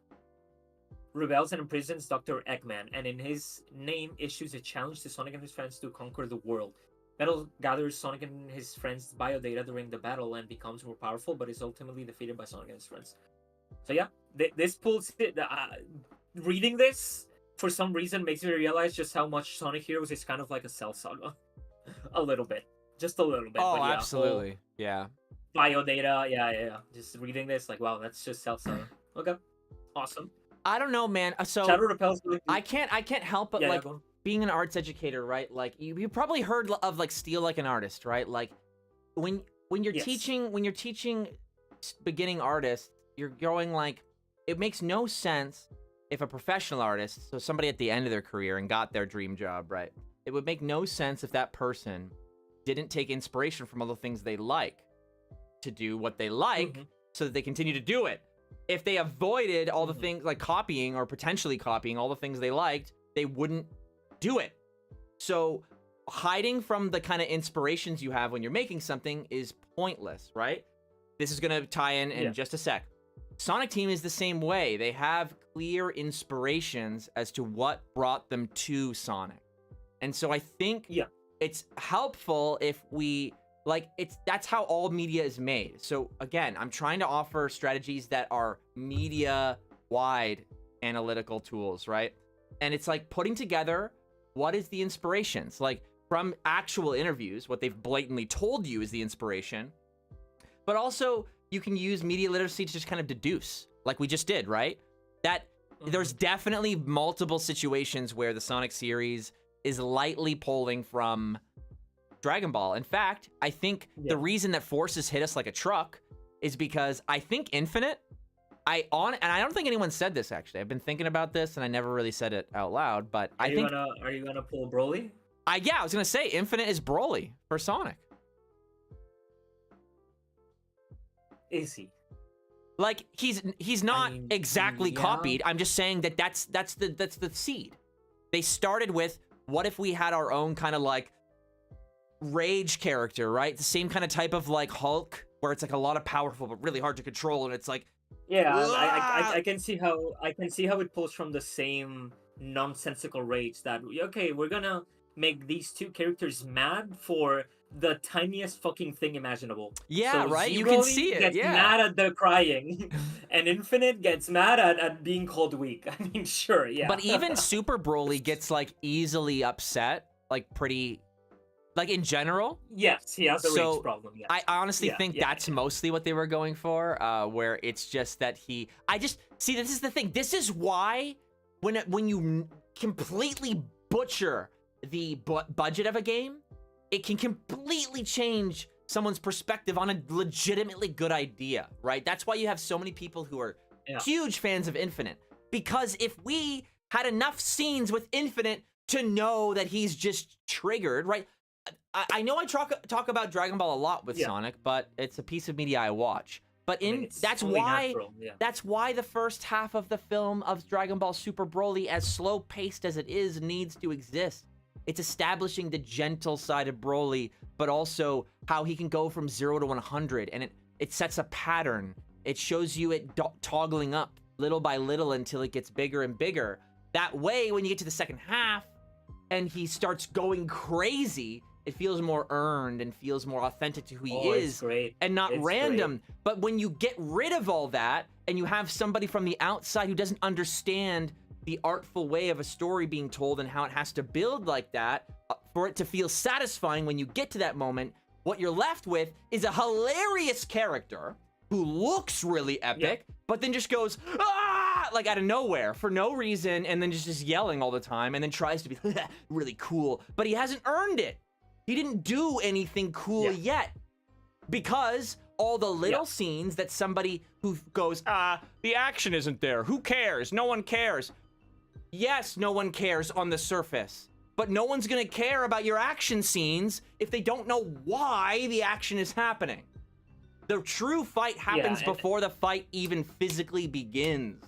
rebels and imprisons Dr. Eggman, and in his name issues a challenge to Sonic and his friends to conquer the world. Metal gathers Sonic and his friends' biodata during the battle and becomes more powerful, but is ultimately defeated by Sonic and his friends. So yeah, this pulls it. Reading this, for some reason, makes me realize just how much Sonic Heroes is kind of like a Cell Saga. A little bit. Just a little bit. Oh, but yeah, absolutely. Yeah. Biodata, yeah. Just reading this, like, wow, that's just Cell Saga. Okay. Awesome. I don't know, man. So Shadow repels. I can't help but like being an arts educator, right? Like you probably heard of like Steal Like an Artist, right? Like when you're teaching beginning artists, you're going like it makes no sense if a professional artist, so somebody at the end of their career and got their dream job, right? It would make no sense if that person didn't take inspiration from all the things they like to do what they like so that they continue to do it. If they avoided all the things like copying or potentially copying all the things they liked, they wouldn't do it. So hiding from the kind of inspirations you have when you're making something is pointless, right? This is going to tie in just a sec. Sonic Team is the same way. They have clear inspirations as to what brought them to Sonic. And so I think it's helpful if we Like, that's how all media is made. So again, I'm trying to offer strategies that are media-wide analytical tools, right? And it's like putting together what is the inspirations, like from actual interviews, what they've blatantly told you is the inspiration, but also you can use media literacy to just kind of deduce, like we just did, right? That there's definitely multiple situations where the Sonic series is lightly pulling from Dragon Ball. In fact, I think the reason that forces hit us like a truck is because I think Infinite, and I don't think anyone said this actually. I've been thinking about this and I never really said it out loud, but are you gonna pull Broly? Yeah, I was gonna say Infinite is Broly for Sonic. Is he? Like he's not exactly copied. I'm just saying that that's the seed. They started with, what if we had our own kind of like rage character, right? The same kind of type of like Hulk, where it's like a lot of powerful but really hard to control, and it's like, yeah, I can see how it pulls from the same nonsensical rage that, okay, we're gonna make these two characters mad for the tiniest fucking thing imaginable. Yeah, so right? Zero You can see it, gets mad at the crying, and Infinite gets mad at being called weak. I mean, sure, yeah. But even Super Broly gets like easily upset, like pretty, like in general. Yes, he has a rage problem. Yes. I honestly think that's mostly what they were going for, where it's just that see, this is the thing. This is why when you completely butcher the budget of a game, it can completely change someone's perspective on a legitimately good idea, right? That's why you have so many people who are huge fans of Infinite, because if we had enough scenes with Infinite to know that he's just triggered, right? I know I talk about Dragon Ball a lot with Sonic, but it's a piece of media I watch. But that's why the first half of the film of Dragon Ball Super Broly, as slow-paced as it is, needs to exist. It's establishing the gentle side of Broly, but also how he can go from 0 to 100, and it sets a pattern. It shows you it toggling up little by little until it gets bigger and bigger. That way, when you get to the second half, and he starts going crazy, it feels more earned and feels more authentic to who he is, and not random. But when you get rid of all that, and you have somebody from the outside who doesn't understand the artful way of a story being told and how it has to build like that, for it to feel satisfying when you get to that moment, what you're left with is a hilarious character who looks really epic, but then just goes, ah, like out of nowhere for no reason, and then just yelling all the time, and then tries to be really cool, but he hasn't earned it. He didn't do anything cool yet, because all the little scenes that somebody who goes, the action isn't there, who cares, no one cares. Yes, no one cares on the surface, but no one's gonna care about your action scenes if they don't know why the action is happening. The true fight happens before the fight even physically begins.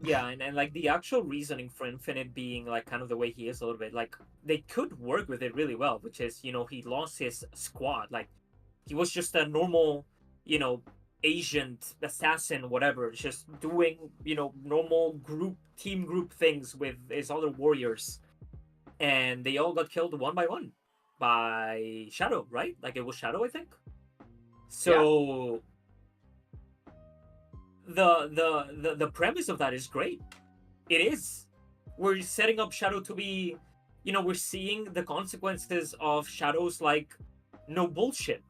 Yeah, and like the actual reasoning for Infinite being like kind of the way he is a little bit, like they could work with it really well, which is, he lost his squad. Like he was just a normal, agent, assassin, whatever, just doing, normal team group things with his other warriors. And they all got killed one by one by Shadow, right? Like it was Shadow, I think. So the premise of that is great. It is. We're setting up Shadow to be, we're seeing the consequences of Shadow's like no bullshit.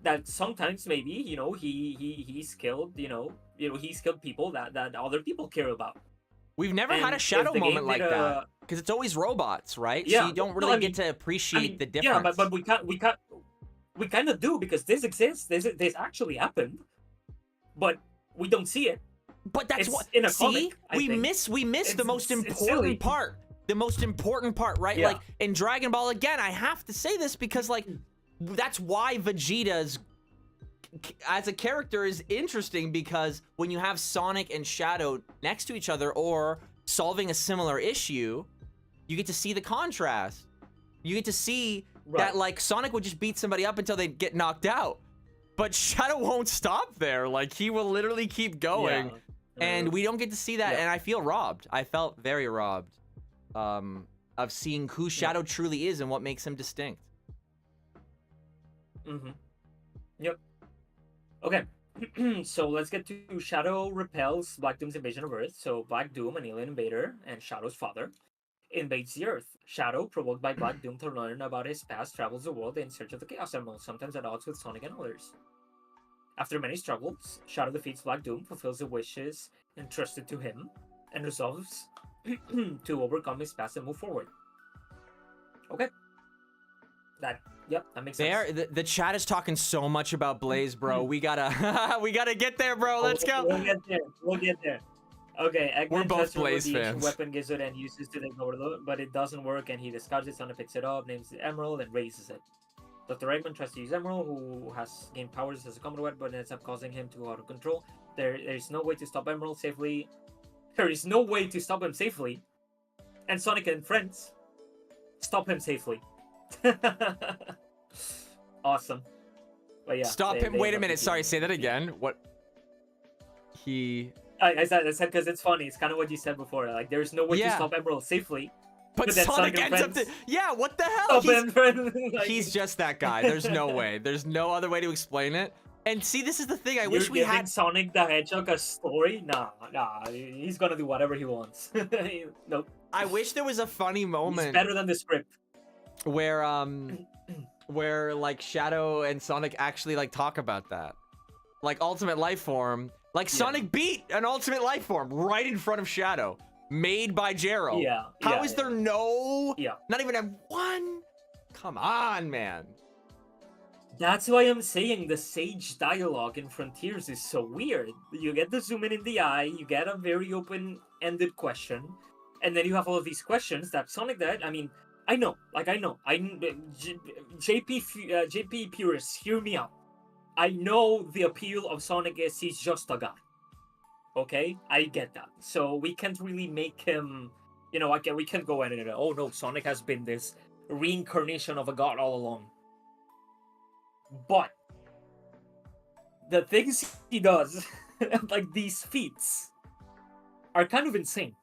That sometimes maybe, he's killed, he's killed people that other people care about. We've never had a Shadow moment like that, because it's always robots, right? Yeah, so you don't really get to appreciate the difference. Yeah, but we kind of do, because this exists. This actually happened, but we don't see it. But that's what in a comic. We miss the most important part. The most important part, right? Yeah. Like in Dragon Ball, again, I have to say this because like that's why Vegeta's as a character is interesting, because when you have Sonic and Shadow next to each other or solving a similar issue, you get to see the contrast. You get to see that like Sonic would just beat somebody up until they get knocked out. But Shadow won't stop there. Like he will literally keep going. And we don't get to see that, and I feel robbed. I felt very robbed of seeing who Shadow truly is and what makes him distinct. Mm-hmm. Yep. Okay. So let's get to Shadow repels Black Doom's invasion of Earth. So Black Doom, an alien invader, and Shadow's father, invades the Earth. Shadow, provoked by Black Doom to learn about his past, travels the world in search of the Chaos Emerald, sometimes at odds with Sonic and others. After many struggles, Shadow defeats Black Doom, fulfills the wishes entrusted to him, and resolves to overcome his past and move forward. Okay. That makes sense. The chat is talking so much about Blaze, bro. We gotta we gotta get there, bro. Let's go. We'll get there. Okay, Eggman We're both Blaze the fans. weapon Gizzard and uses to take over the, but it doesn't work, and he discards it. Sonic picks it up, names it Emerald, and raises it. Dr. Eggman tries to use Emerald, who has gained powers as a combat weapon, but ends up causing him to out of control. There is no way to stop Emerald safely. There is no way to stop him safely. And Sonic and friends stop him safely. Awesome. But yeah. Stop him. Wait a minute. Sorry, say that again. What? I said because it's funny. It's kind of what you said before. Like, there's no way to stop Emerald safely. But Sonic ends up yeah, what the hell? He's just that guy. There's no way. There's no other way to explain it. And see, this is the thing. I wish we had Sonic the Hedgehog a story. Nah. He's gonna do whatever he wants. Nope. I wish there was a funny moment. He's better than the script. Where like Shadow and Sonic actually like talk about that. Like Ultimate Life Form. Like Sonic beat an Ultimate Life Form right in front of Shadow. Made by Jero. How is there no? Not even a one? Come on, man. That's why I'm saying the Sage dialogue in Frontiers is so weird. You get the zoom in the eye, you get a very open-ended question, and then you have all of these questions that Sonic that, I mean, I know. JP purists, hear me out. I know the appeal of Sonic is he's just a guy. Okay, I get that. So we can't really make him, we can't go in and oh no, Sonic has been this reincarnation of a god all along. But the things he does, like these feats, are kind of insane.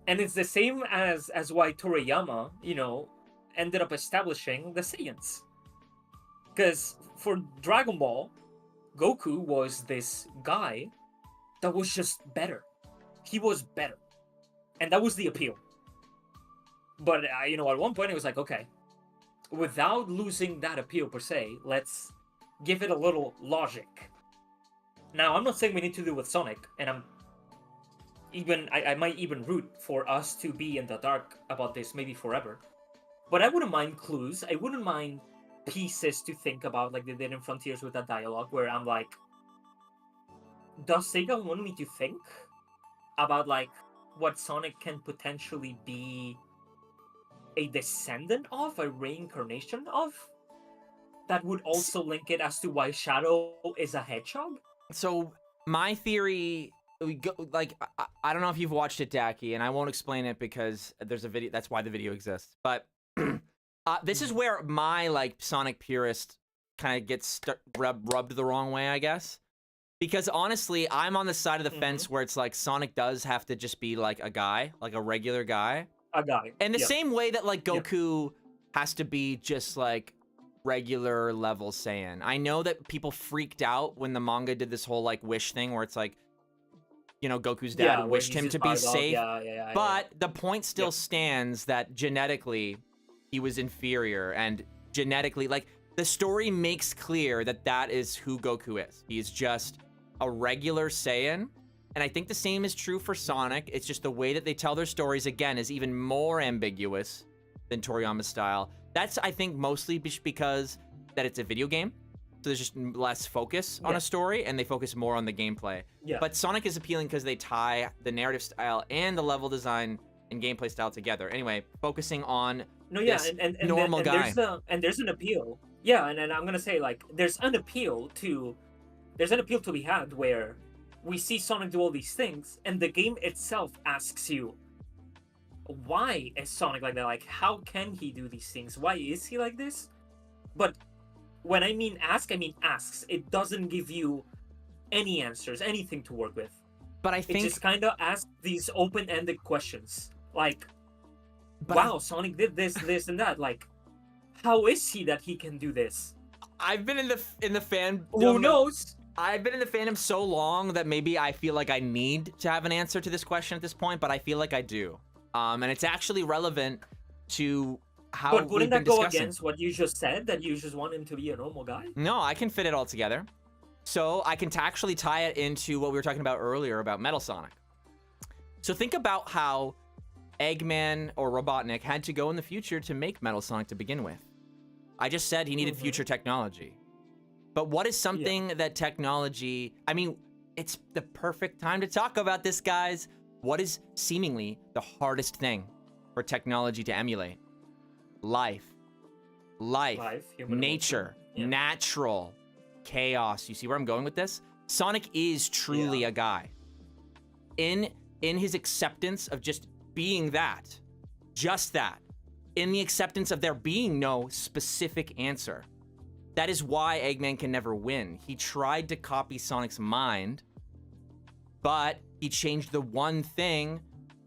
And it's the same as why Toriyama, ended up establishing the Saiyans. Because for Dragon Ball, Goku was this guy that was just better. He was better. And that was the appeal. But, at one point it was like, okay, without losing that appeal per se, let's give it a little logic. Now, I'm not saying we need to do with Sonic, and I might even root for us to be in the dark about this maybe forever. But I wouldn't mind clues. I wouldn't mind pieces to think about, like they did in Frontiers with that dialogue, where I'm like, does Sega want me to think about, like, what Sonic can potentially be a descendant of, a reincarnation of? That would also link it as to why Shadow is a hedgehog? So, my theory... I don't know if you've watched it, Dakiii, and I won't explain it because there's a video. That's why the video exists. But this is where my Sonic purist kind of gets rubbed the wrong way, I guess. Because honestly, I'm on the side of the fence where it's like Sonic does have to just be like a guy, like a regular guy. A guy. And the same way that Goku has to be just regular level Saiyan. I know that people freaked out when the manga did this whole wish thing where it's like, Goku's dad wished him to be safe. But the point still stands that genetically he was inferior, and genetically, the story makes clear that that is who Goku is. He is just a regular Saiyan. And I think the same is true for Sonic. It's just the way that they tell their stories, again, is even more ambiguous than Toriyama's style. That's, I think, mostly because that it's a video game. So there's just less focus on a story, and they focus more on the gameplay. But Sonic is appealing because they tie the narrative style and the level design and gameplay style together. Anyway, focusing on normal guy. There's an appeal. Yeah, and I'm gonna say there's an appeal to be had where we see Sonic do all these things, and the game itself asks you, why is Sonic like that? Like, how can he do these things? Why is he like this? But when I mean ask, I mean asks. It doesn't give you any answers, anything to work with. But I think it just kind of asks these open-ended questions. Like, wow, Sonic did this, this, and that. Like, how is he that he can do this? I've been in the fandom. Who knows? I've been in the fandom so long that maybe I feel like I need to have an answer to this question at this point, but I feel like I do. And it's actually relevant to how But wouldn't we've that been go discussing. against what you just said, that you just want him to be a normal guy? No, I can fit it all together. So I can actually tie it into what we were talking about earlier about Metal Sonic. So think about how Eggman or Robotnik had to go in the future to make Metal Sonic to begin with. I just said he needed future technology. But what is something that technology... I mean, it's the perfect time to talk about this, guys. What is seemingly the hardest thing for technology to emulate? Life, human nature, emotion. natural, chaos. You see where I'm going with this? Sonic is truly a guy. In his acceptance of just being that, just that, in the acceptance of there being no specific answer. That is why Eggman can never win. He tried to copy Sonic's mind, but he changed the one thing,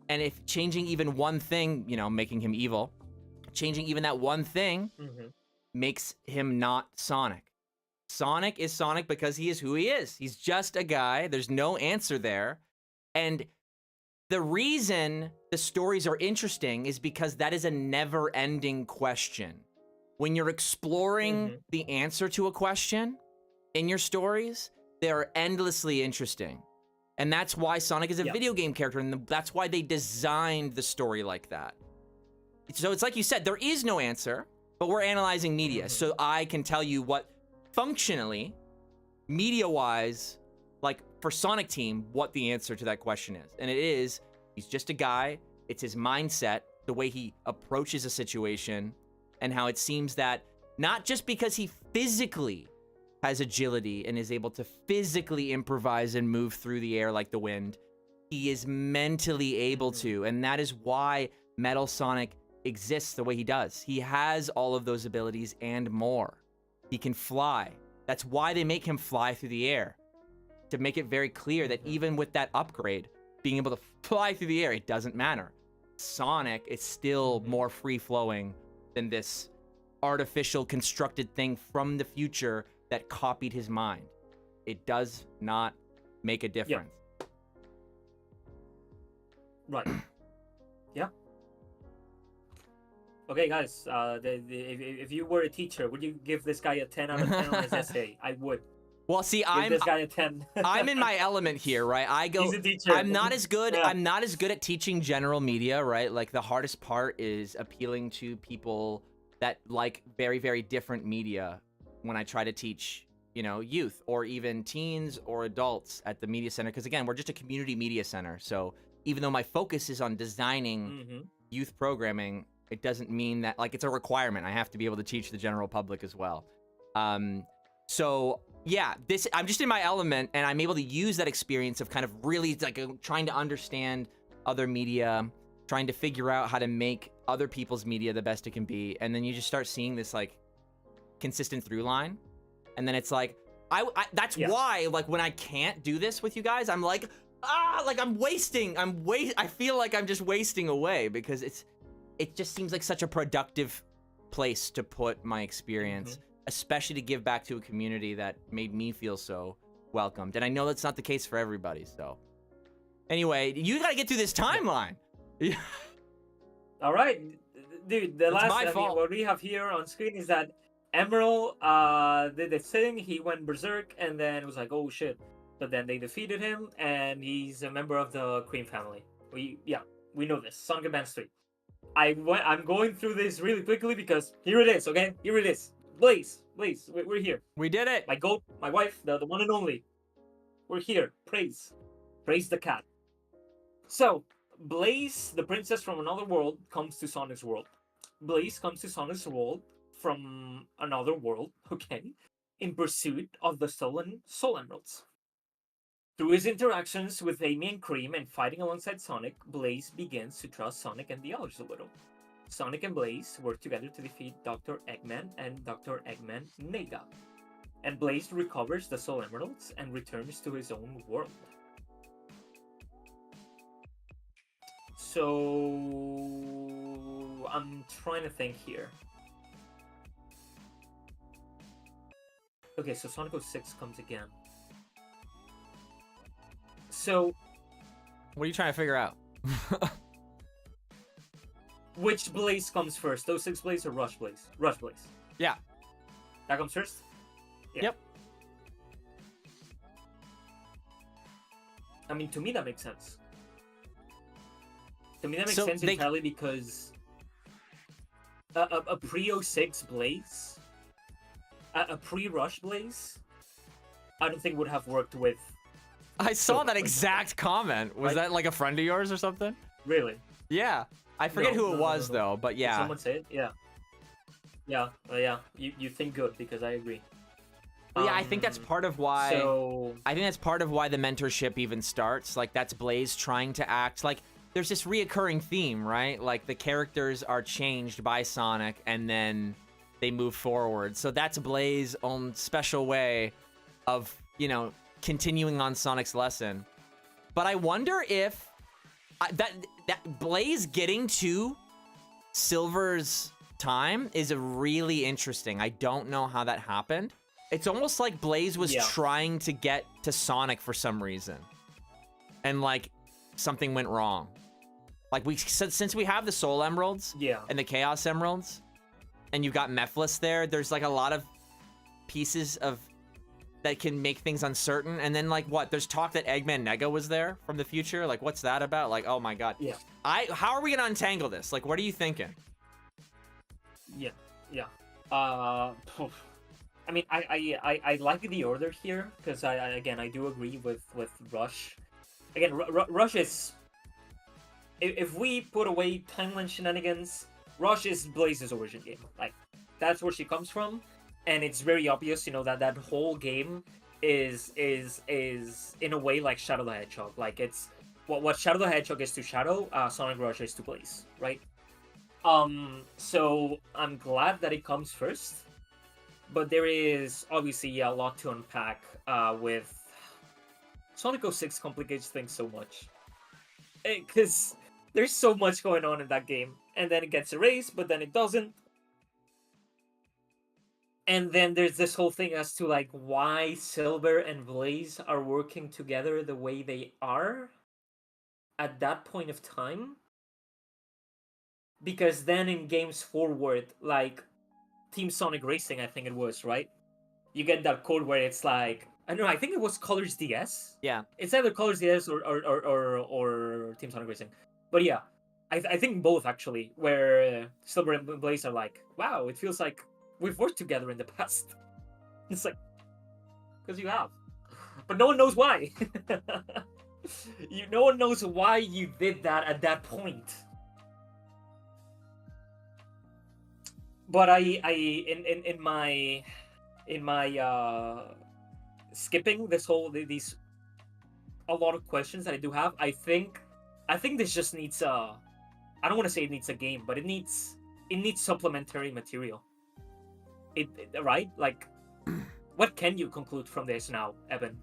and if changing even one thing, you know, making him evil, changing even that one thing makes him not Sonic. Sonic is Sonic because he is who he is. He's just a guy. There's no answer there. And the reason the stories are interesting is because that is a never-ending question. When you're exploring the answer to a question in your stories, they're endlessly interesting. And that's why Sonic is a video game character, and that's why they designed the story like that. So it's like you said, there is no answer, but we're analyzing media. So I can tell you what functionally, media-wise, like for Sonic Team, what the answer to that question is. And it is, he's just a guy. It's his mindset, the way he approaches a situation, and how it seems that not just because he physically has agility and is able to physically improvise and move through the air like the wind, he is mentally able to. And that is why Metal Sonic exists the way he does. He has all of those abilities and more. He can fly. That's why they make him fly through the air. To make it very clear that even with that upgrade, being able to fly through the air, it doesn't matter. Sonic is still more free-flowing than this artificial constructed thing from the future that copied his mind. It does not make a difference. Right. Yeah. Okay, guys. If you were a teacher, would you give this guy a 10 out of 10 on his essay? I would. Well, see, Give this guy a 10. I'm in my element here, right? I go. He's a teacher. I'm not as good. I'm not as good at teaching general media, right? Like the hardest part is appealing to people that like very, very different media. When I try to teach, you know, youth or even teens or adults at the media center, because again, we're just a community media center. So even though my focus is on designing youth programming, it doesn't mean that like it's a requirement. I have to be able to teach the general public as well. So yeah, I'm just in my element, and I'm able to use that experience of kind of really like trying to understand other media, trying to figure out how to make other people's media the best it can be, and then you just start seeing this like consistent through line, and then it's like that's why like when I can't do this with you guys, I'm like like I feel like I'm just wasting away because it just seems like such a productive place to put my experience. Especially to give back to a community that made me feel so welcomed. And I know that's not the case for everybody, so. Anyway, you gotta get through this timeline. All right, dude, the last, my fault. what we have here on screen is that Emerald did the thing, he went berserk, and then it was like, oh shit. But then they defeated him, and he's a member of the Cream family. We know this, Sonic Advance 3. I'm going through this really quickly because here it is, okay? Here it is. Blaze, we're here. We did it. My goat, my wife, the one and only. We're here. Praise the cat. So, Blaze, the princess from another world, comes to Sonic's world. Blaze comes to Sonic's world from another world, okay, in pursuit of the stolen Soul Emeralds. Through his interactions with Amy and Cream and fighting alongside Sonic, Blaze begins to trust Sonic and the others a little. Sonic and Blaze work together to defeat Dr. Eggman and Dr. Eggman Nega. And Blaze recovers the Soul Emeralds and returns to his own world. So I'm trying to think here. Okay, so Sonic 06 comes again. So, What are you trying to figure out? which Blaze comes first? 06 Blaze or Rush Blaze? Rush Blaze. Yeah. That comes first? Yeah. Yep. I mean, to me, that makes sense. To me, that makes So sense they- entirely because a pre-06 Blaze, a pre-Rush Blaze, I don't think would have worked with. I saw Silver, that for exact comment. Was Right? that like a friend of yours or something? Really? Yeah. I forget No, who it no, was no. though, but Did yeah. someone say it? Yeah. Yeah. Yeah. You think good because I agree. But yeah, I think that's part of why. So I think that's part of why the mentorship even starts. Like, that's Blaze trying to act like there's this reoccurring theme, right? Like, the characters are changed by Sonic and then they move forward. So that's Blaze's own special way of, you know, continuing on Sonic's lesson. But I wonder if that Blaze getting to Silver's time is a really interesting. I don't know how that happened. It's almost like Blaze was trying to get to Sonic for some reason. And like something went wrong. Like since we have the Soul Emeralds and the Chaos Emeralds and you've got Mephiles there, there's like a lot of pieces of that can make things uncertain. And then like what? There's talk that Eggman Nega was there from the future. Like what's that about? Like, oh my god. Yeah. How are we gonna untangle this? Like what are you thinking? Yeah. I mean, I like the order here because I do agree with Rush. Again, Rush is, if we put away timeline shenanigans, Rush is Blaze's origin game. Like that's where she comes from, and it's very obvious, you know, that whole game is in a way like Shadow the Hedgehog. Like it's what Shadow the Hedgehog is to Shadow, Sonic Rush is to Blaze, right? So I'm glad that it comes first. But there is obviously a lot to unpack with Sonic 06 complicates things so much. Because there's so much going on in that game. And then it gets erased, but then it doesn't. And then there's this whole thing as to like why Silver and Blaze are working together the way they are at that point of time. Because then in games forward, like Team Sonic Racing, I think it was, right? You get that code where it's like, I don't know, I think it was Colors DS. Yeah. It's either Colors DS or Team Sonic Racing. But yeah, I think both actually, where Silver and Blaze are like, wow, it feels like we've worked together in the past. It's like, because you have. But no one knows why. No one knows why you did that at that point. But in my skipping this whole these a lot of questions that I do have, I think this just needs I don't want to say it needs a game, but it needs supplementary material. It right? Like what can you conclude from this now, Evan?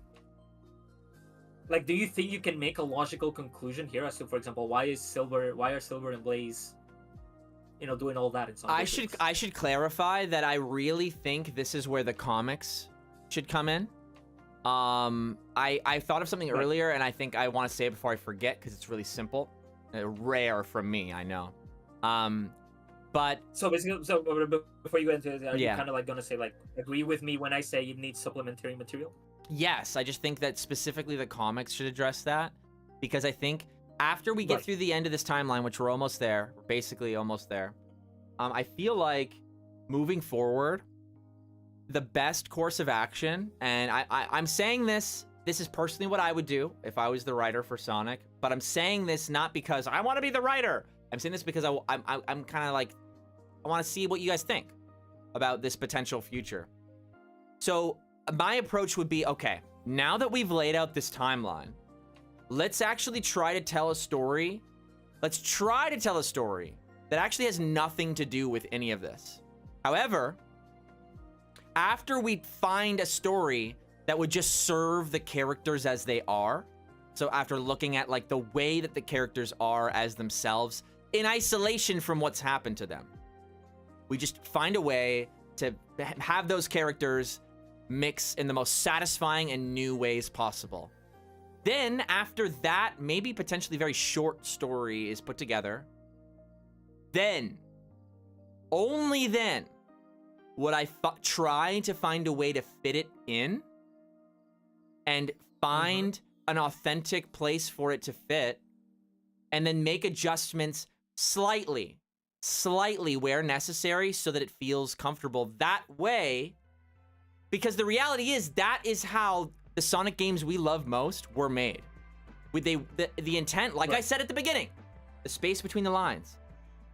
Like, do you think you can make a logical conclusion here as to, for example, why are Silver and Blaze, you know, doing all that in Sonic? I should clarify that I really think this is where the comics should come in. I thought of something earlier, and I think I want to say it before I forget because it's really simple, rare from me, I know. But so basically, before you go into it, are you kind of like gonna say like agree with me when I say it needs supplementary material? Yes, I just think that specifically the comics should address that, because I think after we get through the end of this timeline, which we're almost there, we're basically almost there, I feel like moving forward, the best course of action, and I'm saying this is personally what I would do if I was the writer for Sonic, but I'm saying this not because I want to be the writer. I'm saying this because I'm kind of like, I want to see what you guys think about this potential future. So my approach would be, okay, now that we've laid out this timeline, let's actually try to tell a story. Let's try to tell a story that actually has nothing to do with any of this. However, after we find a story that would just serve the characters as they are, so after looking at like the way that the characters are as themselves in isolation from what's happened to them, we just find a way to have those characters mix in the most satisfying and new ways possible. Then, after that, maybe potentially very short story is put together, then, only then, would I try to find a way to fit it in and find an authentic place for it to fit, and then make adjustments slightly where necessary so that it feels comfortable that way. Because the reality is, that is how the Sonic games we love most were made. With the intent, like I said at the beginning, the space between the lines.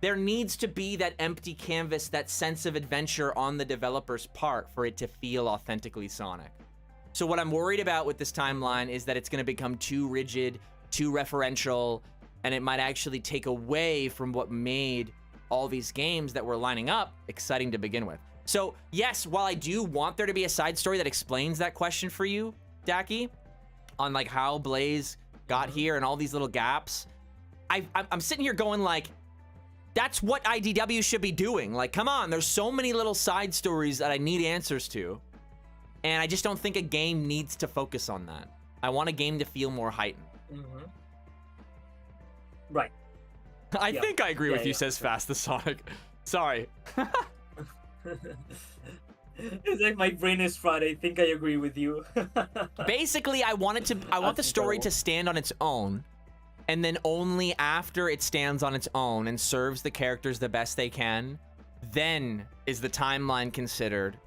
There needs to be that empty canvas, that sense of adventure on the developer's part for it to feel authentically Sonic. So what I'm worried about with this timeline is that it's going to become too rigid, too referential, and it might actually take away from what made all these games that were lining up exciting to begin with. So yes, while I do want there to be a side story that explains that question for you, Dakiii, on like how Blaze got here and all these little gaps, I'm sitting here going like, that's what IDW should be doing. Like, come on, there's so many little side stories that I need answers to. And I just don't think a game needs to focus on that. I want a game to feel more heightened. Right. I think I agree with you, says Fast the Sonic. Sorry. It's like my brain is fried. I think I agree with you. Basically, I want the story to stand on its own. And then only after it stands on its own and serves the characters the best they can, then is the timeline considered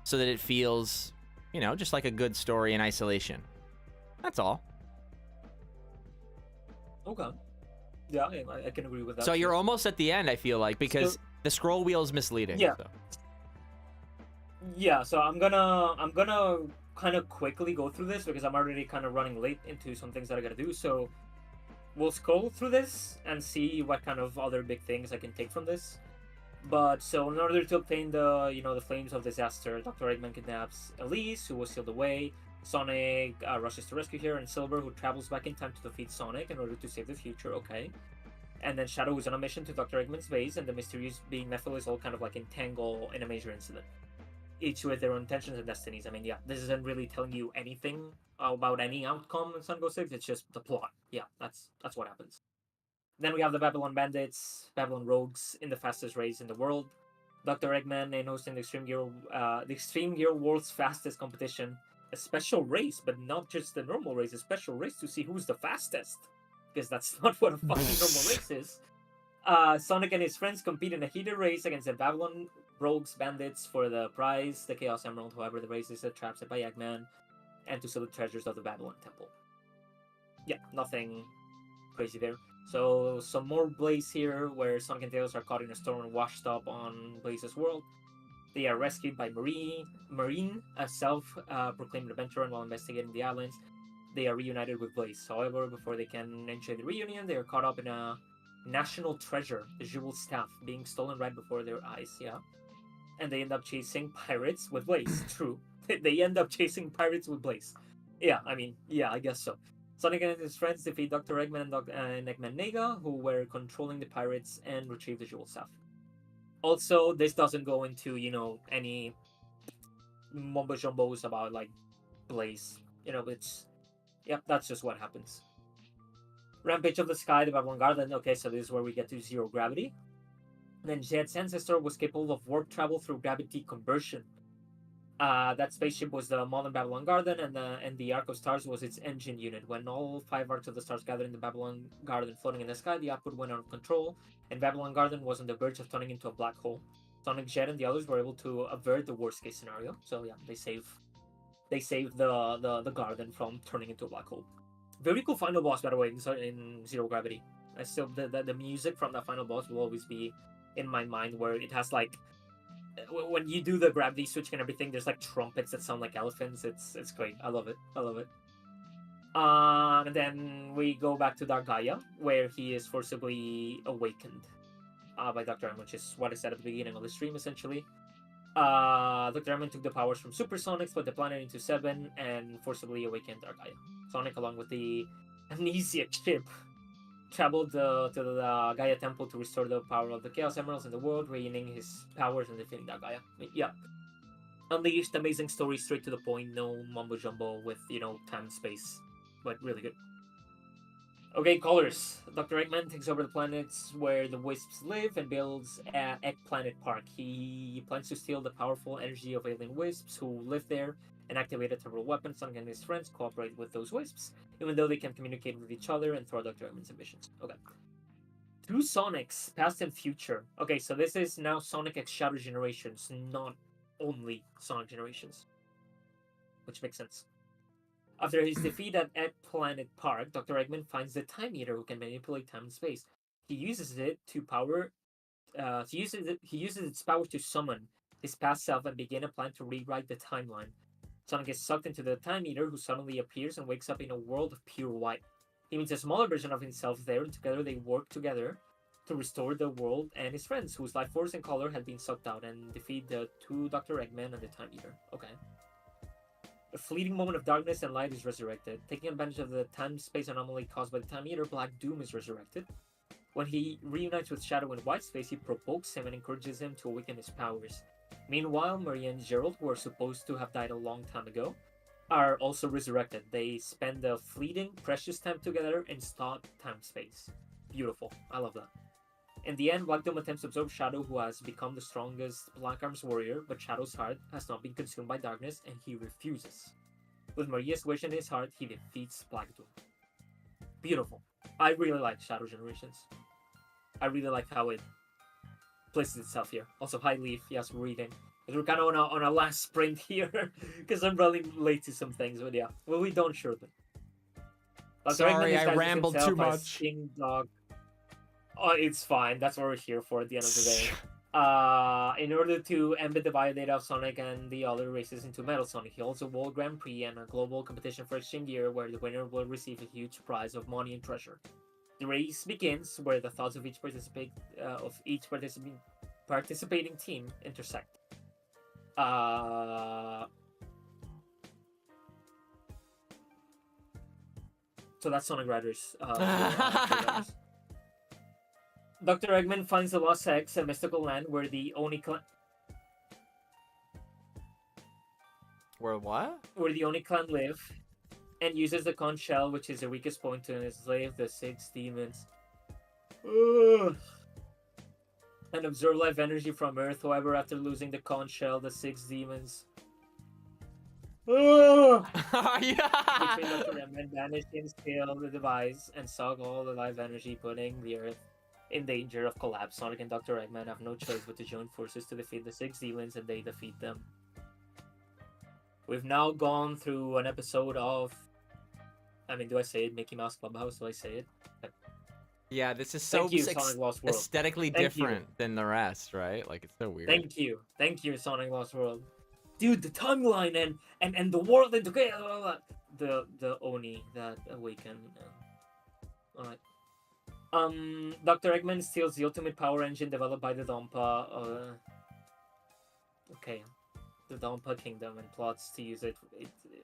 so that it feels, you know, just like a good story in isolation. That's all. Okay. Yeah, I can agree with that. So you're almost at the end, I feel like, because the scroll wheel is misleading. Yeah. So. Yeah, so I'm gonna kind of quickly go through this because I'm already kind of running late into some things that I gotta do. So we'll scroll through this and see what kind of other big things I can take from this. But so in order to obtain the, you know, the flames of disaster, Dr. Eggman kidnaps Elise, who was sealed away. Sonic rushes to rescue her, and Silver, who travels back in time to defeat Sonic in order to save the future. Okay. And then Shadow is on a mission to Dr. Eggman's base, and the mysterious being Nephil is all kind of like entangled in a major incident. Each with their own intentions and destinies. I mean, yeah, this isn't really telling you anything about any outcome in Sun Go 6, it's just the plot. Yeah, that's what happens. Then we have the Babylon Bandits, Babylon Rogues in the fastest race in the world. Dr. Eggman in hosting the Extreme Gear World's fastest competition. A special race, but not just the normal race, a special race to see who's the fastest. Because that's not what a fucking normal race is. Sonic and his friends compete in a heated race against the Babylon Rogues Bandits for the prize, the Chaos Emerald. However, the race is trapped by Eggman, and to steal the treasures of the Babylon Temple. Yeah, nothing crazy there. So some more Blaze here, where Sonic and Tails are caught in a storm and washed up on Blaze's world. They are rescued by Marine, a self-proclaimed adventurer, and while investigating the islands, they are reunited with Blaze. However, before they can enjoy the reunion, they are caught up in a national treasure, the Jewel Staff, being stolen right before their eyes, yeah. And they end up chasing pirates with Blaze, true. They end up chasing pirates with Blaze. Yeah, I mean, yeah, I guess so. Sonic and his friends defeat Dr. Eggman and Eggman Nega, who were controlling the pirates, and retrieve the Jewel Staff. Also, this doesn't go into, you know, any mumbo-jumbos about, like, Blaze. You know, it's... Yep, that's just what happens. Rampage of the Sky, the Babylon Garden. Okay, so this is where we get to zero gravity. Then Jed's ancestor was capable of warp travel through gravity conversion. That spaceship was the modern Babylon Garden, and the Arc of Stars was its engine unit. When all 5 Arcs of the Stars gathered in the Babylon Garden floating in the sky, the output went out of control, and Babylon Garden was on the verge of turning into a black hole. Sonic, Jet, and the others were able to avert the worst case scenario. So yeah, they saved the garden from turning into a black hole. Very cool final boss, by the way, in Zero Gravity. I still the music from that final boss will always be in my mind, where it has like, when you do the gravity switch and everything, there's like trumpets that sound like elephants. It's great. I love it. And then we go back to Dark Gaia, where he is forcibly awakened by Dr. M, which is what I said at the beginning of the stream, essentially. Dr. M took the powers from Supersonic, split the planet into 7, and forcibly awakened Dark Gaia. Sonic, along with the Amnesia chip, traveled to the Gaia Temple to restore the power of the Chaos Emeralds in the world, regaining his powers and defeating Dark Gaia. Yeah. Unleashed, amazing story, straight to the point, no mumbo jumbo with, time and space, but really good. Okay, colors. Dr. Eggman takes over the planets where the wisps live and builds Egg Planet Park. He plans to steal the powerful energy of alien wisps who live there and activate a terrible weapon. Sonic and his friends cooperate with those wisps, even though they can communicate with each other and thwart Dr. Eggman's ambitions. Okay. Two Sonics, past and future. Okay, so this is now Sonic X Shadow Generations, not only Sonic Generations. Which makes sense. After his defeat at Egg Planet Park, Dr. Eggman finds the Time Eater who can manipulate time and space. He uses it to power. He uses its power to summon his past self and begin a plan to rewrite the timeline. Sonic is sucked into the Time Eater, who suddenly appears and wakes up in a world of pure white. He meets a smaller version of himself there, and together they work together to restore the world and his friends, whose life force and color had been sucked out, and defeat the two Dr. Eggman and the Time Eater. Okay. A fleeting moment of darkness and light is resurrected. Taking advantage of the time-space anomaly caused by the Time Eater, Black Doom is resurrected. When he reunites with Shadow in White Space, he provokes him and encourages him to awaken his powers. Meanwhile, Maria and Gerald, who are supposed to have died a long time ago, are also resurrected. They spend a fleeting, precious time together and stop time-space. Beautiful. I love that. In the end, Black Doom attempts to absorb Shadow, who has become the strongest Black Arms warrior, but Shadow's heart has not been consumed by darkness, and he refuses. With Maria's wish in his heart, he defeats Black Doom. Beautiful. I really like Shadow Generations. I really like how it places itself here. Also, hi Leaf, yes, we're reading. We're kind of on a last sprint here, because I'm running late to some things, but yeah. Well, we don't shortly. Sorry, I rambled too much. King Dog. Oh, it's fine. That's what we're here for at the end of the day. In order to embed the biodata of Sonic and the other races into Metal Sonic, he holds a World Grand Prix and a global competition for exchange gear where the winner will receive a huge prize of money and treasure. The race begins where the thoughts of each participating team intersect. So that's Sonic Riders. Dr. Eggman finds the Lost Eggs, a mystical land where the Oni clan. Where what? Where the Oni clan live, and uses the conch shell, which is the weakest point, to enslave the 6 demons. Ugh. And absorb life energy from Earth. However, after losing the conch shell, the 6 demons. Yeah. Between Dr. Eggman vanish and scale the device and suck all the life energy, putting the Earth in danger of collapse. Sonic and Dr. Eggman have no choice but to join forces to defeat the 6 demons, and they defeat them. We've now gone through an episode of... I mean, do I say it? Mickey Mouse Clubhouse? Do I say it? Yeah, this is so aesthetically different than the rest, right? Like, it's so weird. Thank you, Sonic Lost World. Dude, the timeline and the world and the Oni that awaken. Alright. Dr. Eggman steals the ultimate power engine developed by the Dompa. The Dompa Kingdom, and plots to use it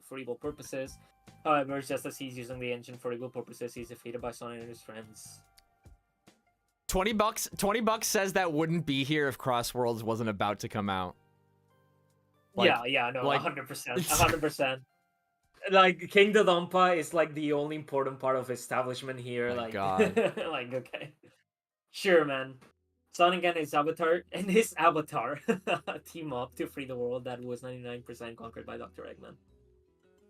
for evil purposes. However, just as he's using the engine for evil purposes, he's defeated by Sonic and his friends. $20 says that wouldn't be here if Crossworlds wasn't about to come out. Like, yeah, no, 100%, 100%. Like, King Dodonpa is like the only important part of establishment here. My like, God. like, okay, sure, man. Sonic and his avatar team up to free the world that was 99% conquered by Dr. Eggman.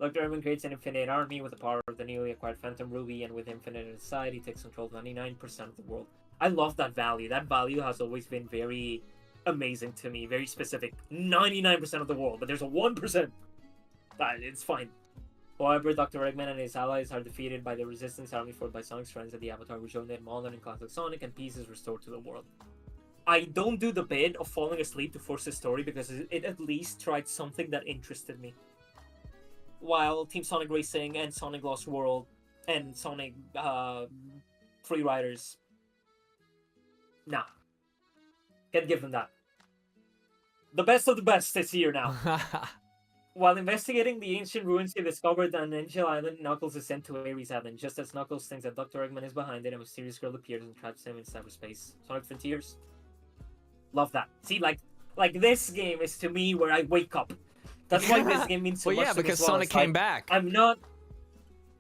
Dr. Eggman creates an infinite army with the power of the newly acquired Phantom Ruby, and with infinite inside, he takes control of 99% of the world. I love that value. That value has always been very amazing to me, very specific. 99% of the world, but there's a 1%. It's fine. However, Dr. Eggman and his allies are defeated by the Resistance Army formed by Sonic's friends, and the Avatar rejoined modern and classic Sonic, and peace is restored to the world. I don't do the bit of falling asleep to force the story because it at least tried something that interested me. While Team Sonic Racing and Sonic Lost World and Sonic Free Riders, nah. Can't give them that. The best of the best is here now. While investigating the ancient ruins, he discovered an Angel Island. Knuckles is sent to Ares Island. Just as Knuckles thinks that Dr. Eggman is behind it, a mysterious girl appears and traps him in cyberspace. Sonic Frontiers. Love that. See, like, Like this game is to me where I wake up. That's why this game means so Well, much yeah, to me because as well. Sonic It's like, came back. I'm not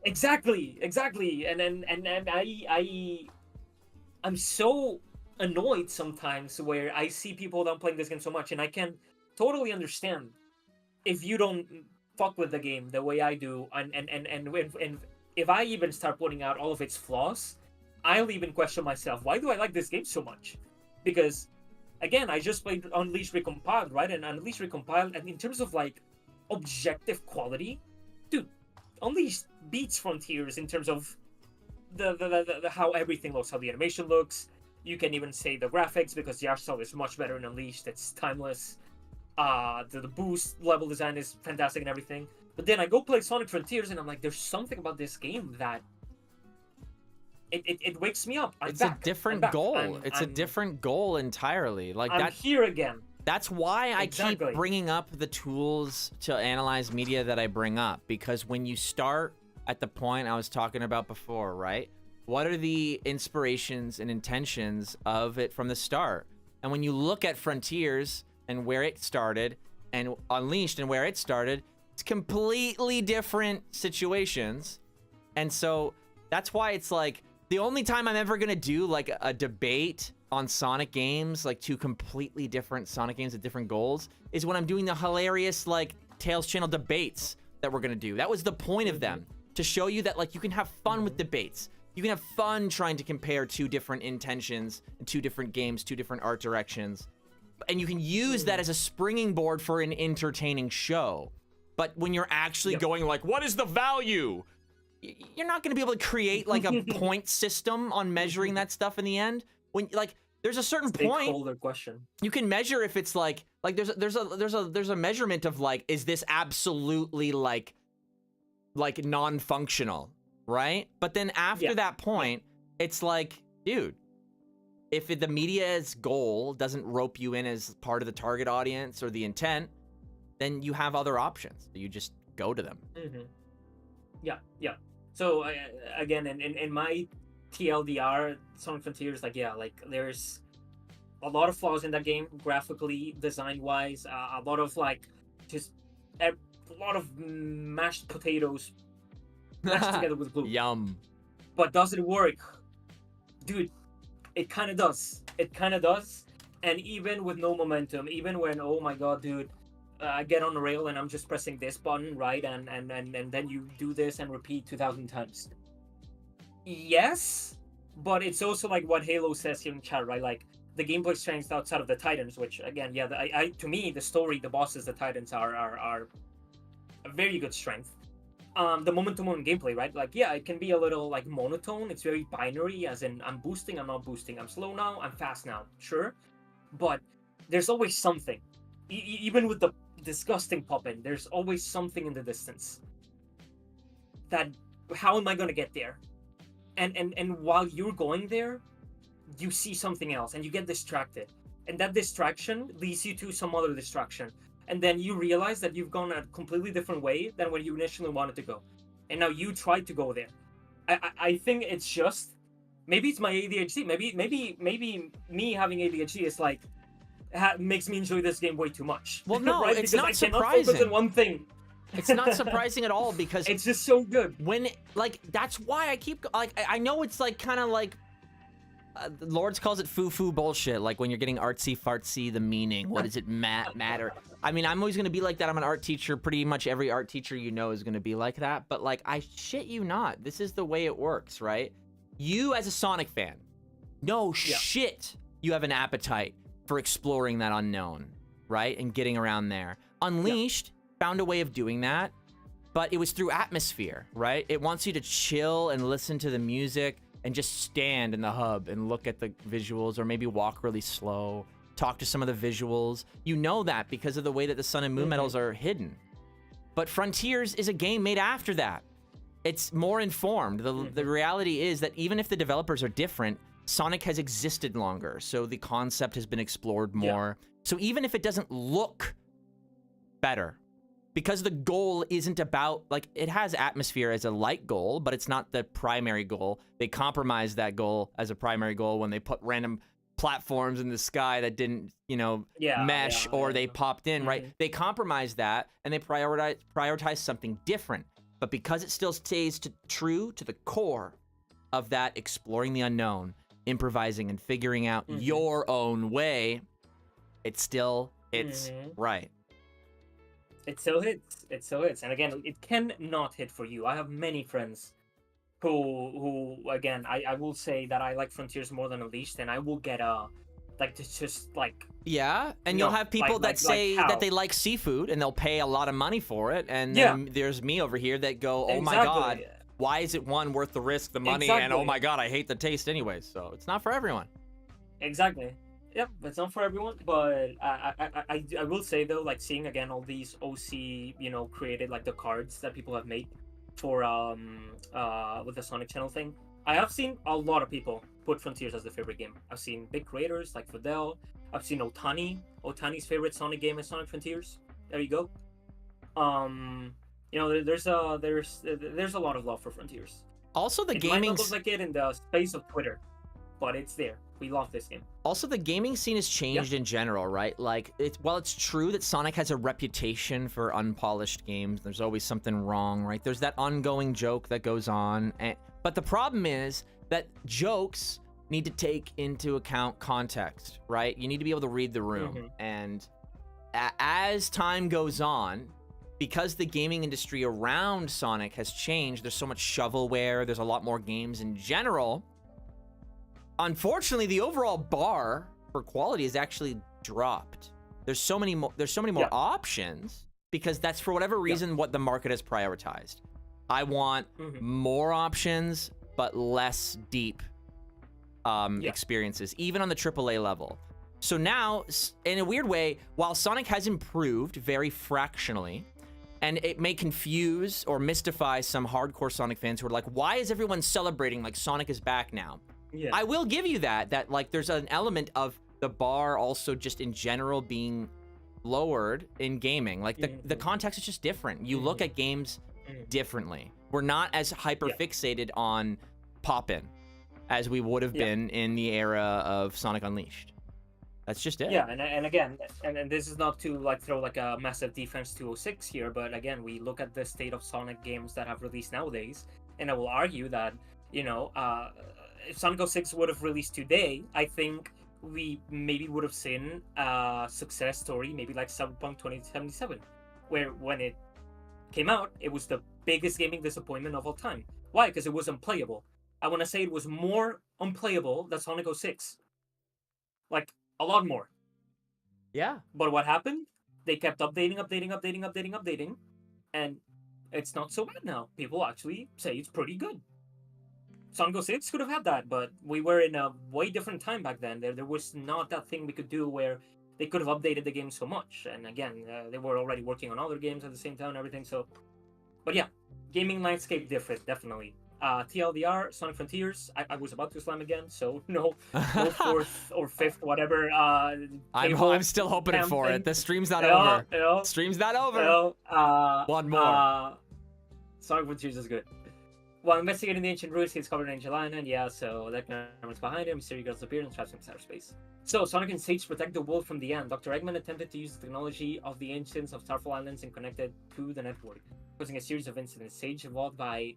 exactly, and I'm so annoyed sometimes where I see people not playing this game so much, and I can totally understand if you don't fuck with the game the way I do, and if I even start pointing out all of its flaws, I'll even question myself. Why do I like this game so much? Because again, I just played Unleashed Recompiled, right? And Unleashed Recompiled, and in terms of like objective quality, dude, Unleashed beats Frontiers in terms of the how everything looks, how the animation looks. You can even say the graphics because the art style is much better in Unleashed. It's timeless. The boost level design is fantastic and everything. But then I go play Sonic Frontiers and I'm like, there's something about this game that it wakes me up. It's a different goal. It's a different goal entirely. Like I'm here again. That's why I keep Exactly. bringing up the tools to analyze media that I bring up, because when you start at the point I was talking about before, right? What are the inspirations and intentions of it from the start? And when you look at Frontiers and where it started and Unleashed and where it started, it's completely different situations. And so that's why it's like the only time I'm ever gonna do like a debate on Sonic games, like two completely different Sonic games with different goals, is when I'm doing the hilarious like Tales channel debates that we're gonna do. That was the point of them, to show you that like you can have fun with debates. You can have fun trying to compare two different intentions, two different games, two different art directions. And you can use that as a springing board for an entertaining show. But when you're actually going like, what is the value? You're not gonna be able to create like a point system on measuring that stuff in the end. When like there's a certain point question. You can measure if it's like there's a measurement of like, is this absolutely like non-functional, right? But then after that point, it's like, dude, if the media's goal doesn't rope you in as part of the target audience or the intent, then you have other options. You just go to them. Yeah. So again, in my TLDR, Sonic Frontiers, like there's a lot of flaws in that game, graphically, design-wise, a lot of like just a lot of mashed potatoes mashed together with glue. Yum. But does it work? Dude, it kind of does. It kind of does. And even with no momentum, even when, oh my god, dude, I get on the rail and I'm just pressing this button, right? And then you do this and repeat 2,000 times. Yes, but it's also like what Halo says here in chat, right? Like the gameplay strength outside of the Titans, which again, to me, the story, the bosses, the Titans are a very good strength. The moment-to-moment gameplay, right? Like, yeah, it can be a little like monotone. It's very binary, as in I'm boosting, I'm not boosting, I'm slow now, I'm fast now, sure. But there's always something. Even with the disgusting pop-in, there's always something in the distance. That, how am I gonna get there? And while you're going there, you see something else and you get distracted. And that distraction leads you to some other distraction. And then you realize that you've gone a completely different way than when you initially wanted to go. And now you tried to go there. I think it's just, maybe it's my ADHD. Maybe me having ADHD is like, makes me enjoy this game way too much. Well, no, right? it's because not I cannot surprising. focus on one thing. It's not surprising at all, because it's just so good. When, like, that's why I keep, like, I know it's like kind of like, Lords calls it foo-foo bullshit, like when you're getting artsy-fartsy, the meaning, what does it matter? I mean, I'm always going to be like that. I'm an art teacher. Pretty much every art teacher you know is going to be like that. But, like, I shit you not. This is the way it works, right? You, as a Sonic fan, no shit, you have an appetite for exploring that unknown, right? And getting around there. Unleashed found a way of doing that, but it was through atmosphere, right? It wants you to chill and listen to the music and just stand in the hub and look at the visuals, or maybe walk really slow, talk to some of the visuals. You know that because of the way that the Sun and Moon medals are hidden. But Frontiers is a game made after that. It's more informed. The reality is that even if the developers are different, Sonic has existed longer, so the concept has been explored more. So even if it doesn't look better, because the goal isn't about, like, it has atmosphere as a light goal, but it's not the primary goal. They compromise that goal as a primary goal when they put random platforms in the sky that didn't, mesh, or they popped in, right? They compromised that, and they prioritize something different. But because it still stays true to the core of that exploring the unknown, improvising and figuring out your own way, it still hits right. It still hits. It still hits. And again, it cannot hit for you. I have many friends who again, I will say that I like Frontiers more than Unleashed, and I will get yeah, and you'll have people that say that they like seafood and they'll pay a lot of money for it, and then there's me over here that go, oh my god, why is it one worth the risk, the money, and oh my god, I hate the taste anyway. So it's not for everyone. Exactly. Yep, it's not for everyone, but I will say though, like seeing again all these OC, created like the cards that people have made for with the Sonic Channel thing. I have seen a lot of people put Frontiers as their favorite game. I've seen big creators like Fidel. I've seen Otani's favorite Sonic game is Sonic Frontiers. There you go. There's a lot of love for Frontiers. Also, the gaming might not look like it in the space of Twitter, but it's there. We love this game. Also, the gaming scene has changed in general, right? Like, while it's true that Sonic has a reputation for unpolished games, there's always something wrong, right? There's that ongoing joke that goes on. But the problem is that jokes need to take into account context, right? You need to be able to read the room. And as time goes on, because the gaming industry around Sonic has changed, there's so much shovelware, there's a lot more games in general. Unfortunately, the overall bar for quality has actually dropped. There's so many more options, because that's, for whatever reason, what the market has prioritized. I want more options, but less deep experiences, even on the AAA level. So now, in a weird way, while Sonic has improved very fractionally, and it may confuse or mystify some hardcore Sonic fans who are like, why is everyone celebrating like Sonic is back now? Yeah. I will give you that like there's an element of the bar also just in general being lowered in gaming. Like the context is just different. You look at games differently. We're not as hyper fixated on pop-in as we would have been in the era of Sonic Unleashed. That's just it. Yeah, and again, and this is not to like throw like a massive defense to 06 here, but again, we look at the state of Sonic games that have released nowadays, and I will argue that, if Sonic 06 would have released today, I think we maybe would have seen a success story, maybe like Cyberpunk 2077, where when it came out, it was the biggest gaming disappointment of all time. Why? Because it was unplayable. I want to say it was more unplayable than Sonic 06. Like, a lot more. Yeah. But what happened? They kept updating, and it's not so bad now. People actually say it's pretty good. Sonic 06 could have had that, but we were in a way different time back then. There was not that thing we could do where they could have updated the game so much. And again, they were already working on other games at the same time and everything. So, but yeah, gaming landscape different, definitely. TLDR, Sonic Frontiers, I was about to slam again, so no fourth or fifth, whatever. I'm still hoping for it. The stream's not over. Stream's not over. One more. Sonic Frontiers is good. While investigating the ancient roots, he discovered an ancient island. Yeah, so that camera's behind him. Mystery girls appear and traps him in cyberspace. So Sonic and Sage protect the world from the end. Dr. Eggman attempted to use the technology of the ancients of Starfall Islands and connected to the network, causing a series of incidents. Sage evolved by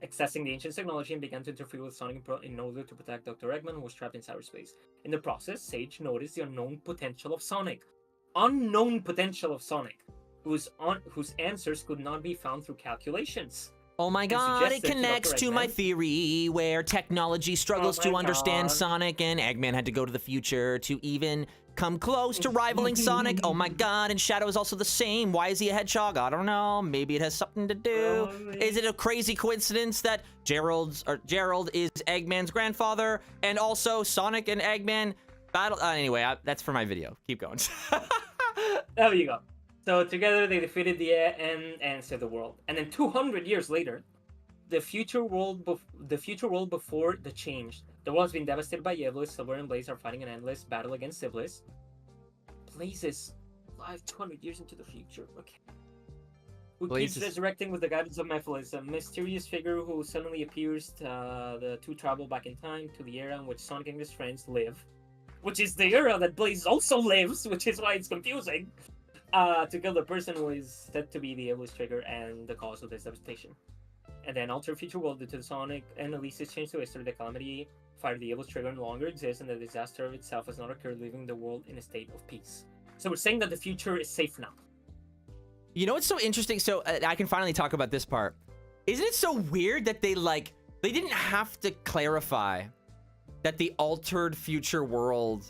accessing the ancient technology and began to interfere with Sonic in order to protect Dr. Eggman, who was trapped in cyberspace. In the process, Sage noticed the unknown potential of Sonic. Whose answers could not be found through calculations. Oh my god, it connects to my theory where technology struggles to understand Sonic, and Eggman had to go to the future to even come close to rivaling Sonic. Oh my god, and Shadow is also the same. Why is he a hedgehog? I don't know. Maybe it has something to do. Is it a crazy coincidence that Gerald is Eggman's grandfather, and also Sonic and Eggman battle? Anyway, that's for my video. Keep going. There you go. So together they defeated the end and saved the world. And then 200 years later, the future world before the change. The world has been devastated by Iblis. Silver and Blaze are fighting an endless battle against Iblis. Blaze is alive 200 years into the future. Okay. Who keeps resurrecting with the guidance of Mephiles, a mysterious figure who suddenly appears to travel back in time to the era in which Sonic and his friends live. which is the era that Blaze also lives, which is why it's confusing, to kill the person who is said to be the evil's trigger and the cause of this devastation. And then alter future world due to the Sonic and Elise's change to history, the calamity fire the evil's trigger no longer exists, and the disaster itself has not occurred, leaving the world in a state of peace. So we're saying that the future is safe now. You know what's so interesting? So I can finally talk about this part. Isn't it so weird that they didn't have to clarify that the altered future world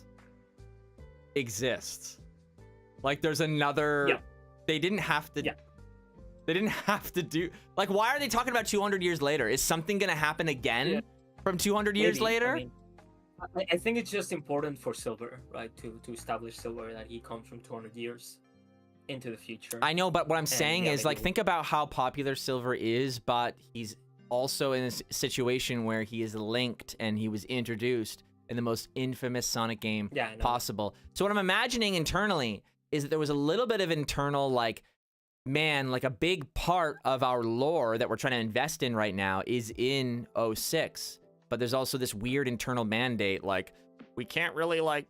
exists? Like there's another. Yeah. They didn't have to. Yeah. They didn't have to do. Like, why are they talking about 200 years later? Is something gonna happen again from 200 years later? I think it's just important for Silver, right? To establish Silver that he comes from 200 years into the future. I know, but what I'm saying is, like, think about how popular Silver is, but he's also in a situation where he is linked and he was introduced in the most infamous Sonic game possible. So what I'm imagining internally is that there was a little bit of internal, like, man, like a big part of our lore that we're trying to invest in right now is in 06. But there's also this weird internal mandate, like, we can't really, like,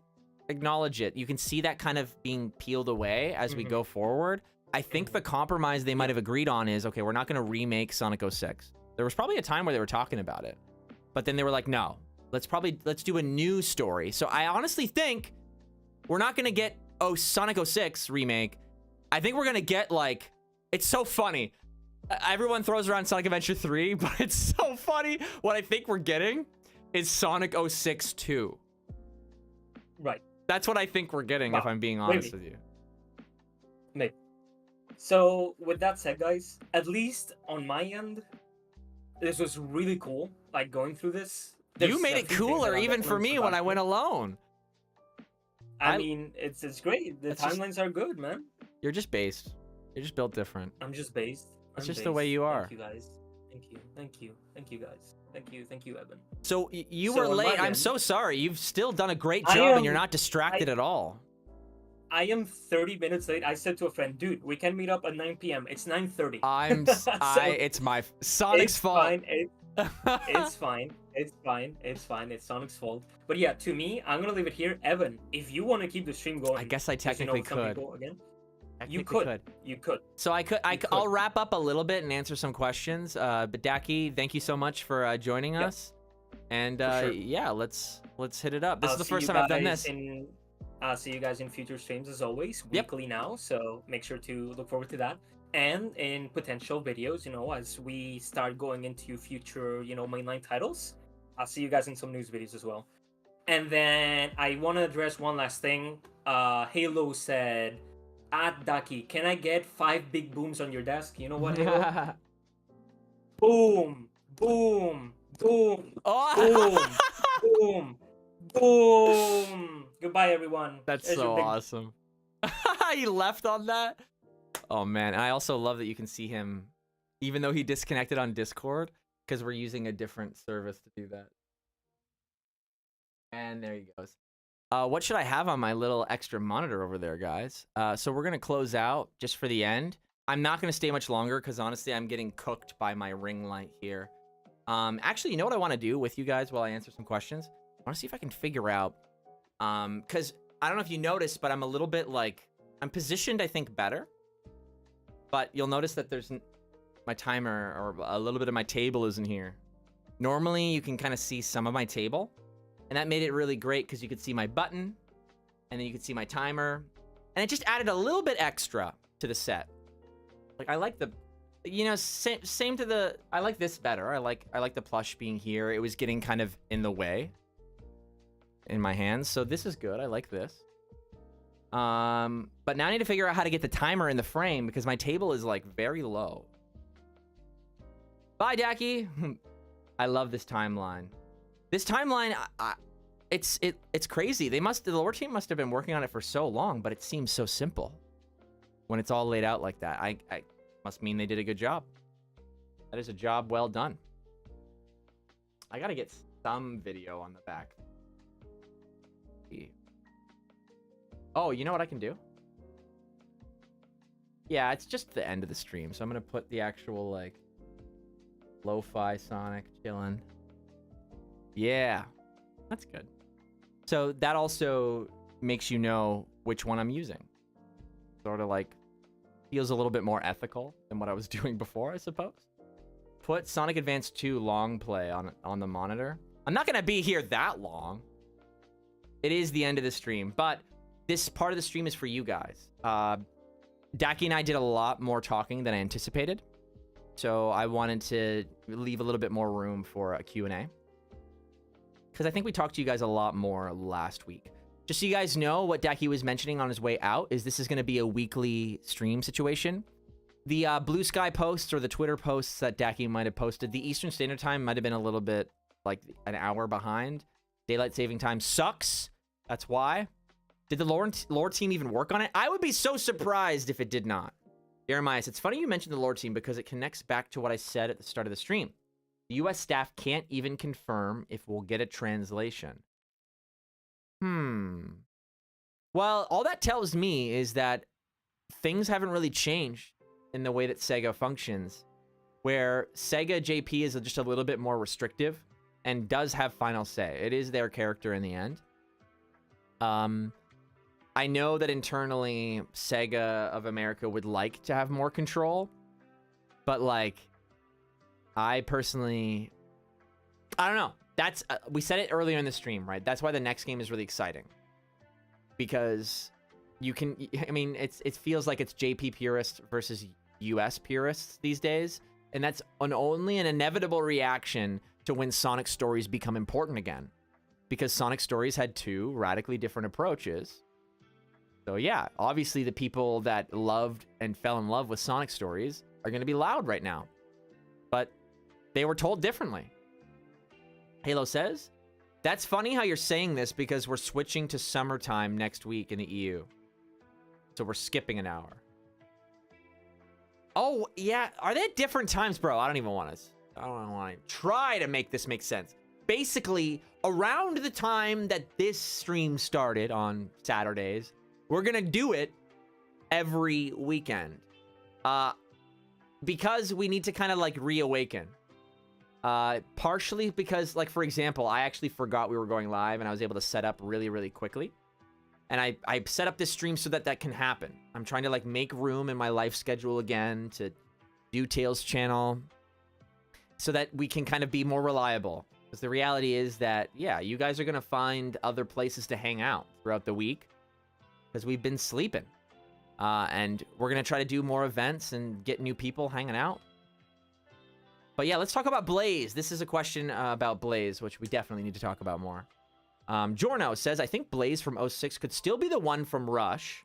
acknowledge it. You can see that kind of being peeled away as we go forward. I think the compromise they might have agreed on is, okay, we're not going to remake Sonic 06. There was probably a time where they were talking about it. But then they were like, no, let's do a new story. So I honestly think we're not going to get Sonic 06 remake. I think we're going to get, like, it's so funny. Everyone throws around Sonic Adventure 3, but it's so funny. What I think we're getting is Sonic 06 2. Right. That's what I think we're getting, if I'm being honest with you. Maybe. So, with that said, guys, at least on my end, this was really cool, like, going through this. You made it cooler even for me when I went alone. I mean, it's great. The timelines are good, man. You're just based. You're just built different. I'm just based. It's just the way you are. Thank you, guys. Thank you. Thank you. Thank you, guys. Thank you, Evan. So you were late. I'm so sorry. You've still done a great job, and you're not distracted at all. I am 30 minutes late. I said to a friend, dude, we can meet up at 9 p.m. It's 9:30. It's my Sonic's fault. Fine. It's fine. It's fine. It's fine. It's Sonic's fault. But yeah, to me, I'm gonna leave it here. Evan, if you want to keep the stream going, I guess I technically could. You could. So I'll wrap up a little bit and answer some questions. But Dakiii, thank you so much for joining us. And yeah, let's hit it up. This is the first time I've done this. I'll see you guys in future streams as always, weekly now. So make sure to look forward to that. And in potential videos, you know, as we start going into future, you know, mainline titles, I'll see you guys in some news videos as well. And then I want to address one last thing. Halo said, at Dakiii, can I get 5 big booms on your desk? You know what, Halo? Boom, boom, boom, boom, boom, boom. Goodbye, everyone. That's so awesome. He left on that? Oh, man. I also love that you can see him, even though he disconnected on Discord, because we're using a different service to do that. And there he goes. What should I have on my little extra monitor over there, guys? So we're going to close out just for the end. I'm not going to stay much longer because, honestly, I'm getting cooked by my ring light here. Actually, you know what I want to do with you guys while I answer some questions? I want to see if I can figure out... Because I don't know if you noticed, but I'm a little bit, like... I'm positioned, I think, better. But you'll notice that there's... My timer, or a little bit of my table isn't here. Normally, you can kind of see some of my table. And that made it really great because you could see my button, and then you could see my timer, and it just added a little bit extra to the set. Like I like the, you know, same to the. I like this better. I like the plush being here. It was getting kind of in the way in my hands, so this is good. I like this. But now I need to figure out how to get the timer in the frame because my table is like very low. Bye, Dakiii. I love this timeline. This timeline, it's crazy. The lore team must have been working on it for so long, but it seems so simple when it's all laid out like that. I must mean they did a good job. That is a job well done. I gotta get some video on the back. Oh, you know what I can do? Yeah, it's just the end of the stream, so I'm gonna put the actual like lo-fi Sonic chilling. Yeah, that's good. So that also makes you know which one I'm using. Sort of like feels a little bit more ethical than what I was doing before, I suppose. Put Sonic Advance 2 long play on the monitor. I'm not going to be here that long. It is the end of the stream, but this part of the stream is for you guys. Dakiii and I did a lot more talking than I anticipated. So I wanted to leave a little bit more room for a Q&A. Because I think we talked to you guys a lot more last week. Just so you guys know, what Dakiii was mentioning on his way out is this is going to be a weekly stream situation. The Blue Sky posts or the Twitter posts that Dakiii might have posted, the Eastern Standard Time might have been a little bit like an hour behind. Daylight saving time sucks. That's why. Did the lore team even work on it? I would be so surprised if it did not. Jeremiah, it's funny you mentioned the lore team because it connects back to what I said at the start of the stream. The US staff can't even confirm if we'll get a translation. Well, all that tells me is that things haven't really changed in the way that Sega functions, where Sega JP is just a little bit more restrictive and does have final say. It is their character in the end. I know that internally Sega of America would like to have more control, but like, I personally, I don't know. That's we said it earlier in the stream, right? That's why the next game is really exciting, because you can. I mean, it feels like it's JP purists versus US purists these days, and that's only an inevitable reaction to when Sonic stories become important again, because Sonic stories had two radically different approaches. So yeah, obviously the people that loved and fell in love with Sonic stories are going to be loud right now, but they were told differently. Halo says, that's funny how you're saying this because we're switching to summertime next week in the EU. So we're skipping an hour. Oh, yeah. Are they at different times, bro? I don't even want to try to make this make sense. Basically, around the time that this stream started on Saturdays, we're going to do it every weekend. Because we need to kind of like reawaken. Partially because, like, for example, I actually forgot we were going live and I was able to set up really, really quickly. And I set up this stream so that can happen. I'm trying to, like, make room in my life schedule again to do Tales channel so that we can kind of be more reliable. Because the reality is that, yeah, you guys are going to find other places to hang out throughout the week because we've been sleeping. And we're going to try to do more events and get new people hanging out. But yeah, let's talk about Blaze. This is a question about Blaze, which we definitely need to talk about more. Jorno says, I think Blaze from 06 could still be the one from Rush,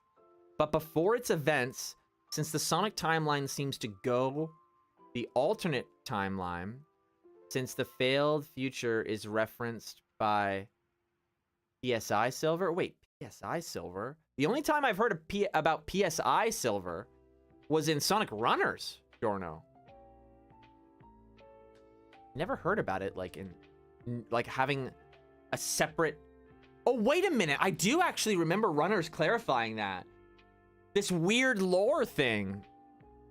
but before its events, since the Sonic timeline seems to go the alternate timeline, since the failed future is referenced by PSI Silver. Wait, PSI Silver? The only time I've heard about PSI Silver was in Sonic Runners, Jorno. Never heard about it like in like having a separate. Oh, wait a minute. I do actually remember Runners clarifying that. This weird lore thing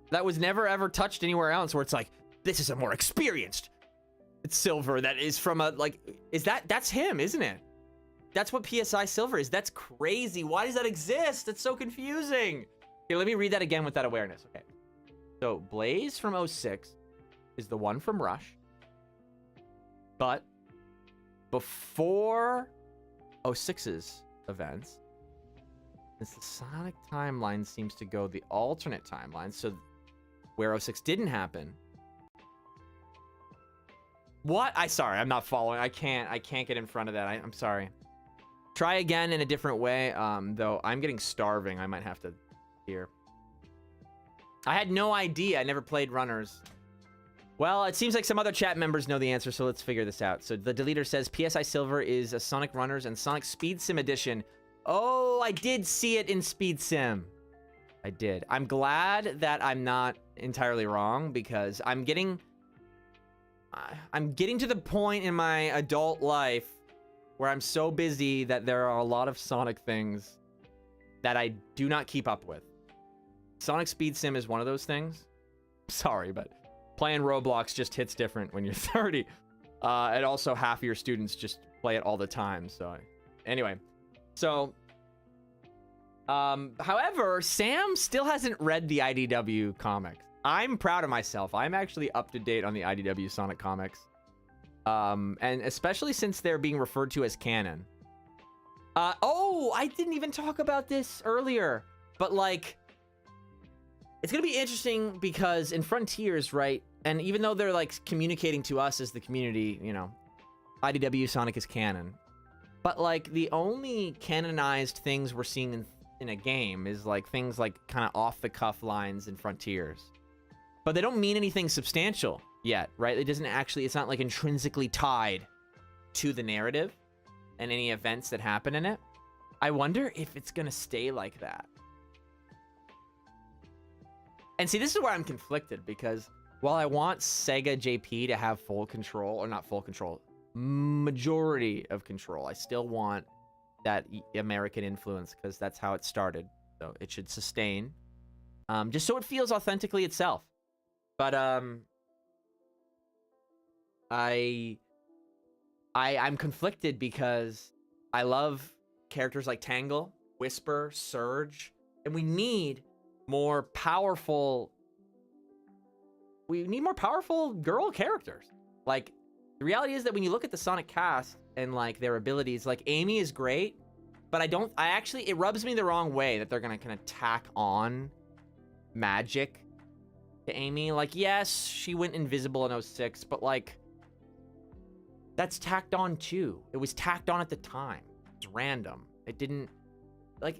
that was never ever touched anywhere else, where it's like, this is a more experienced Silver that is from a, like, that's him, isn't it? That's what PSI Silver is. That's crazy. Why does that exist? That's so confusing. Okay, let me read that again with that awareness. Okay. So Blaze from 06 is the one from Rush. But before 06's events, since the Sonic timeline seems to go the alternate timeline, so where 06 didn't happen. What? Sorry, I'm not following. I can't get in front of that. I'm sorry. Try again in a different way. Though I'm getting starving. I might have to hear. I had no idea. I never played Runners. Well, it seems like some other chat members know the answer, so let's figure this out. So the deleter says PSI Silver is a Sonic Runners and Sonic Speed Sim edition. Oh, I did see it in Speed Sim. I did. I'm glad that I'm not entirely wrong, because I'm getting to the point in my adult life where I'm so busy that there are a lot of Sonic things that I do not keep up with. Sonic Speed Sim is one of those things. Sorry, but playing Roblox just hits different when you're 30. And also half of your students just play it all the time, so Anyway, so however, Sam still hasn't read the IDW comics. I'm proud of myself. I'm actually up to date on the IDW Sonic comics. And especially since they're being referred to as canon. Oh, I didn't even talk about this earlier, but like, it's gonna be interesting because in Frontiers, right? And even though they're like communicating to us as the community, you know, IDW Sonic is canon, but like the only canonized things we're seeing in a game is like things like kind of off the cuff lines in Frontiers, but they don't mean anything substantial yet, right? It doesn't actually, it's not like intrinsically tied to the narrative and any events that happen in it. I wonder if it's gonna stay like that. And see, this is where I'm conflicted, because while I want Sega JP to have full control, or not full control, majority of control, I still want that American influence, because that's how it started. So it should sustain, just so it feels authentically itself. But I'm conflicted because I love characters like Tangle, Whisper, Surge, and we need more powerful girl characters. Like, the reality is that when you look at the Sonic cast and like their abilities, like Amy is great, but it rubs me the wrong way that they're gonna kind of tack on magic to Amy. Like, yes, she went invisible in 06, but like, that's tacked on too. It was tacked on at the time. It's random. It didn't, like,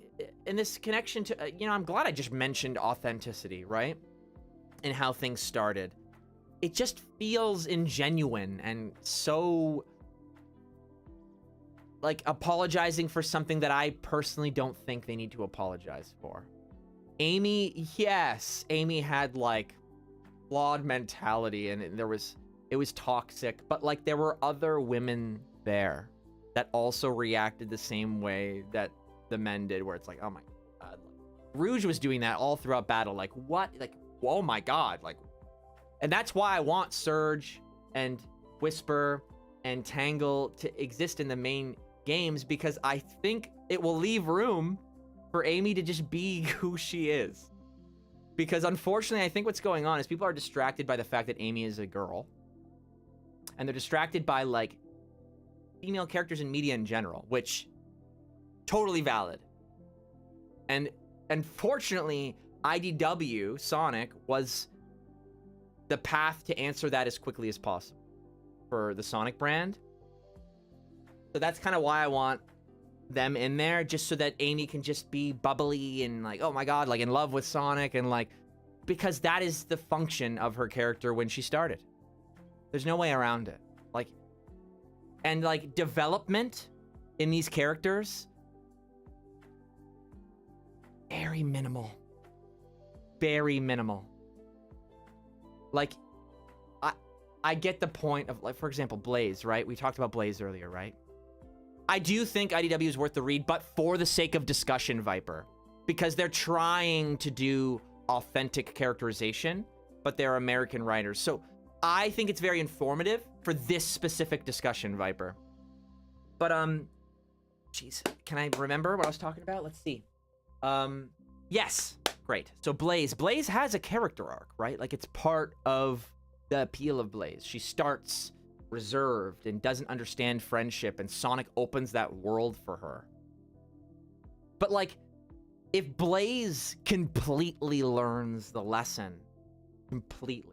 in this connection to, you know, I'm glad I just mentioned authenticity, right? And how things started. It just feels ingenuine and so, like, apologizing for something that I personally don't think they need to apologize for. Amy, yes, Amy had, like, flawed mentality, and it was toxic, but like there were other women there that also reacted the same way that the men did, where it's like, oh my god, like, Rouge was doing that all throughout battle. Like, what? Like, oh my god, like, and that's why I want Surge and Whisper and Tangle to exist in the main games, because I think it will leave room for Amy to just be who she is. Because unfortunately, I think what's going on is people are distracted by the fact that Amy is a girl. And they're distracted by, like, female characters in media in general, which, totally valid. And unfortunately, IDW Sonic was the path to answer that as quickly as possible for the Sonic brand. So that's kind of why I want them in there, just so that Amy can just be bubbly and like, oh my god, like in love with Sonic, and like, because that is the function of her character when she started. There's no way around it. Like, and like development in these characters, very minimal. Very minimal. Like, I get the point of, like, for example, Blaze, right? We talked about Blaze earlier, right? I do think IDW is worth the read, but for the sake of discussion, Viper, because they're trying to do authentic characterization, but they're American writers. So I think it's very informative for this specific discussion, Viper. But, jeez, can I remember what I was talking about? Let's see. Yes, great. So Blaze has a character arc, right? Like, it's part of the appeal of Blaze. She starts reserved and doesn't understand friendship, and Sonic opens that world for her. But, like, if Blaze completely learns the lesson, completely,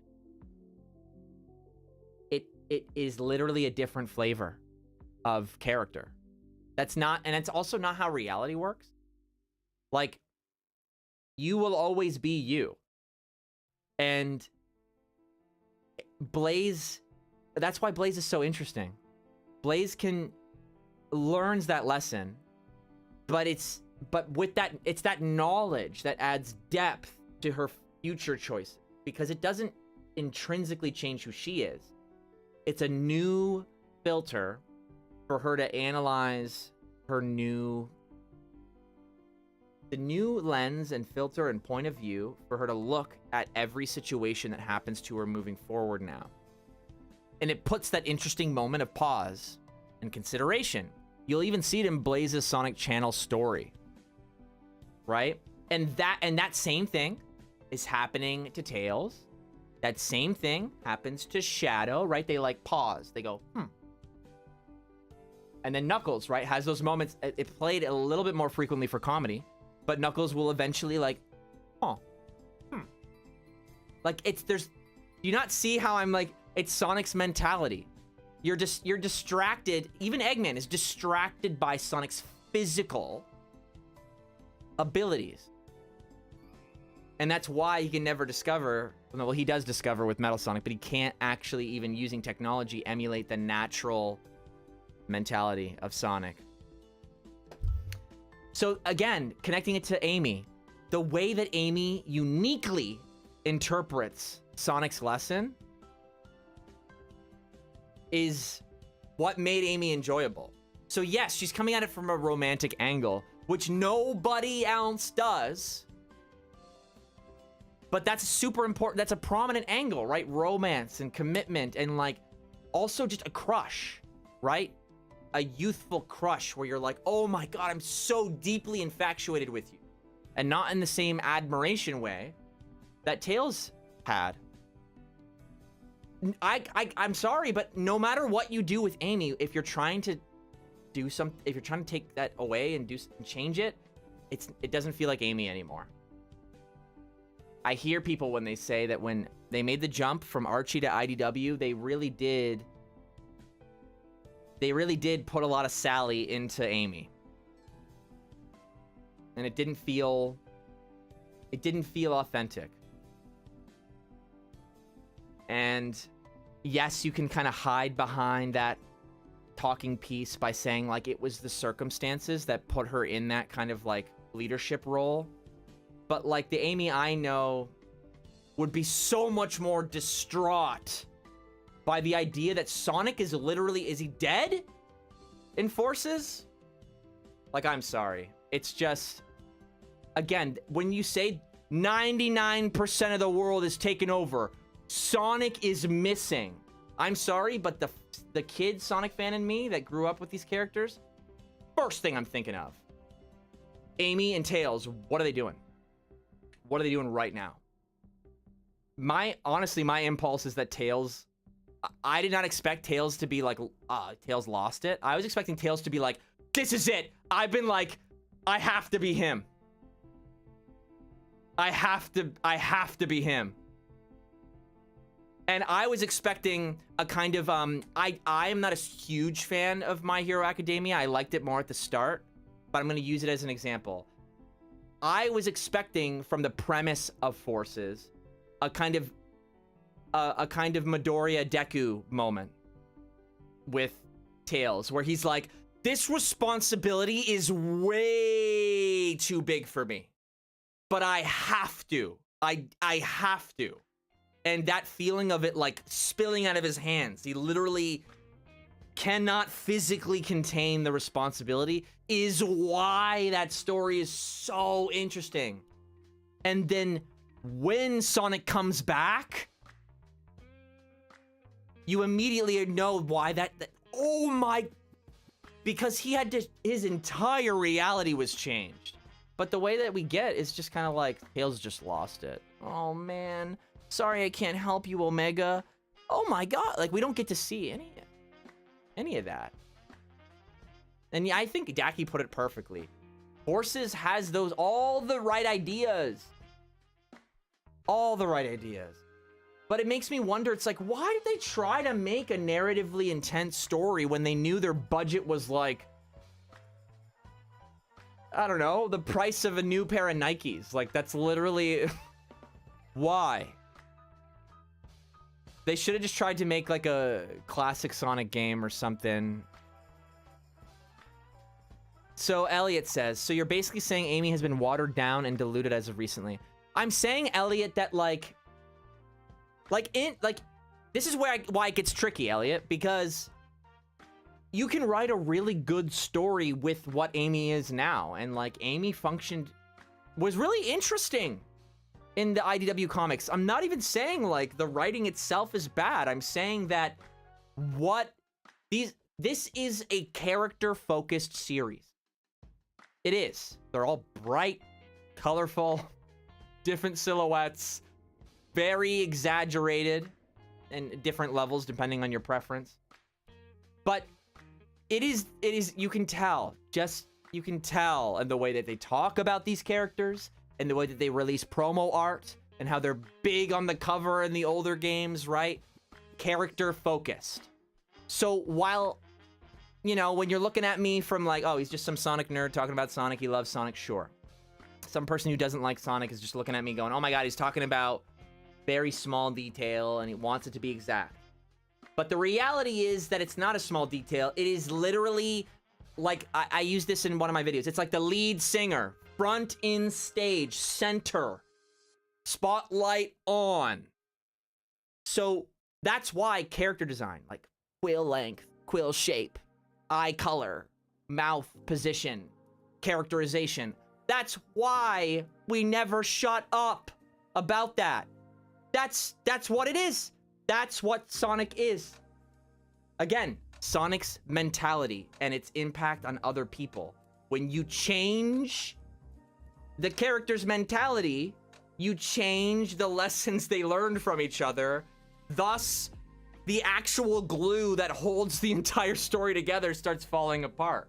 it is literally a different flavor of character. That's not, and it's also not how reality works. Like, you will always be you. And Blaze, that's why Blaze is so interesting. Blaze learns that lesson, but with that, it's that knowledge that adds depth to her future choices, because it doesn't intrinsically change who she is. It's a new filter for her to analyze her the new lens and filter and point of view for her to look at every situation that happens to her moving forward now. And it puts that interesting moment of pause and consideration You'll even see it in Blaze's Sonic Channel story, right? And that same thing is happening to Tails. That same thing happens to Shadow, right? They like pause. They go, And then Knuckles, right, has those moments. It played a little bit more frequently for comedy, but Knuckles will eventually like, Like do you not see how I'm like, it's Sonic's mentality. You're distracted. Even Eggman is distracted by Sonic's physical abilities. And that's why he can never discover, well, he does discover with Metal Sonic, but he can't actually, even using technology, emulate the natural mentality of Sonic. So again, connecting it to Amy, the way that Amy uniquely interprets Sonic's lesson is what made Amy enjoyable. So yes, she's coming at it from a romantic angle, which nobody else does. But that's super important. That's a prominent angle, right? Romance and commitment and like also just a crush, right? A youthful crush where you're like, oh my God, I'm so deeply infatuated with you. And not in the same admiration way that Tails had. I'm sorry, but no matter what you do with Amy, if you're trying to do something, if you're trying to take that away and change it, it doesn't feel like Amy anymore. I hear people when they say that when they made the jump from Archie to IDW, they really did put a lot of Sally into Amy. And it didn't feel authentic. And yes, you can kind of hide behind that talking piece by saying like it was the circumstances that put her in that kind of like leadership role. But like the Amy I know would be so much more distraught by the idea that Sonic is he dead in Forces? Like, I'm sorry. It's just, again, when you say 99% of the world is taken over, Sonic is missing. I'm sorry, but the kid Sonic fan in me that grew up with these characters, first thing I'm thinking of, Amy and Tails, what are they doing? What are they doing right now? Honestly, my impulse is that Tails, I did not expect Tails to be like, Tails lost it. I was expecting Tails to be like, this is it. I've been like, I have to be him. I have to be him. And I was expecting a kind of, I am not a huge fan of My Hero Academia. I liked it more at the start, but I'm going to use it as an example. I was expecting from the premise of Forces, a kind of Midoriya Deku moment with Tails, where he's like, this responsibility is way too big for me, but I have to. I have to. And that feeling of it like spilling out of his hands, he literally cannot physically contain the responsibility, is why that story is so interesting. And then when Sonic comes back, you immediately know why that oh my, because he had to, his entire reality was changed. But the way that we get is just kind of like, Tails just lost it. Oh man, sorry I can't help you, Omega. Oh my God, like we don't get to see any of that. And yeah, I think Dakiii put it perfectly. Forces has all the right ideas. All the right ideas. But it makes me wonder, it's like, why did they try to make a narratively intense story when they knew their budget was like, I don't know, the price of a new pair of Nikes? Like, that's literally... Why? They should have just tried to make like a classic Sonic game or something. So Elliot says, so you're basically saying Amy has been watered down and diluted as of recently. I'm saying, Elliot, that this is why it gets tricky, Elliot, because you can write a really good story with what Amy is now. And like Amy was really interesting in the IDW comics. I'm not even saying like the writing itself is bad. I'm saying that This is a character-focused series. It is. They're all bright, colorful, different silhouettes, very exaggerated, and different levels depending on your preference. But it is, you can tell, and the way that they talk about these characters, and the way that they release promo art, and how they're big on the cover in the older games, right? Character-focused. So while, you know, when you're looking at me from like, oh, he's just some Sonic nerd talking about Sonic, he loves Sonic, sure. Some person who doesn't like Sonic is just looking at me going, oh my god, he's talking about very small detail, and he wants it to be exact. But the reality is that it's not a small detail. It is literally, like, I use this in one of my videos. It's like the lead singer, front in stage, center, spotlight on. So that's why character design, like quill length, quill shape, eye color, mouth position, characterization, that's why we never shut up about that. That's what it is. That's what Sonic is. Again, Sonic's mentality and its impact on other people. When you change the character's mentality, you change the lessons they learned from each other. Thus, the actual glue that holds the entire story together starts falling apart.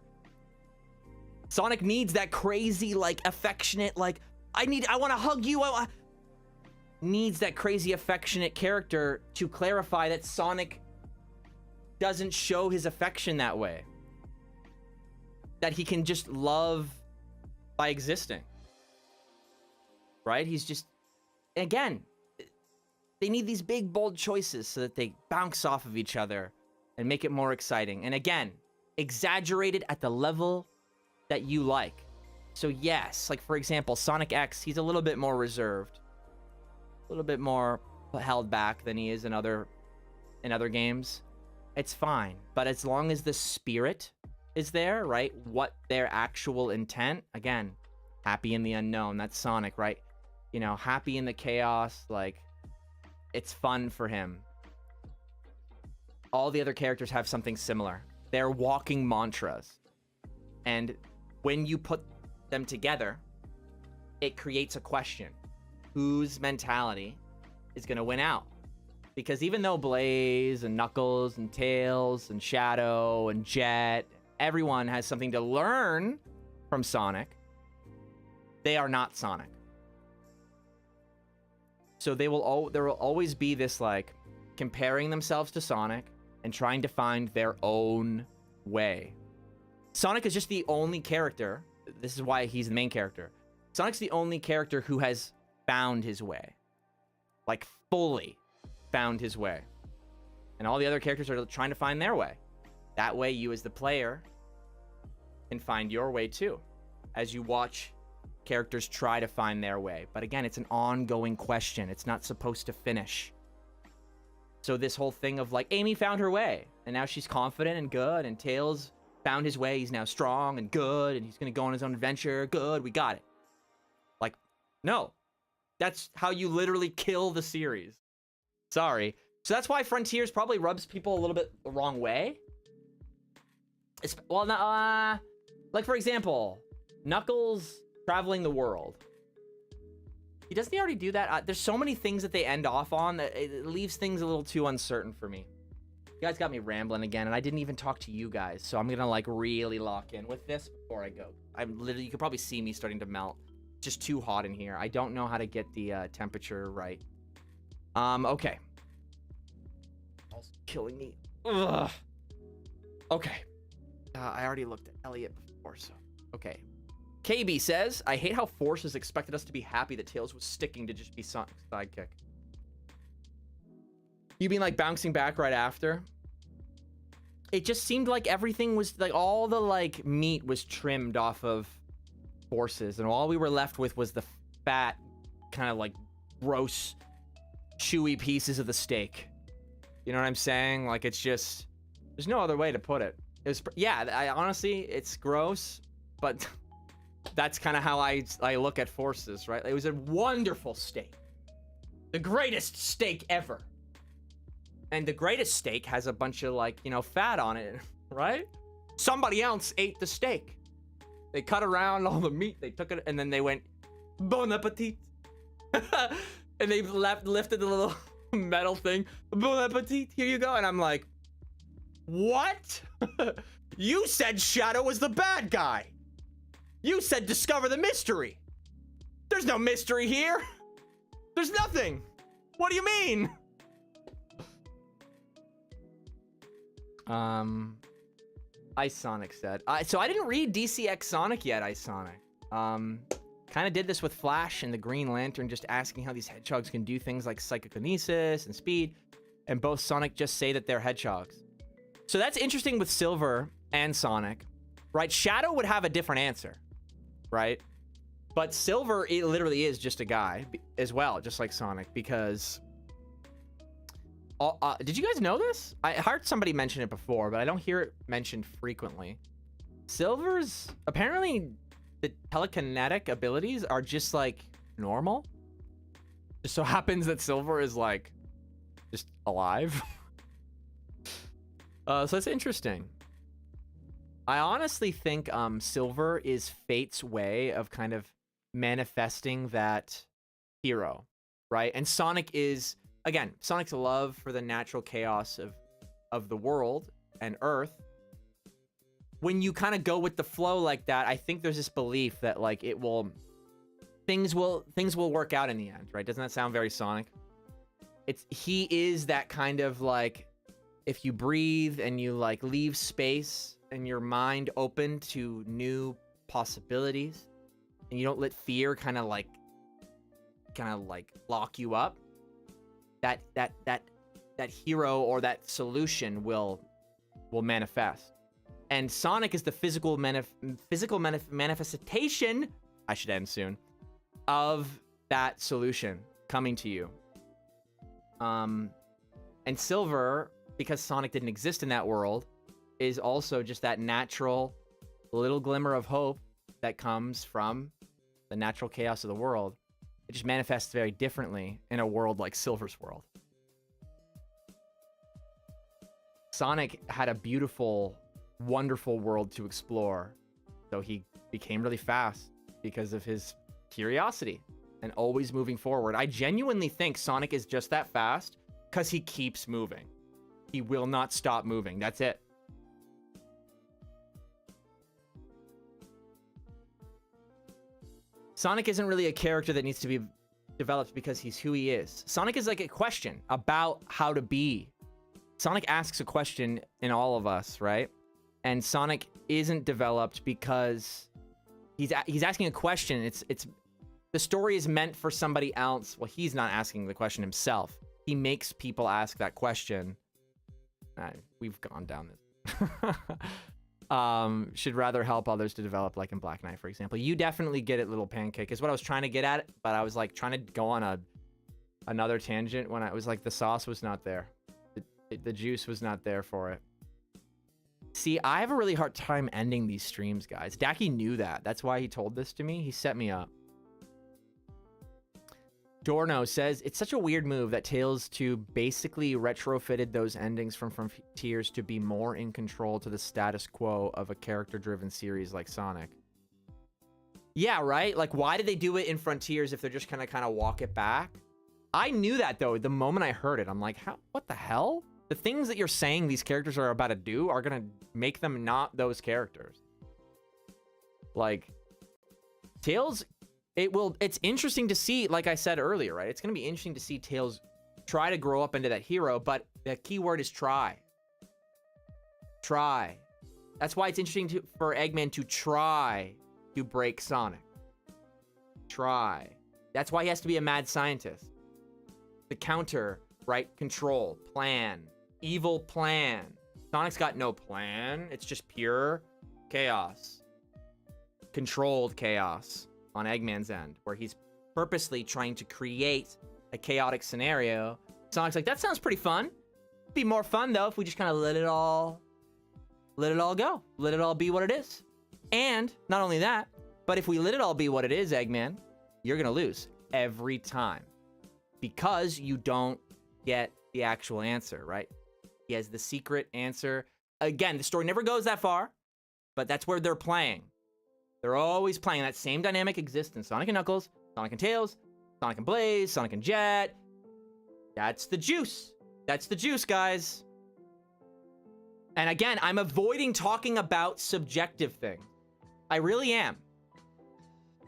Sonic needs that crazy, like, affectionate, like, I want to hug you. Needs that crazy affectionate character to clarify that Sonic doesn't show his affection that way. That he can just love by existing. Right? He's just, again, they need these big, bold choices so that they bounce off of each other and make it more exciting. And again, exaggerated at the level that you like. So yes, like for example, Sonic X, he's a little bit more reserved. A little bit more held back than he is in other games. It's fine, but as long as the spirit is there, right? What their actual intent, again, happy in the unknown, that's Sonic, right? You know, happy in the chaos, like, it's fun for him. All the other characters have something similar. They're walking mantras. And when you put them together, it creates a question. Whose mentality is going to win out? Because even though Blaze and Knuckles and Tails and Shadow and Jet, everyone has something to learn from Sonic, they are not Sonic. So there will always be this, like, comparing themselves to Sonic and trying to find their own way. Sonic is just the only character, this is why he's the main character. Sonic's the only character who has found his way. Like, fully found his way. And all the other characters are trying to find their way. That way, you as the player can find your way too, as you watch characters try to find their way. But again, it's an ongoing question. It's not supposed to finish. So this whole thing of like, Amy found her way, and now she's confident and good, and Tails found his way, he's now strong and good, and he's gonna go on his own adventure, good, we got it. Like, no. That's how you literally kill the series. Sorry. So that's why Frontiers probably rubs people a little bit the wrong way. Well, like for example, Knuckles traveling the world. Doesn't he already do that? There's so many things that they end off on that it leaves things a little too uncertain for me. You guys got me rambling again, and I didn't even talk to you guys, so I'm gonna like really lock in with this before I go. I'm literally, you could probably see me starting to melt. Just too hot in here. I don't know how to get the temperature right. Okay. Also killing me. Ugh. Okay. I already looked at Elliot before, so okay. KB says, I hate how Forces expected us to be happy that Tails was sticking to just be Sonic's sidekick. You mean like bouncing back right after? It just seemed like everything was like all the like meat was trimmed off of Forces, and all we were left with was the fat, kind of like gross, chewy pieces of the steak. You know what I'm saying? Like, it's just, there's no other way to put it. It was, yeah, I honestly, it's gross, but that's kind of how I look at Forces, right? It was a wonderful steak. The greatest steak ever. And the greatest steak has a bunch of, like, you know, fat on it. right? Somebody else ate the steak. They cut around all the meat, they took it, and then they went, bon appetit. And they lifted the little metal thing, bon appetit, here you go. And I'm like, what? You said Shadow was the bad guy. You said discover the mystery. There's no mystery here. There's nothing. What do you mean? Ice Sonic said. So I didn't read DCX Sonic yet, Ice Sonic. Kind of did this with Flash and the Green Lantern, just asking how these hedgehogs can do things like psychokinesis and speed. And both Sonic just say that they're hedgehogs. So that's interesting with Silver and Sonic, right? Shadow would have a different answer, right? But Silver, it literally is just a guy as well, just like Sonic, because... did you guys know this? I heard somebody mention it before, but I don't hear it mentioned frequently. Silver's... apparently, the telekinetic abilities are just, like, normal. Just so happens that Silver is, like, just alive. So that's interesting. I honestly think Silver is Fate's way of kind of manifesting that hero, right? And Sonic is, again, Sonic's love for the natural chaos of the world and Earth. When you kind of go with the flow like that, I think there's this belief that like things will work out in the end, right? Doesn't that sound very Sonic? He is that kind of like, if you breathe and you like leave space and your mind open to new possibilities, and you don't let fear kind of like lock you up, that hero or that solution will manifest. And Sonic is the physical manifestation, I should end soon, of that solution coming to you. And Silver, because Sonic didn't exist in that world, is also just that natural little glimmer of hope that comes from the natural chaos of the world. It just manifests very differently in a world like Silver's world. Sonic had a beautiful, wonderful world to explore, so he became really fast because of his curiosity and always moving forward. I genuinely think Sonic is just that fast because he keeps moving. He will not stop moving. That's it. Sonic isn't really a character that needs to be developed because he's who he is. Sonic is like a question about how to be. Sonic asks a question in all of us, right? And Sonic isn't developed because he's asking a question. It's the story is meant for somebody else. Well, he's not asking the question himself. He makes people ask that question. We've gone down this. Should rather help others to develop, like in Black Knight, for example. You definitely get it, Little Pancake, is what I was trying to get at, but I was like trying to go on another tangent when I was like, the sauce was not there. The juice was not there for it. See, I have a really hard time ending these streams, guys. Dakiii knew that. That's why he told this to me. He set me up. Dorno says, it's such a weird move that Tales 2 basically retrofitted those endings from Frontiers to be more in control to the status quo of a character-driven series like Sonic. Yeah, right? Like, why did they do it in Frontiers if they're just gonna kind of walk it back? I knew that, though. The moment I heard it, I'm like, what the hell? The things that you're saying these characters are about to do are gonna make them not those characters. Like, Tales... It's interesting to see, like I said earlier, right? It's going to be interesting to see Tails try to grow up into that hero, but the key word is try. Try. That's why it's interesting for Eggman to try to break Sonic. Try. That's why he has to be a mad scientist. The counter, right? Control, plan, evil plan. Sonic's got no plan. It's just pure chaos. Controlled chaos. On Eggman's end, where he's purposely trying to create a chaotic scenario. Sonic's like, that sounds pretty fun. It'd be more fun though if we just kind of let it all go. Let it all be what it is. And not only that, but if we let it all be what it is, Eggman, you're gonna lose every time because you don't get the actual answer, right? He has the secret answer. again, the story never goes that far, but that's where they're playing. They're always playing. That same dynamic exists in Sonic and Knuckles, Sonic and Tails, Sonic and Blaze, Sonic and Jet. That's the juice. That's the juice, guys. And again, I'm avoiding talking about subjective things. I really am.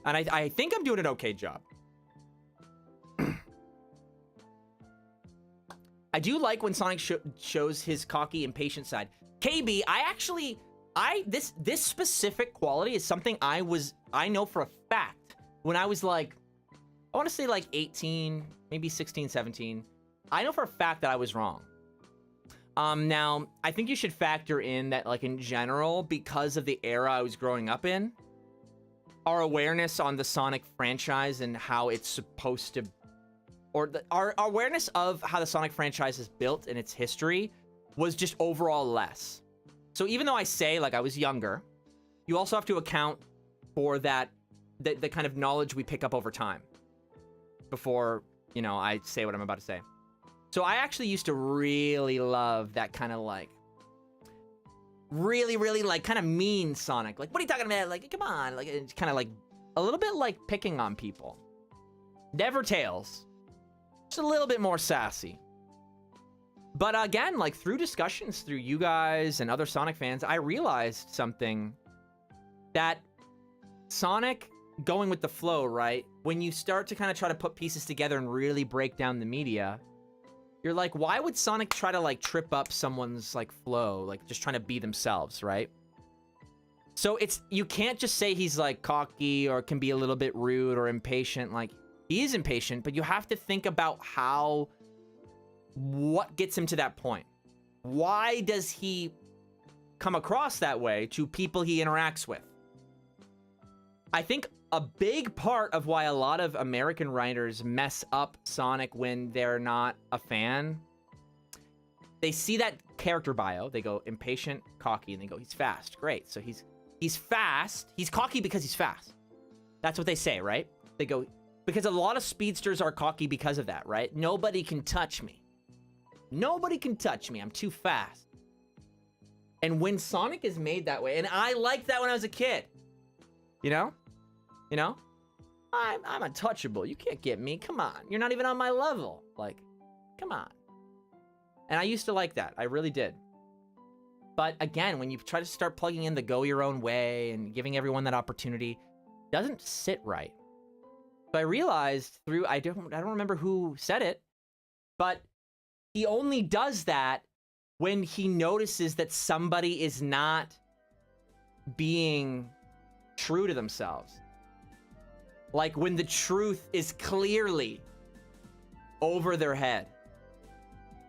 And I think I'm doing an okay job. I do like when Sonic shows his cocky, impatient side. KB, this specific quality is something I know for a fact. When I was like, I want to say like 18, maybe 16, 17. I know for a fact that I was wrong. Now, I think you should factor in that, like, in general, because of the era I was growing up in, our awareness on the Sonic franchise and how it's supposed to, or our awareness of how the Sonic franchise is built and its history was just overall less. So even though I say, like, I was younger, you also have to account for that, the kind of knowledge we pick up over time before, you know, I say what I'm about to say. So I actually used to really love that kind of, like, really, like, kind of mean Sonic. Like, what are you talking about? Like, come on. Like, it's kind of like a little bit like picking on people. Never Tails. Just a little bit more sassy. But again, like, through discussions through you guys and other Sonic fans, I realized something, that Sonic going with the flow, right? When you start to kind of try to put pieces together and really break down the media, you're like, why would Sonic try to, like, trip up someone's, like, flow? Like, just trying to be themselves, right? So you can't just say he's, like, cocky or can be a little bit rude or impatient. Like, he is impatient, but you have to think about what gets him to that point. Why does he come across that way to people he interacts with? I think a big part of why a lot of American writers mess up Sonic when they're not a fan, they see that character bio, they go impatient, cocky, and they go, he's fast. Great. So he's fast. He's cocky because he's fast. That's what they say, right? They go, because a lot of speedsters are cocky because of that, right? Nobody can touch me. Nobody can touch me. I'm too fast. And when Sonic is made that way, and I liked that when I was a kid, you know? You know? I'm untouchable. You can't get me. Come on. You're not even on my level. Like, come on. And I used to like that. I really did. But again, when you try to start plugging in the go your own way and giving everyone that opportunity, it doesn't sit right. So I realized through, I don't remember who said it, but he only does that when he notices that somebody is not being true to themselves. Like when the truth is clearly over their head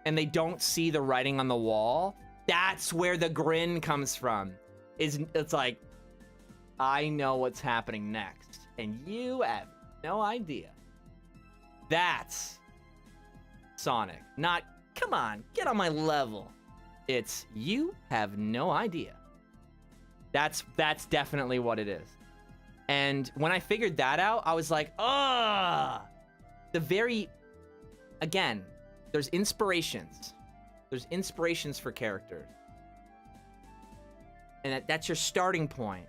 and they don't see the writing on the wall, that's where the grin comes from. It's like, I know what's happening next, and you have no idea. That's Sonic. Not, come on, get on my level. It's, you have no idea. That's definitely what it is. And when I figured that out, I was like, again, there's inspirations. There's inspirations for characters. And that's your starting point.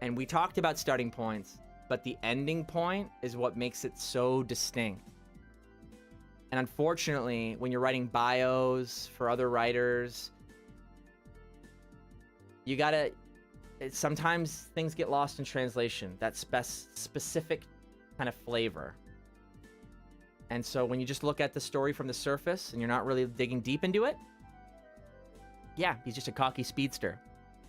And we talked about starting points, but the ending point is what makes it so distinct. And unfortunately, when you're writing bios for other writers, you gotta, sometimes things get lost in translation, that specific kind of flavor. And so when you just look at the story from the surface and you're not really digging deep into it, yeah, he's just a cocky speedster.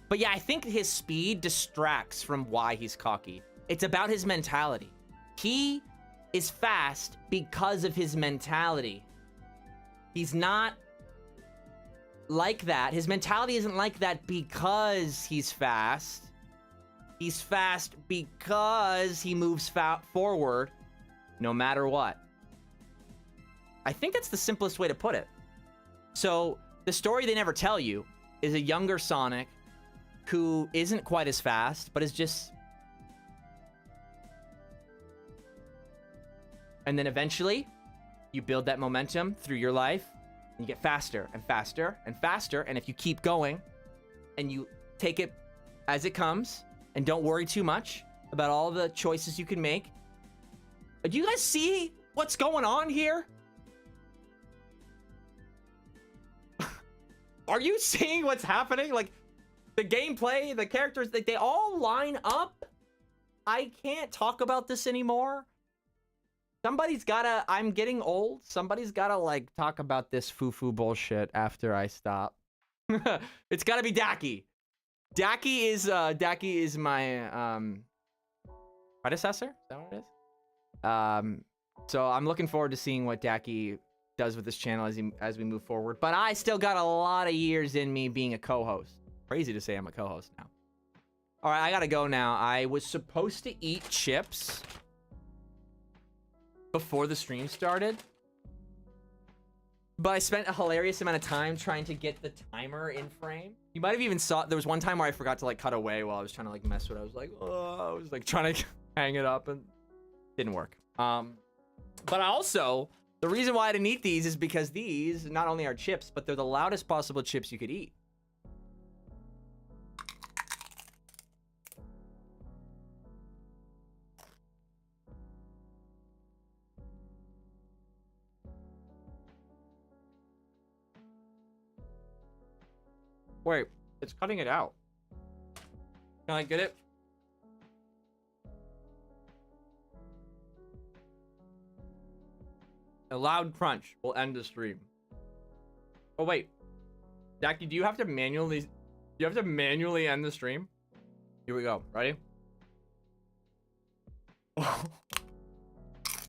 But yeah, I think his speed distracts from why he's cocky. It's about his mentality. He is fast because of his mentality. He's not like that. His mentality isn't like that because he's fast. He's fast because he moves forward no matter what. I think that's the simplest way to put it. So the story they never tell you is a younger Sonic who isn't quite as fast, but is just... And then eventually, you build that momentum through your life, You get faster and faster and faster, and if you keep going and you take it as it comes and don't worry too much about all the choices you can make. Do you guys see what's going on here? Are you seeing what's happening? Like, the gameplay, the characters, they all line up. I can't talk about this anymore. Somebody's gotta, I'm getting old. Somebody's gotta, like, talk about this foo-foo bullshit after I stop. It's gotta be Dakiii. Dakiii is my, predecessor? Is that what it is? So I'm looking forward to seeing what Dakiii does with this channel as we move forward. But I still got a lot of years in me being a co-host. Crazy to say I'm a co-host now. All right, I gotta go now. I was supposed to eat chips before the stream started, but I spent a hilarious amount of time trying to get the timer in frame. You might have even saw, there was one time where I forgot to like cut away while I was trying to like mess with it. I was like, oh, I was like trying to hang it up and didn't work. But also, the reason why I didn't eat these is because these not only are chips, but they're the loudest possible chips you could eat. Wait, it's cutting it out. Can I get it? A loud crunch will end the stream. Oh wait, Dakiii, do you have to manually end the stream? Here we go. Ready?